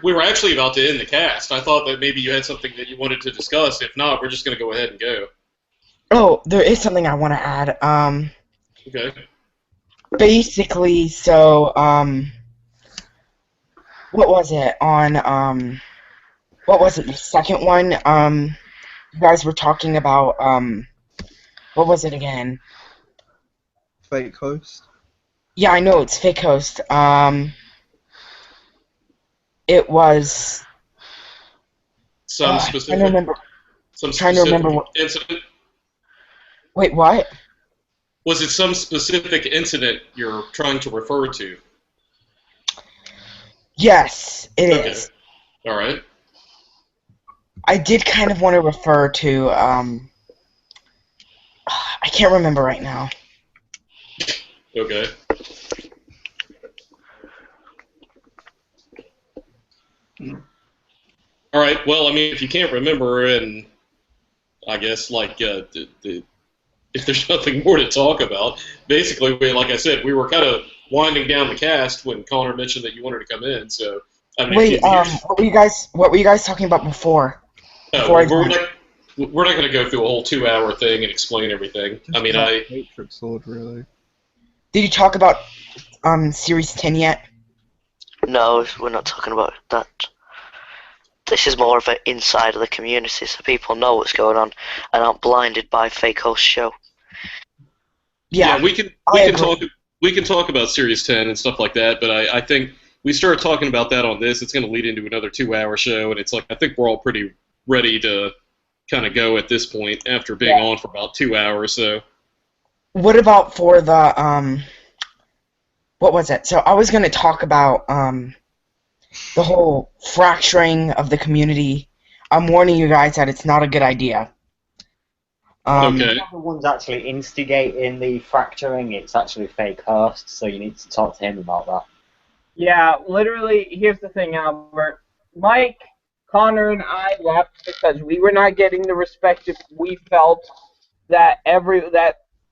A: we were actually about to end the cast. I thought that maybe you had something that you wanted to discuss. If not, we're just going to go ahead and go.
G: Oh, there is something I want to add.
A: Okay.
G: Basically, so what was it on what was it, the second one? You guys were talking about what was it again?
C: Fake host.
G: Yeah, I know it's fake host.
C: It was
A: Some
G: I
A: specific.
G: don't remember.
A: Some
G: trying to
A: specific
G: remember what-
A: incident.
G: Wait, what?
A: Was it some specific incident you're trying to refer to?
G: Yes, it is.
A: Okay. All right.
G: I did kind of want to refer to I can't remember right now.
A: Okay. All right. Well, I mean, if you can't remember, and I guess like if there's nothing more to talk about, basically, like I said, we were kind of winding down the cast when Connor mentioned that you wanted to come in. So, I mean,
G: Wait, what were you guys talking about before? before I
A: we're not going to go through a whole 2-hour thing and explain everything. I mean,
C: Matrix Sword, really.
G: Did you talk about Series 10 yet?
D: No, we're not talking about that. This is more of an inside of the community, so people know what's going on and aren't blinded by fake host show.
G: Yeah,
A: we can talk about Series 10 and stuff like that, but I think we start talking about that on this, it's going to lead into another 2-hour show, and it's like I think we're all pretty ready to kind of go at this point after being on for about 2 hours. So
G: what about for the what was it? So I was going to talk about the whole fracturing of the community. I'm warning you guys that it's not a good idea.
A: okay.
F: The one's actually instigating the fracturing. It's actually fake host, so you need to talk to him about that.
B: Yeah, literally, here's the thing, Albert. Mike, Connor, and I left because we were not getting the respect that we felt that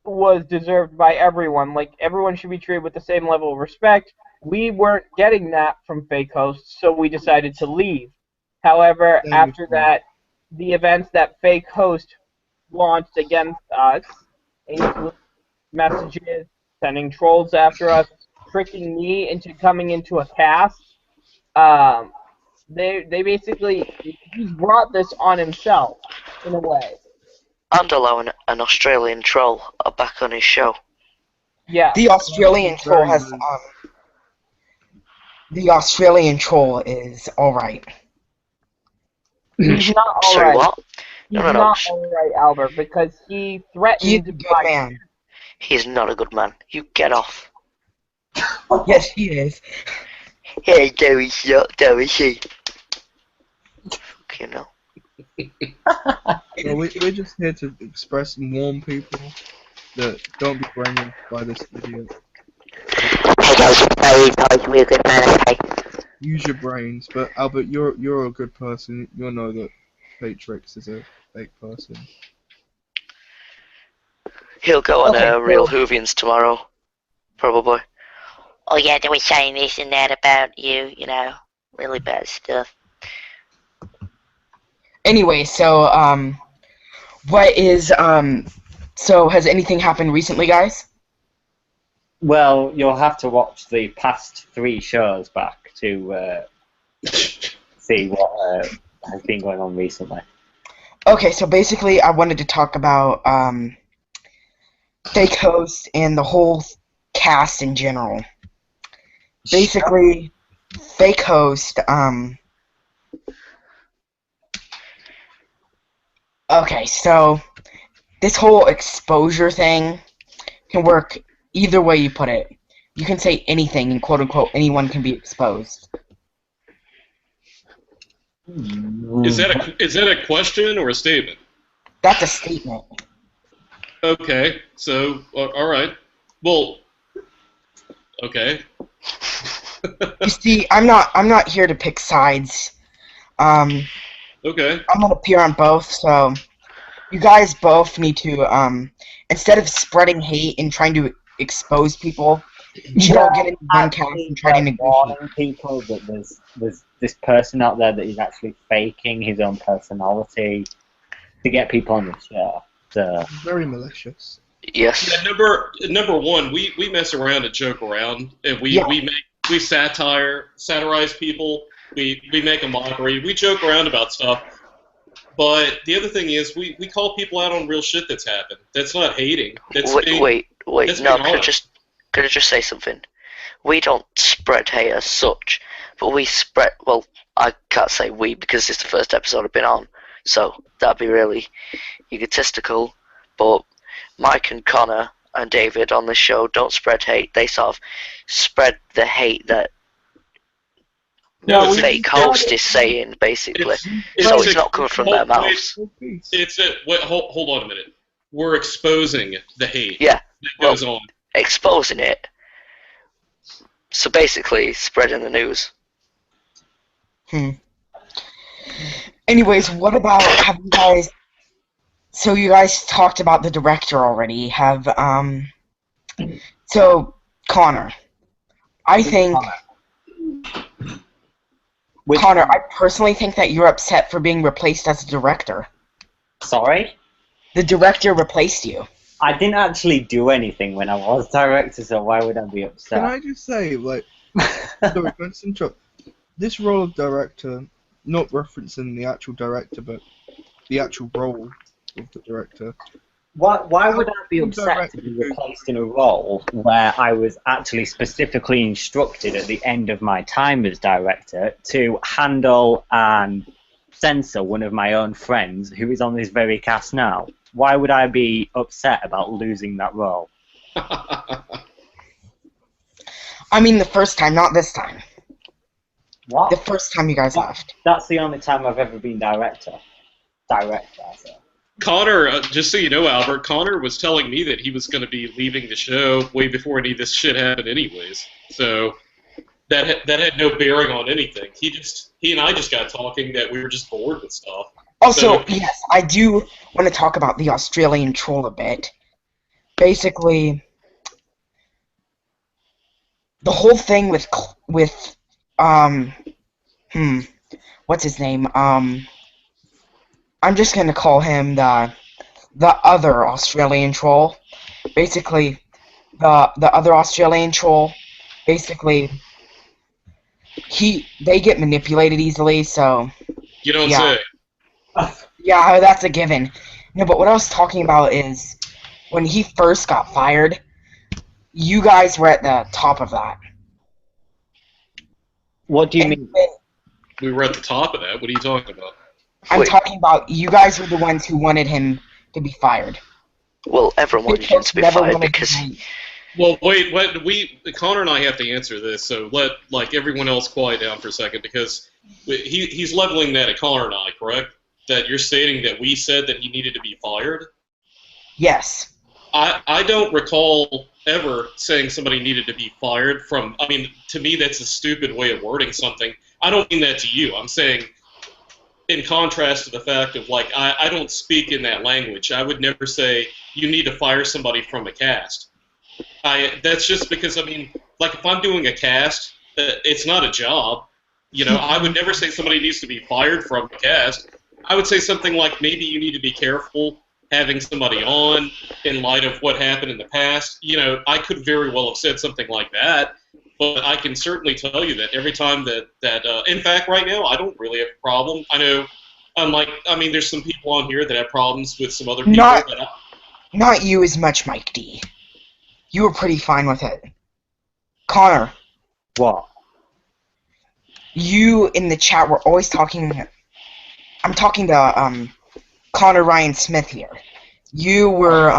B: was deserved by everyone. Like, everyone should be treated with the same level of respect. We weren't getting that from fake hosts, so we decided to leave. However, after that, the events that fake host launched against us, messages, sending trolls after us, tricking me into coming into a cast, they basically, he's brought this on himself, in a way.
D: And allowing an Australian troll back on his show.
B: Yeah.
G: The Australian troll has the Australian troll is all right.
B: He's not
D: Sorry,
B: alright.
D: what?
B: He's
D: No.
B: not alright, Albert, because he
G: He's
B: threatened
G: a good
B: my...
G: man.
D: He's not a good man. You get off.
G: Yes, he is.
D: Hey, no, he's not. No, is he? You know.
C: Well, we're just here to express and warn people that don't be brainwashed by this idiot.
D: Hey guys, very nice to be a good man, okay?
C: Use your brains, but Albert, you're a good person. You'll know that Patrix is a fake person.
D: He'll go on
G: Okay,
D: Real
G: so-
D: Hoovians tomorrow. Probably. Oh yeah, they were saying this and that about you, you know. Really bad stuff.
G: Anyway, so so has anything happened recently, guys?
F: Well, you'll have to watch the past 3 shows back to see what has been going on recently.
G: Okay, so basically, I wanted to talk about fake host and the whole cast in general. Basically, fake host. Okay, so this whole exposure thing can work either way you put it. You can say anything, and quote unquote, anyone can be exposed.
A: Is that a question or a statement?
G: That's a statement.
A: Okay, so all right. Well, okay.
G: You see, I'm not here to pick sides.
A: Okay.
G: I'm gonna appear on both, so you guys both need to instead of spreading hate and trying to expose people, you should all get into one cast and try to negotiate.
F: warning people that there's this person out there that is actually faking his own personality to get people on the show. So
C: Very malicious.
D: Yes.
A: Yeah, number one, we mess around and joke around, and we
G: Yeah.
A: we satirize people. We make a mockery. We joke around about stuff. But the other thing is, we call people out on real shit that's happened. That's not hating. That's
D: Wait.
A: that's
D: No,
A: being
D: could I just say something? We don't spread hate as such, but we spread. Well, I can't say we because it's the first episode I've been on, so that'd be really egotistical. But Mike and Connor and David on this show don't spread hate. They sort of spread the hate that
A: No,
D: the
A: it's-
D: fake host is saying, basically. So it's not coming from their mouths.
A: It's a wait. Hold on a minute. We're exposing the hate
D: Yeah,
A: that
D: well-
A: goes on.
D: Exposing it. So basically, spreading the news.
G: Anyways, what about have you guys? So you guys talked about the director already. So Connor, I think Connor, I personally think that you're upset for being replaced as a director.
F: sorry,
G: The director replaced you.
F: I didn't actually do anything when I was director, so why would I be upset?
C: Can I just say, like, sorry, can I just interrupt? This role of director, not referencing the actual director, but the actual role of the director.
F: Why would I be
C: How
F: upset to be
C: director-
F: replaced in a role where I was actually specifically instructed at the end of my time as director to handle and censor one of my own friends who is on this very cast now? Why would I be upset about losing that role?
G: I mean, the first time, not this time.
F: What?
G: The first time you guys left.
F: That's the only time I've ever been director. Director, I say.
A: Connor, just so you know, Albert, Connor was telling me that he was going to be leaving the show way before any of this shit happened, anyways. So that had no bearing on anything. He and I just got talking that we were just bored with stuff.
G: Also,
A: So-
G: yes, I do want to talk about the Australian troll a bit. Basically, the whole thing with what's his name? I'm just gonna call him the other Australian troll. Basically, the other Australian troll. Basically, they get manipulated easily. So
A: You don't
G: Yeah.
A: say.
G: yeah, that's a given. No, but what I was talking about is when he first got fired, you guys were at the top of that.
F: What do you
G: And
F: mean?
G: then-
A: We were at the top of that. What are you talking about?
G: I'm
D: Wait.
G: talking about you guys were the ones who wanted him to be fired.
D: Well, everyone wanted him to be
G: Never
D: fired
G: wanted
D: because
G: to leave.
A: Well, wait, Connor and I have to answer this, so let everyone else quiet down for a second, because he's leveling that at Connor and I, correct? That you're stating that we said that he needed to be fired?
G: Yes.
A: I don't recall ever saying somebody needed to be fired from, I mean, to me that's a stupid way of wording something. I don't mean that to you. I'm saying in contrast to the fact of, like, I don't speak in that language. I would never say you need to fire somebody from a cast. That's just because, I mean, like, if I'm doing a cast, it's not a job. You know, I would never say somebody needs to be fired from a cast. I would say something like, maybe you need to be careful having somebody on in light of what happened in the past. You know, I could very well have said something like that, but I can certainly tell you that every time that in fact, right now, I don't really have a problem. I know, there's some people on here that have problems with some other people.
G: Not you as much, Mike D. You were pretty fine with it. Connor.
F: What?
G: You in the chat were always talking... I'm talking to Connor Ryan Smith here. You were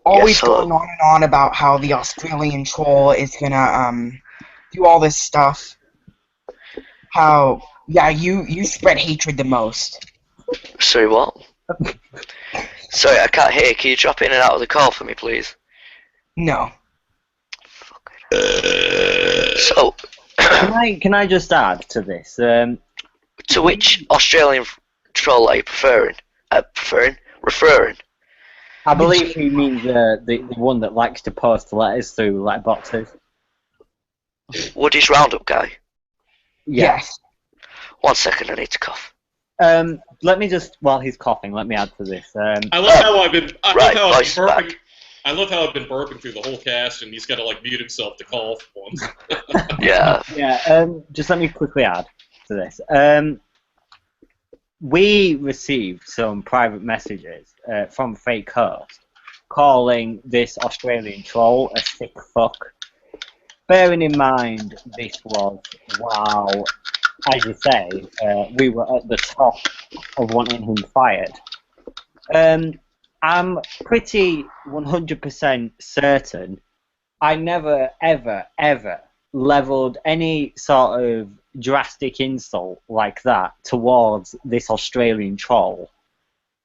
G: always going on and on about how the Australian troll is gonna do all this stuff. How, yeah, you spread hatred the most.
D: Sorry, what? Sorry, I can't hear. Can you drop in and out of the call for me, please?
G: No.
D: So,
F: can I just add to this?
D: To which Australian troll are you referring?
F: I believe he means the one that likes to post letters through letterboxes.
D: Woody's Roundup guy?
F: Yeah.
G: Yes.
D: 1 second, I need to cough.
F: Let me just, while he's coughing, let me add to this.
A: I love how I've been
D: burping.
A: I love how I've been burping through the whole cast, and he's got to, like, mute himself to cough once.
D: Yeah.
F: Yeah. Just let me quickly add to this. We received some private messages from Fake Host calling this Australian troll a sick fuck. Bearing in mind this was while, as you say, we were at the top of wanting him fired. I'm pretty 100% certain I never, ever, ever leveled any sort of drastic insult like that towards this Australian troll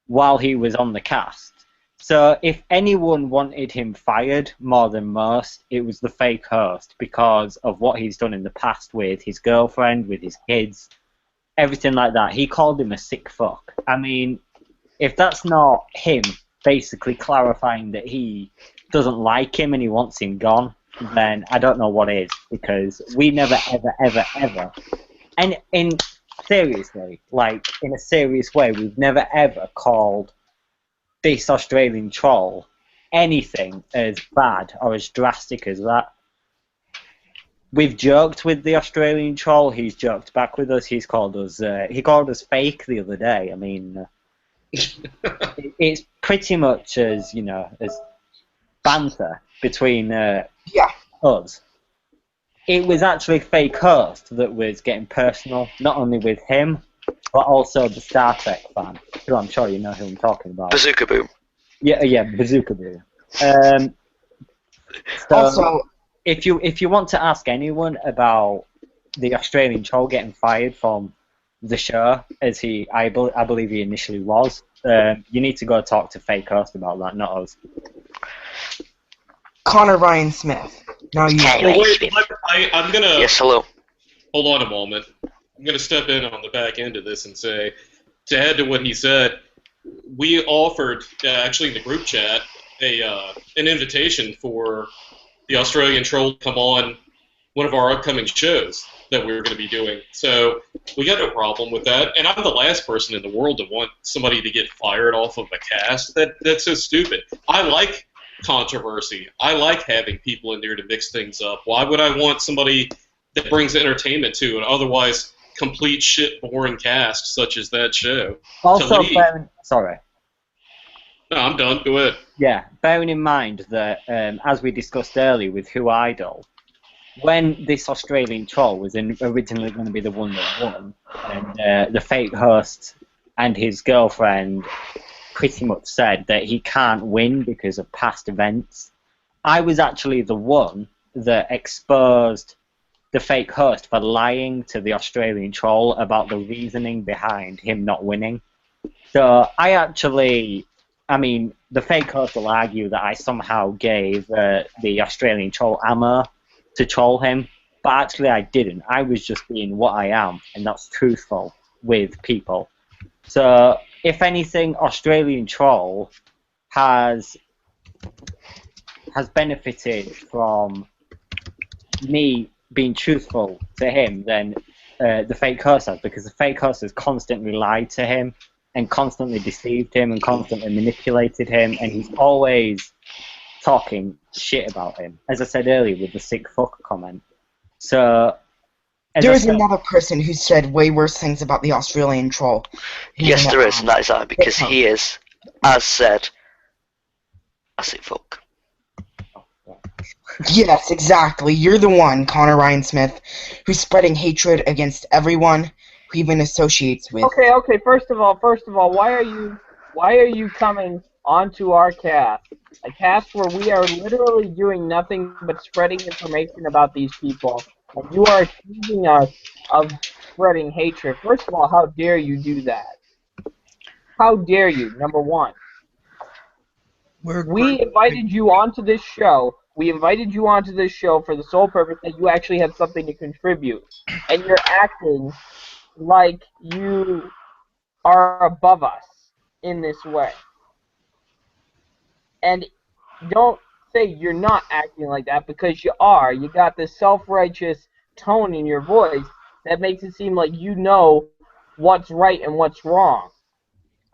F: while he was on the cast. So if anyone wanted him fired more than most, it was the Fake Host, because of what he's done in the past with his girlfriend, with his kids, everything like that. He called him a sick fuck. I mean, if that's not him basically clarifying that he doesn't like him and he wants him gone, then I don't know what is, because we never, ever, ever, ever, and seriously, like, in a serious way, we've never, ever called this Australian troll anything as bad or as drastic as that. We've joked with the Australian troll, he's joked back with us, he called us fake the other day. I mean, it's pretty much as, you know, as banter between us. It was actually Fake Host that was getting personal, not only with him, but also the Star Trek fan, who I'm sure you know who I'm talking about.
D: Bazooka Boom.
F: Yeah, Bazooka Boom. So
G: Also,
F: if you want to ask anyone about the Australian troll getting fired from the show, as I believe he initially was, you need to go talk to Fake Host about that, not us.
G: Connor Ryan Smith. Now you.
A: Well, wait, I'm gonna.
D: Yes, hello.
A: Hold on a moment. I'm gonna step in on the back end of this and say, to add to what he said, we offered actually in the group chat an invitation for the Australian troll to come on one of our upcoming shows that we were going to be doing. So we got no problem with that. And I'm the last person in the world to want somebody to get fired off of a cast. That's so stupid. I like controversy. I like having people in there to mix things up. Why would I want somebody that brings entertainment to an otherwise complete shit boring cast such as that show?
F: Also,
A: sorry. No, I'm done. Go ahead.
F: Yeah, bearing in mind that, as we discussed earlier with Who Idol, when this Australian troll was originally going to be the one that won, and the fake host and his girlfriend pretty much said that he can't win because of past events, I was actually the one that exposed the fake host for lying to the Australian troll about the reasoning behind him not winning. So I mean, the fake host will argue that I somehow gave the Australian troll ammo to troll him, but actually I didn't. I was just being what I am, and that's truthful with people. So, if anything, Australian troll has benefited from me being truthful to him than the fake host has, because the fake host has constantly lied to him and constantly deceived him and constantly manipulated him, and he's always talking shit about him, as I said earlier with the sick fuck comment. So
G: there's another person who said way worse things about the Australian troll.
D: Yes, there is, and that is I, because he is, as said, a sick fuck.
G: Yes, exactly. You're the one, Connor Ryan Smith, who's spreading hatred against everyone who even associates with.
B: Okay. First of all, why are you coming onto our cast? A cast where we are literally doing nothing but spreading information about these people, and you are accusing us of spreading hatred. First of all, how dare you do that? How dare you? Number one. We invited you onto this show. We invited you onto this show for the sole purpose that you actually had something to contribute. And you're acting like you are above us in this way. And don't say you're not acting like that, because you are. You got this self-righteous tone in your voice that makes it seem like you know what's right and what's wrong.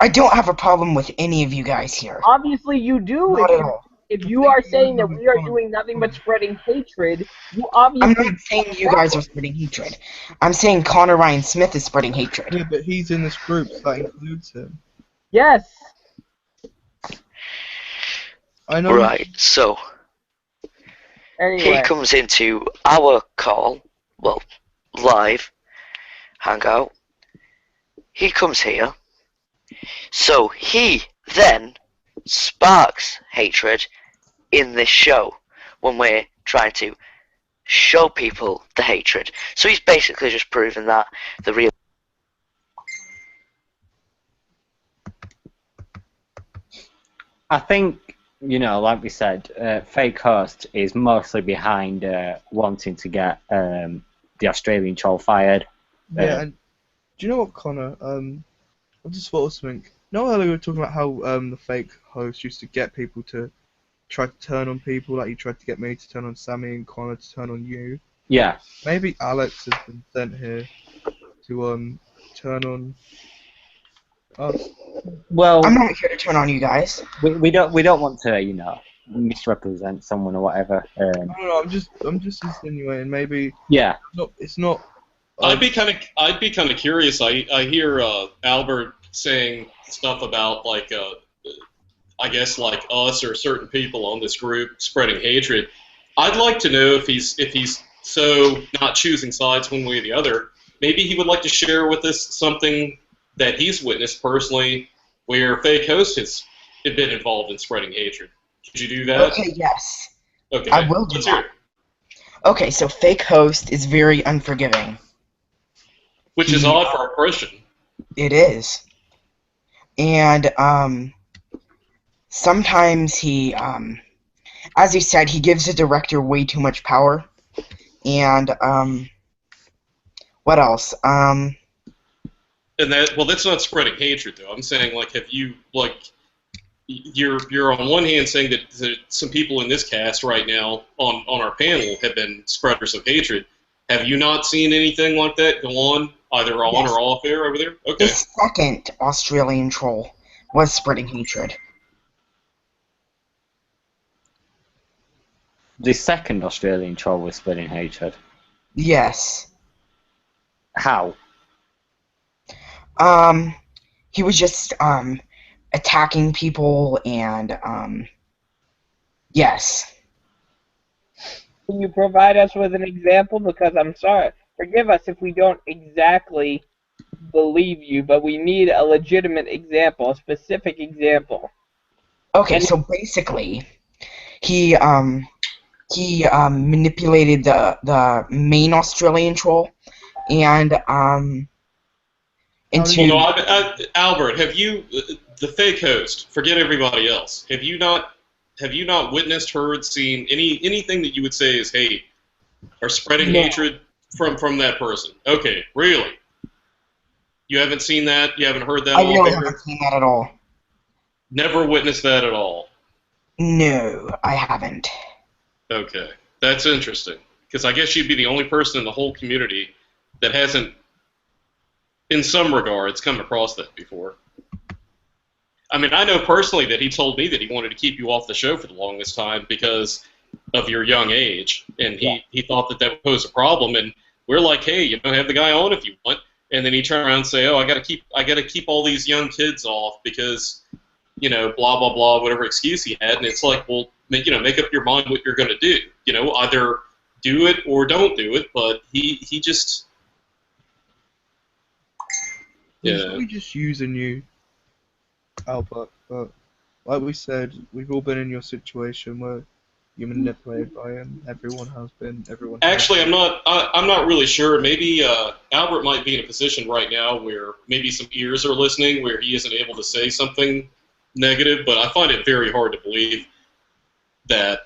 G: I don't have a problem with any of you guys here.
B: Obviously you do.
G: Not at all.
B: If you are saying that we are doing nothing but spreading hatred, you obviously...
G: I'm not saying you guys are spreading hatred. I'm saying Connor Ryan Smith is spreading hatred.
C: Yeah, but he's in this group, so that includes him.
B: Yes.
C: I know.
D: Right, so
B: Anyway.
D: he comes into our call, well, live hangout. He comes here, so he then sparks hatred in this show when we're trying to show people the hatred. So he's basically just proven that the real...
F: I think, you know, like we said, fake host is mostly behind wanting to get the Australian troll fired.
C: Yeah, and do you know what, Connor? I just thought of something. You know how we were talking about how the fake host used to get people to try to turn on people, like he tried to get me to turn on Sammy and Connor to turn on you?
F: Yeah.
C: Maybe Alex has been sent here to turn on us.
F: Well,
G: I'm not here to turn on you guys.
F: we don't want to, you know, misrepresent someone or whatever.
C: No, I'm just insinuating. Maybe.
F: Yeah.
C: It's not.
A: I'd be kind of curious. I hear Albert saying stuff about like I guess like us or certain people on this group spreading hatred. I'd like to know if he's so not choosing sides one way or the other. Maybe he would like to share with us something that he's witnessed personally where fake host has been involved in spreading hatred. Could you do that?
G: Okay, yes.
A: Okay.
G: I will do
A: Let's hear
G: that.
A: it.
G: Okay, so fake host is very unforgiving.
A: Which is odd for a Christian.
G: It is. And sometimes he, as you said, he gives the director way too much power. And what else?
A: And that's not spreading hatred though. I'm saying like, have you like, you're on one hand saying that some people in this cast right now on our panel have been spreaders of hatred. Have you not seen anything like that go on, either on or off air over there? Okay.
G: The second Australian troll was spreading hatred.
F: The second Australian troll was spreading hatred.
G: Yes.
F: How?
G: He was just attacking people and yes.
B: Can you provide us with an example? Because I'm sorry, forgive us if we don't exactly believe you, but we need a legitimate example, a specific example.
G: Okay,
B: And
G: so basically, he manipulated the main Australian troll, and into
A: Well, no, Albert, have you, the fake host? Forget everybody else. Have you not witnessed, heard, seen anything that you would say is hate or spreading
B: No.
A: hatred from that person? Okay, really? You haven't seen that? You haven't heard that?
G: I
A: all
G: really
A: Victor?
G: haven't seen that at all.
A: Never witnessed that at all.
G: No, I haven't.
A: Okay, that's interesting. Because I guess you'd be the only person in the whole community that hasn't, in some regards, come across that before. I mean, I know personally that he told me that he wanted to keep you off the show for the longest time because of your young age, and he thought that would pose a problem. And we're like, hey, have the guy on if you want. And then he turned around and say, oh, I got to keep all these young kids off because, blah blah blah, whatever excuse he had. And it's like, well, make up your mind what you're going to do. Either do it or don't do it. But he just,
C: He's probably just using you, Albert. But like we said, we've all been in your situation where you're manipulated by him. Everyone has been. Everyone.
A: Actually, I'm not really sure. Maybe Albert might be in a position right now where maybe some ears are listening, where he isn't able to say something negative. But I find it very hard to believe that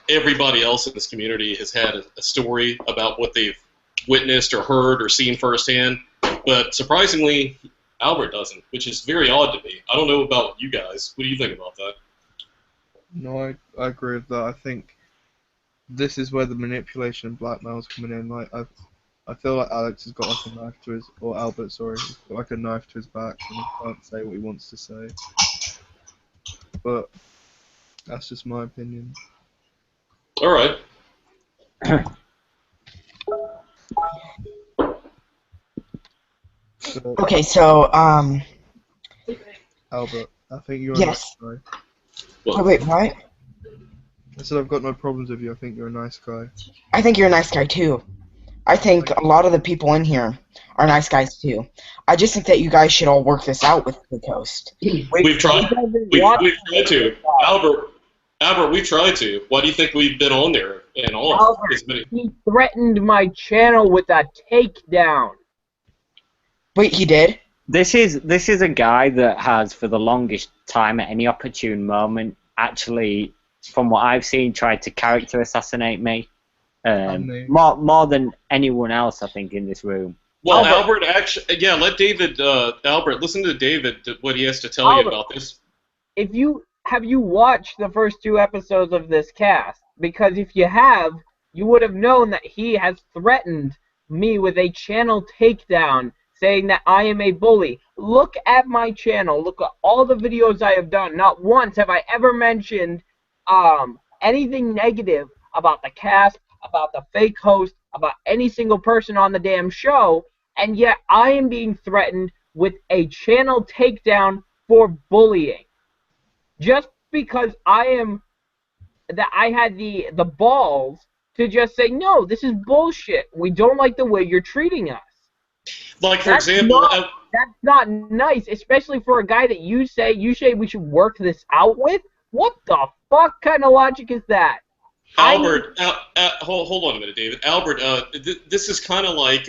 A: everybody else in this community has had a story about what they've witnessed or heard or seen firsthand. But surprisingly, Albert doesn't, which is very odd to me. I don't know about you guys. What do you think about that?
C: No, I agree with that. I think this is where the manipulation and blackmail is coming in. Like I feel like Alex has got like a knife to his, or Albert, sorry, has got like a knife to his back and he can't say what he wants to say. But that's just my opinion.
A: All right.
C: But
G: Okay, so
C: Albert, I think you're a
G: yes.
C: nice guy.
G: Oh, wait, what?
C: I said I've got no problems with you. I think you're a nice guy.
G: I think you're a nice guy too. I think a lot of the people in here are nice guys too. I just think that you guys should all work this out with the coast.
A: We've tried. We've tried to. Albert, we've tried to. Why do you think we've been on there and off?
B: Albert, he threatened my channel with a takedown.
G: Wait, he did?
F: This is a guy that has, for the longest time, at any opportune moment, actually, from what I've seen, tried to character assassinate me. More than anyone else, I think, in this room.
A: Well, Albert, actually, yeah. Let David, Albert, listen to David. What he has to tell you about this.
B: Have you watched the first 2 episodes of this cast? Because if you have, you would have known that he has threatened me with a channel takedown, saying that I am a bully. Look at my channel. Look at all the videos I have done. Not once have I ever mentioned anything negative about the cast, about the fake host, about any single person on the damn show, and yet I am being threatened with a channel takedown for bullying. Just because I had the balls to just say, no, this is bullshit. We don't like the way you're treating us.
A: Like, for example...
B: that's not nice, especially for a guy that you say we should work this out with? What the fuck kind of logic is that?
A: Albert, hold on a minute, David. Albert, this is kind of like,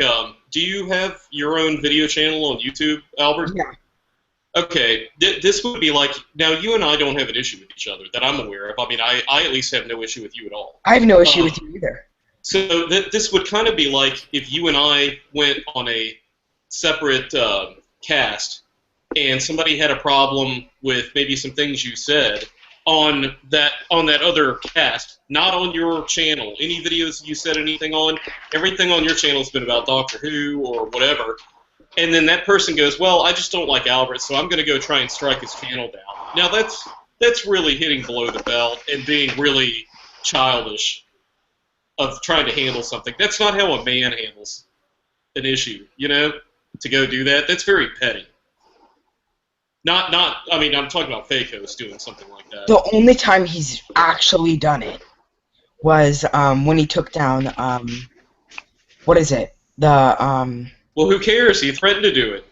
A: do you have your own video channel on YouTube, Albert?
G: Yeah.
A: Okay, this would be like, now you and I don't have an issue with each other that I'm aware of. I mean, I at least have no issue with you at all.
G: I have no issue with you either.
A: So this would kind of be like if you and I went on a separate cast and somebody had a problem with maybe some things you said on that other cast, not on your channel. Any videos you said anything on, everything on your channel has been about Doctor Who or whatever. And then that person goes, well, I just don't like Albert, so I'm going to go try and strike his channel down. Now that's really hitting below the belt and being really childish of trying to handle something. That's not how a man handles an issue, to go do that. That's very petty. I mean, I'm talking about fake hosts doing something like that.
G: The only time he's actually done it was when he took down what is it? The
A: Well, who cares? He threatened to do it.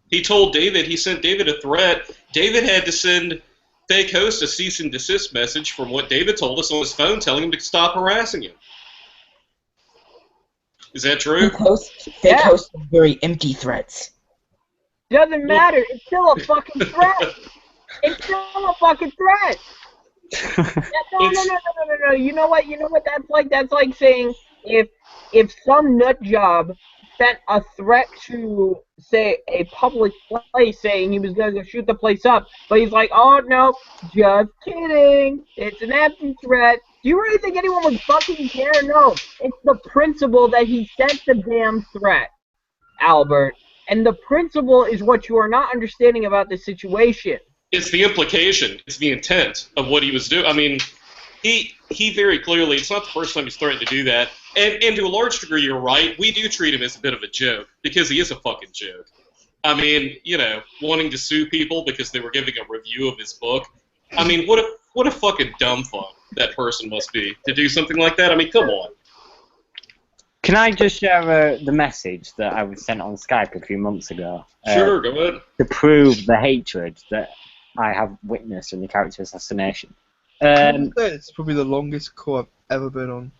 A: He told David, he sent David a threat. David had to send Fake Host a cease and desist message from what David told us on his phone telling him to stop harassing him. Is that true?
G: Fake Host is very empty threats.
B: Doesn't matter. It's still a fucking threat. It's still a fucking threat. No. You know what? That's like. That's like saying if some nut job sent a threat to, say, a public place saying he was going to shoot the place up, but he's like, oh no, just kidding. It's an empty threat. Do you really think anyone would fucking care? No. It's the principle that he sent the damn threat, Albert. And the principle is what you are not understanding about the situation.
A: It's the implication. It's the intent of what he was doing. I mean, he very clearly, it's not the first time he's threatened to do that. And to a large degree, you're right. We do treat him as a bit of a joke, because he is a fucking joke. I mean, wanting to sue people because they were giving a review of his book. I mean, what a fucking dumb fuck that person must be to do something like that. I mean, come on.
F: Can I just share the message that I was sent on Skype a few months ago?
A: Sure, go ahead.
F: To prove the hatred that I have witnessed in the character assassination.
C: It's probably the longest call I've ever been on.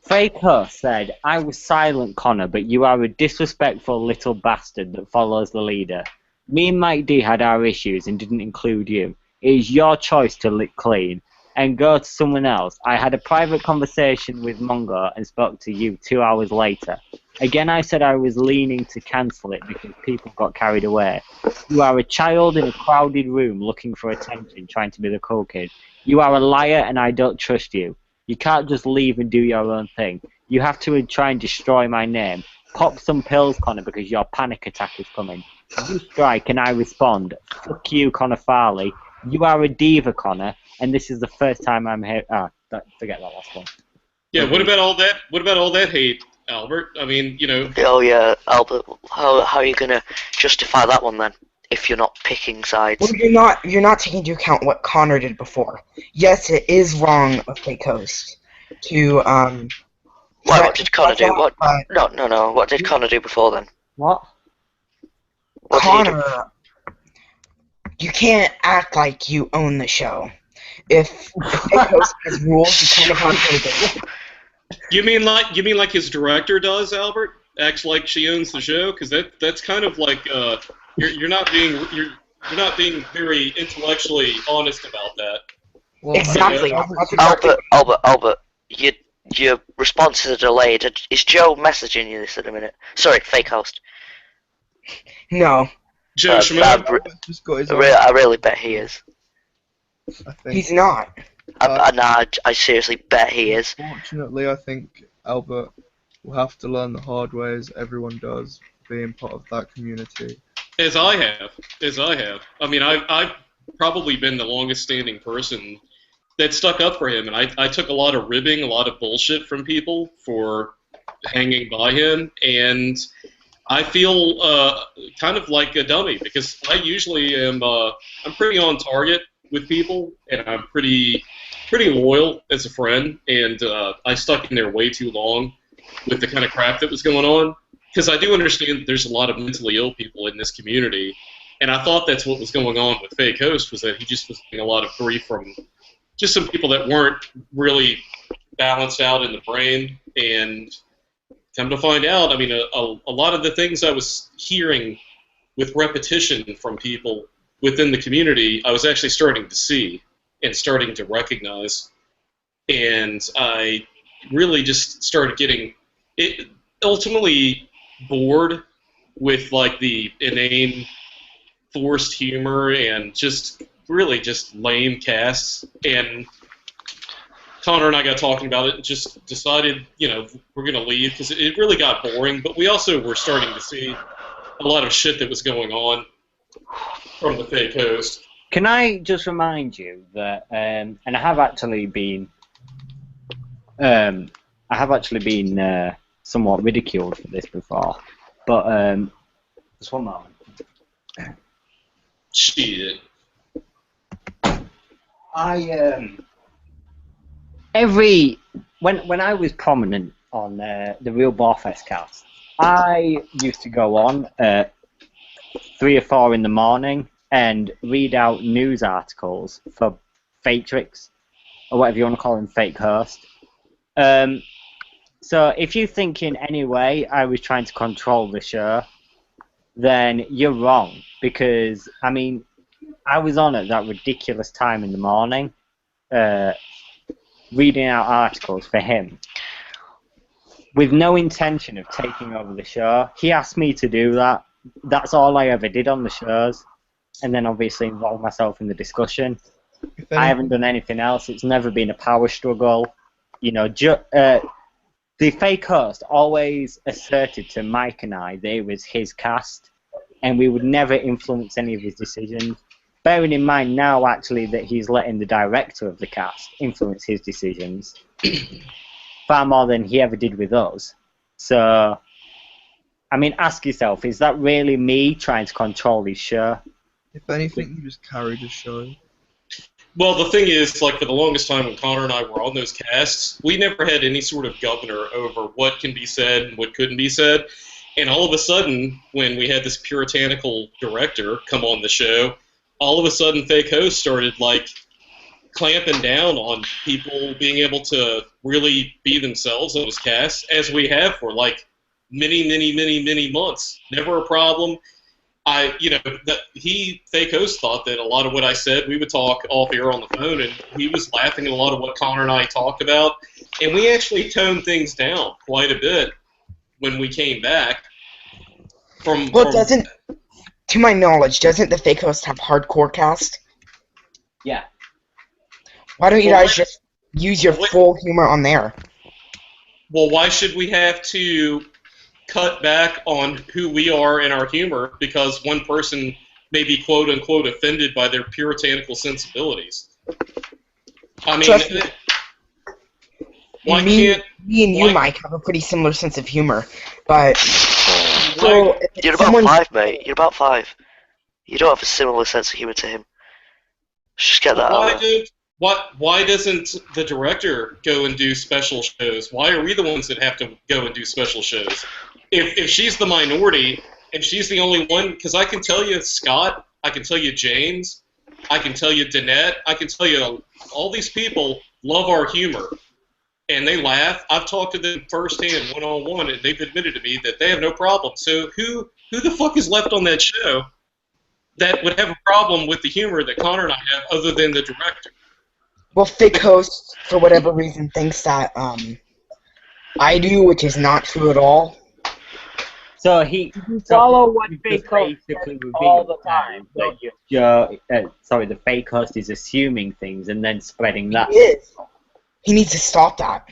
F: Fake Host said, I was silent, Connor, but you are a disrespectful little bastard that follows the leader. Me and Mike D had our issues and didn't include you. It is your choice to lick clean and go to someone else. I had a private conversation with Mongo and spoke to you 2 hours later. Again, I said I was leaning to cancel it because people got carried away. You are a child in a crowded room looking for attention, trying to be the cool kid. You are a liar and I don't trust you. You can't just leave and do your own thing. You have to try and destroy my name. Pop some pills, Connor, because your panic attack is coming. You strike and I respond. Fuck you, Connor Farley. You are a diva, Connor, and this is the first time I'm here. Forget that last one.
A: Yeah, what about all that? What about all that hate, Albert? I mean,
D: Oh yeah, Albert. How are you gonna justify that one then? If you're not picking sides.
G: Well, you're not taking into account what Connor did before. Yes, it is wrong of Fake Host to
D: What did Connor do? No. What did Connor do before then?
F: What
G: Connor, you can't act like you own the show. If Fake Host has rules, you kind of have to obey.
A: You mean like his director does, Albert? Acts like she owns the show? Because that's kind of like you're not being very intellectually honest about that.
G: Well, exactly.
D: Albert, your responses are delayed. Is Joe messaging you this at a minute? Sorry, Fake Host.
G: No.
A: Joe
D: I really bet he is.
G: He's not.
D: I seriously bet he is.
C: Fortunately, I think Albert will have to learn the hard way, as everyone does, being part of that community.
A: As I have. I mean, I've probably been the longest-standing person that stuck up for him, and I took a lot of ribbing, a lot of bullshit from people for hanging by him, and I feel kind of like a dummy because I usually am I'm pretty on target with people, and I'm pretty loyal as a friend, and I stuck in there way too long with the kind of crap that was going on, because I do understand that there's a lot of mentally ill people in this community, and I thought that's what was going on with Fake Host, was that he just was getting a lot of grief from just some people that weren't really balanced out in the brain, and come to find out, I mean, a lot of the things I was hearing with repetition from people within the community, I was actually starting to see and starting to recognize, and I really just started getting ultimately bored with like the inane, forced humor and just really just lame casts. And Connor and I got talking about it and just decided, we're going to leave because it really got boring. But we also were starting to see a lot of shit that was going on from the Fake Host.
F: Can I just remind you that, and I have actually been, somewhat ridiculed for this before, but just one moment.
A: Shit.
F: When I was prominent on the Real Barfest cast, I used to go on at 3 or 4 in the morning and read out news articles for Fatrix, or whatever you want to call him, fake host. So if you think in any way I was trying to control the show, then you're wrong. Because, I mean, I was on at that ridiculous time in the morning, reading out articles for him, with no intention of taking over the show. He asked me to do that. That's all I ever did on the shows. And then obviously involve myself in the discussion. I haven't done anything else. It's never been a power struggle. You know, the fake host always asserted to Mike and I that it was his cast, and we would never influence any of his decisions. Bearing in mind now, actually, that he's letting the director of the cast influence his decisions far more than he ever did with us. So, I mean, ask yourself, is that really me trying to control his show?
C: If anything, you just carried the show.
A: Well, the thing is, like, for the longest time when Connor and I were on those casts, we never had any sort of governor over what can be said and what couldn't be said. And all of a sudden, when we had this puritanical director come on the show, all of a sudden fake hosts started, like, clamping down on people being able to really be themselves on those casts, as we have for, like, many months. Never a problem. Fake host thought that a lot of what I said, we would talk off air on the phone, and he was laughing at a lot of what Connor and I talked about. And we actually toned things down quite a bit when we came back.
G: To my knowledge, doesn't the fake host have hardcore cast?
F: Yeah.
G: Why don't you guys just use your full humor on there?
A: Well, why should we have to cut back on who we are and our humor because one person may be quote-unquote offended by their puritanical sensibilities? I mean,
G: me and you, Mike, have a pretty similar sense of humor, but... So,
D: you're about 5, mate. You're about 5. You don't have a similar sense of humor to him. Just get that out there.
A: Why doesn't the director go and do special shows? Why are we the ones that have to go and do special shows? If she's the minority, and she's the only one, because I can tell you Scott, I can tell you James, I can tell you Danette, I can tell you all these people love our humor, and they laugh. I've talked to them firsthand, one-on-one, and they've admitted to me that they have no problem. So who the fuck is left on that show that would have a problem with the humor that Connor and I have other than the director?
G: Well, fake host, for whatever reason, thinks that I do, which is not true at all.
F: So
B: follow what fake host says all the time.
F: The fake host is assuming things and then spreading that.
G: He is. He needs to stop that.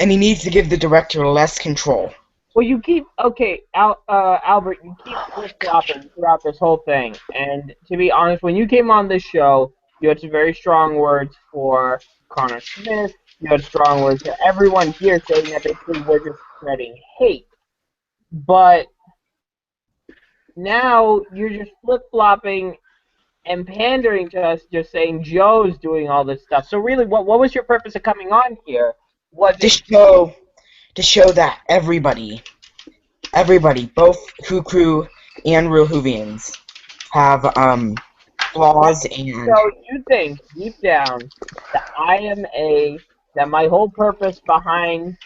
G: And he needs to give the director less control.
B: Well, you keep... Okay, Albert, you keep flip-flopping throughout this whole thing. And to be honest, when you came on this show, you had some very strong words for Connor Smith. You had strong words for everyone here saying that basically we're just spreading hate. But now you're just flip-flopping and pandering to us, just saying Joe's doing all this stuff. So really, what was your purpose of coming on here?
G: To show that everybody, both Crew and Real Whovians, have flaws and...
B: So you think, deep down, that my whole purpose behind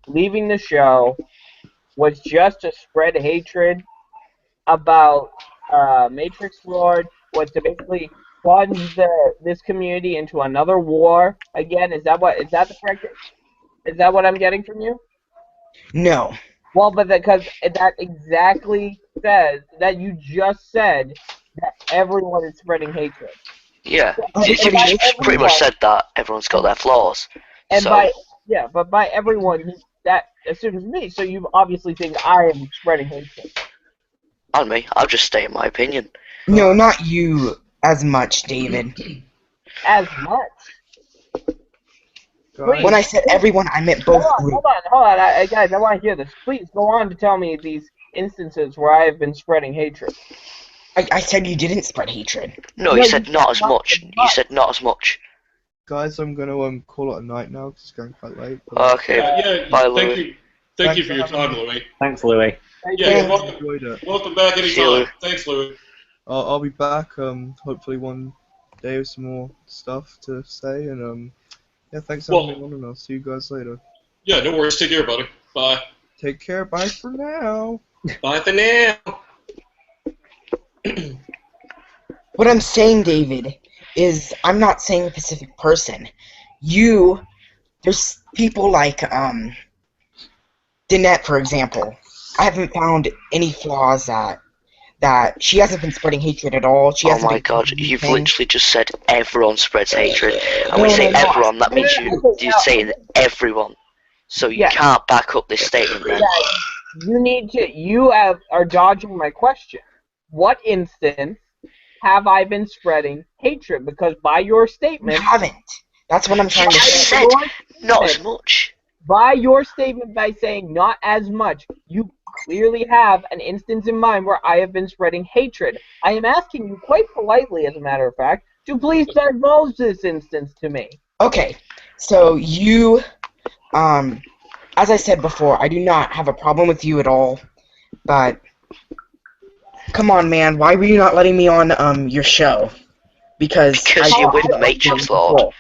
B: leaving the show was just to spread hatred about Matrix Lord, was to basically plunge this community into another war again? Is that what I'm getting from you?
G: No.
B: Well, but because that exactly says that you just said that everyone is spreading hatred.
D: Yeah, you pretty much said that everyone's got their flaws.
B: And but by everyone, that assumes me. So you obviously think I am spreading hatred.
D: On me, I'll just state my opinion.
G: No, not you as much, David.
B: As much?
G: When I said everyone, I meant both groups.
B: Hold on, guys, I want to hear this. Please go on to tell me these instances where I have been spreading hatred.
G: I said you didn't spread hatred.
D: No, you said not as much. You said not as much.
C: Guys, I'm gonna call it a night now because it's going quite late.
D: Okay.
A: Yeah,
D: Bye,
A: thank
D: Louie.
A: you. Thank you
C: Thanks
A: for your
C: for having
A: time,
C: me.
A: Louie.
F: Thanks, Louie.
A: Yeah,
C: Enjoyed it.
A: welcome back
D: See you.
A: anytime. Thanks, Louie.
C: I'll be back. Hopefully one day with some more stuff to say. And yeah, thanks for having me on, and I'll see you guys later.
A: Yeah, no worries. Take care, buddy. Bye.
C: Take care. Bye for now.
A: Bye for now.
G: What I'm saying, David, is I'm not saying a specific person. There's people like, Danette, for example. I haven't found any flaws that she hasn't been spreading hatred at all. She
D: Oh
G: hasn't
D: my
G: been
D: god,
G: doing
D: you've
G: anything.
D: literally just said everyone spreads hatred. And
G: No,
D: when you say
G: no, no.
D: everyone, that means you're saying everyone. So you
B: Yeah.
D: can't back up this statement then.
B: You are dodging my question. What instance have I been spreading hatred? Because by your
G: You
B: statement,
G: haven't. That's what I'm trying to
D: You
G: say.
D: said not as much.
B: by your statement by saying not as much, you clearly have an instance in mind where I have been spreading hatred. I am asking you quite politely, as a matter of fact, to please divulge this instance to me.
G: Okay, so you, as I said before, I do not have a problem with you at all, but come on, man, why were you not letting me on your show? Because
D: You're with Matrix Lord.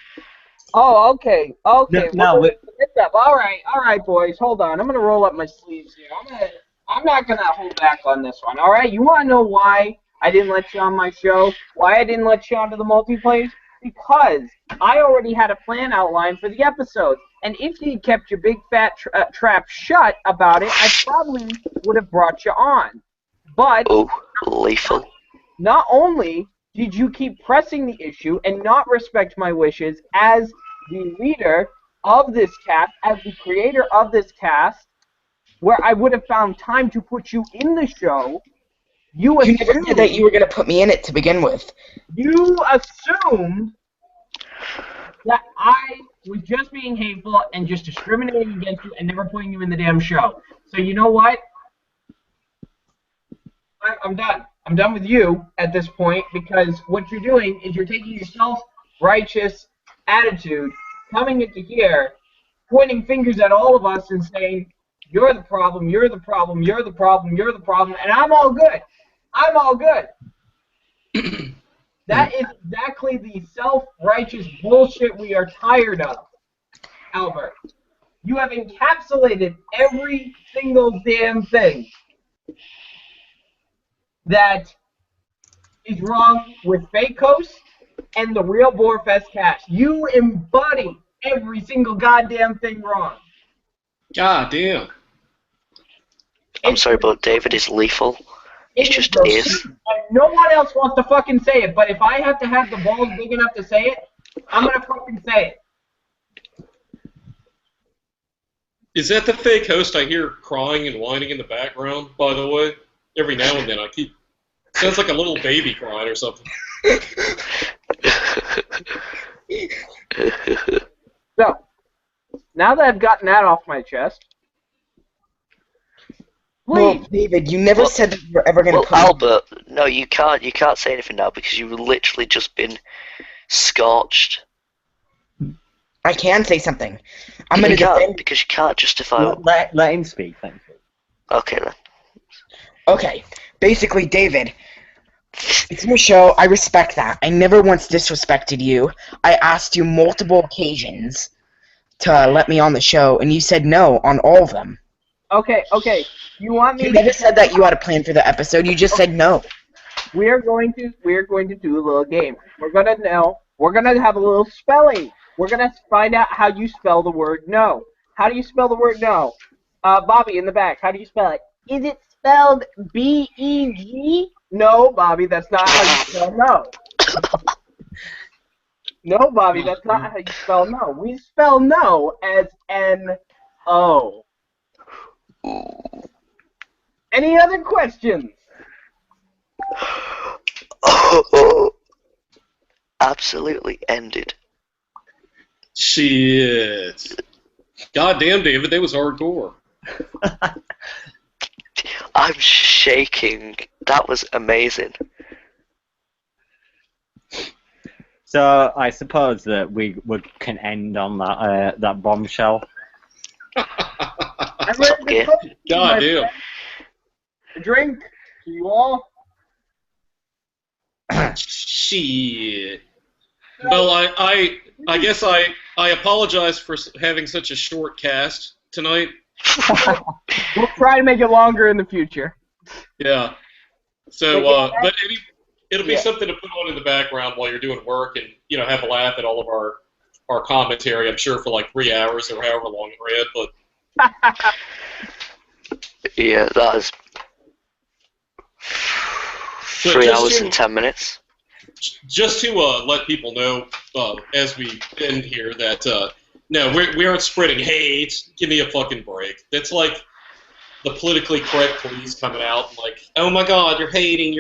B: Oh, okay.
F: No,
B: It's up. All right, boys. Hold on. I'm gonna roll up my sleeves here. I'm not gonna hold back on this one. All right. You want to know why I didn't let you on my show? Why I didn't let you onto the multiplays? Because I already had a plan outlined for the episode, and if you kept your big fat trap shut about it, I probably would have brought you on. But
D: Oh, lethal.
B: not only did you keep pressing the issue and not respect my wishes as the leader of this cast, as the creator of this cast, where I would have found time to put you in the show, you
G: never said that you were going to put me in it to begin with.
B: You assumed that I was just being hateful and just discriminating against you and never putting you in the damn show. So you know what? I'm done. I'm done with you at this point because what you're doing is you're taking your self-righteous attitude, coming into here, pointing fingers at all of us and saying, you're the problem, you're the problem, you're the problem, you're the problem, and I'm all good. I'm all good. That is exactly the self-righteous bullshit we are tired of, Albert. You have encapsulated every single damn thing that is wrong with Fake Coast and the real Boarfest cast. You embody every single goddamn thing wrong.
A: God damn.
D: I'm sorry, but David is lethal. He just is.
B: And no one else wants to fucking say it, but if I have to have the balls big enough to say it, I'm gonna fucking say it.
A: Is that the fake host I hear crying and whining in the background, by the way? Every now and then I keep... Sounds like a little baby crying or something.
B: So, now that I've gotten that off my chest,
G: Well,
B: please,
G: David, you never said that you were ever going to
D: Well,
G: put me.
D: Albert, no, you can't say anything now because you've literally just been scorched.
G: I can say something. I'm going
D: You
G: to
D: can't,
G: defend.
D: because you can't justify...
F: let him speak, thank you.
D: Okay, then.
G: Okay, basically, David, it's your show. I respect that. I never once disrespected you. I asked you multiple occasions to let me on the show, and you said no on all of them.
B: okay. You want me
G: You never said that you had a plan for the episode. You just said no.
B: We're going to do a little game. We're gonna have a little spelling. We're gonna find out how you spell the word no. How do you spell the word no? Bobby in the back, how do you spell it? Is it spelled B-E-G? No, Bobby, that's not how you spell no. No, Bobby, that's not how you spell no. We spell no as N-O. Any other questions?
D: Absolutely ended.
A: Shit. God damn, David, that was hardcore.
D: I'm shaking. That was amazing.
F: So I suppose that we can end on that bombshell.
B: I'm ready to cook,
A: God
B: my
A: damn.
B: friend. A drink to you all.
A: Shit. Well, I guess I apologize for having such a short cast tonight.
B: We'll try to make it longer in the future.
A: Yeah. So, but it'll be
B: Yeah.
A: something to put on in the background while you're doing work, and have a laugh at all of our commentary. I'm sure for like 3 hours or however long it read. But
D: Yeah, that is
A: So
D: 3
A: just
D: hours
A: to-
D: and 10 minutes.
A: just to let people know as we end here that no, we aren't spreading hate. Give me a fucking break. That's like the politically correct police coming out and like, oh my God, you're hating.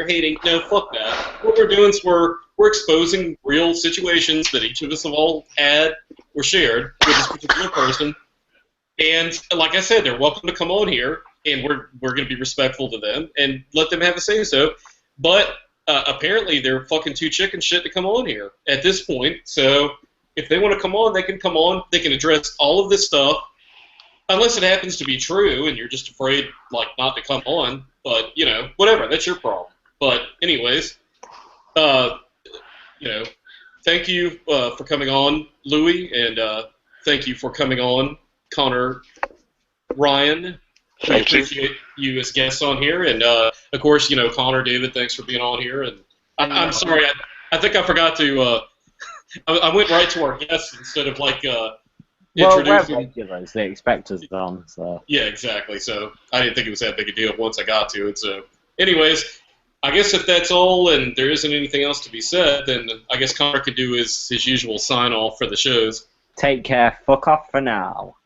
A: No, fuck that. What we're doing is we're exposing real situations that each of us have all had or shared with this particular person. And like I said, they're welcome to come on here, and we're going to be respectful to them and let them have a say so. But apparently they're fucking too chicken shit to come on here at this point. So if they want to come on, they can come on. They can address all of this stuff. Unless it happens to be true and you're just afraid, like, not to come on. But, whatever. That's your problem. But, anyways, thank you for coming on, Louie, and thank you for coming on, Connor, Ryan.
D: Thank you.
A: Appreciate you as guests on here. And, of course, Connor, David, thanks for being on here. And I'm sorry, I think I forgot to I went right to our guests instead of, like,
F: Well, we're
A: introducing.
F: regulars. They expect us on, so.
A: Yeah, exactly. So I didn't think it was that big a deal once I got to it. So, anyways, I guess if that's all and there isn't anything else to be said, then I guess Connor could do his usual sign off for the shows.
F: Take care. Fuck off for now.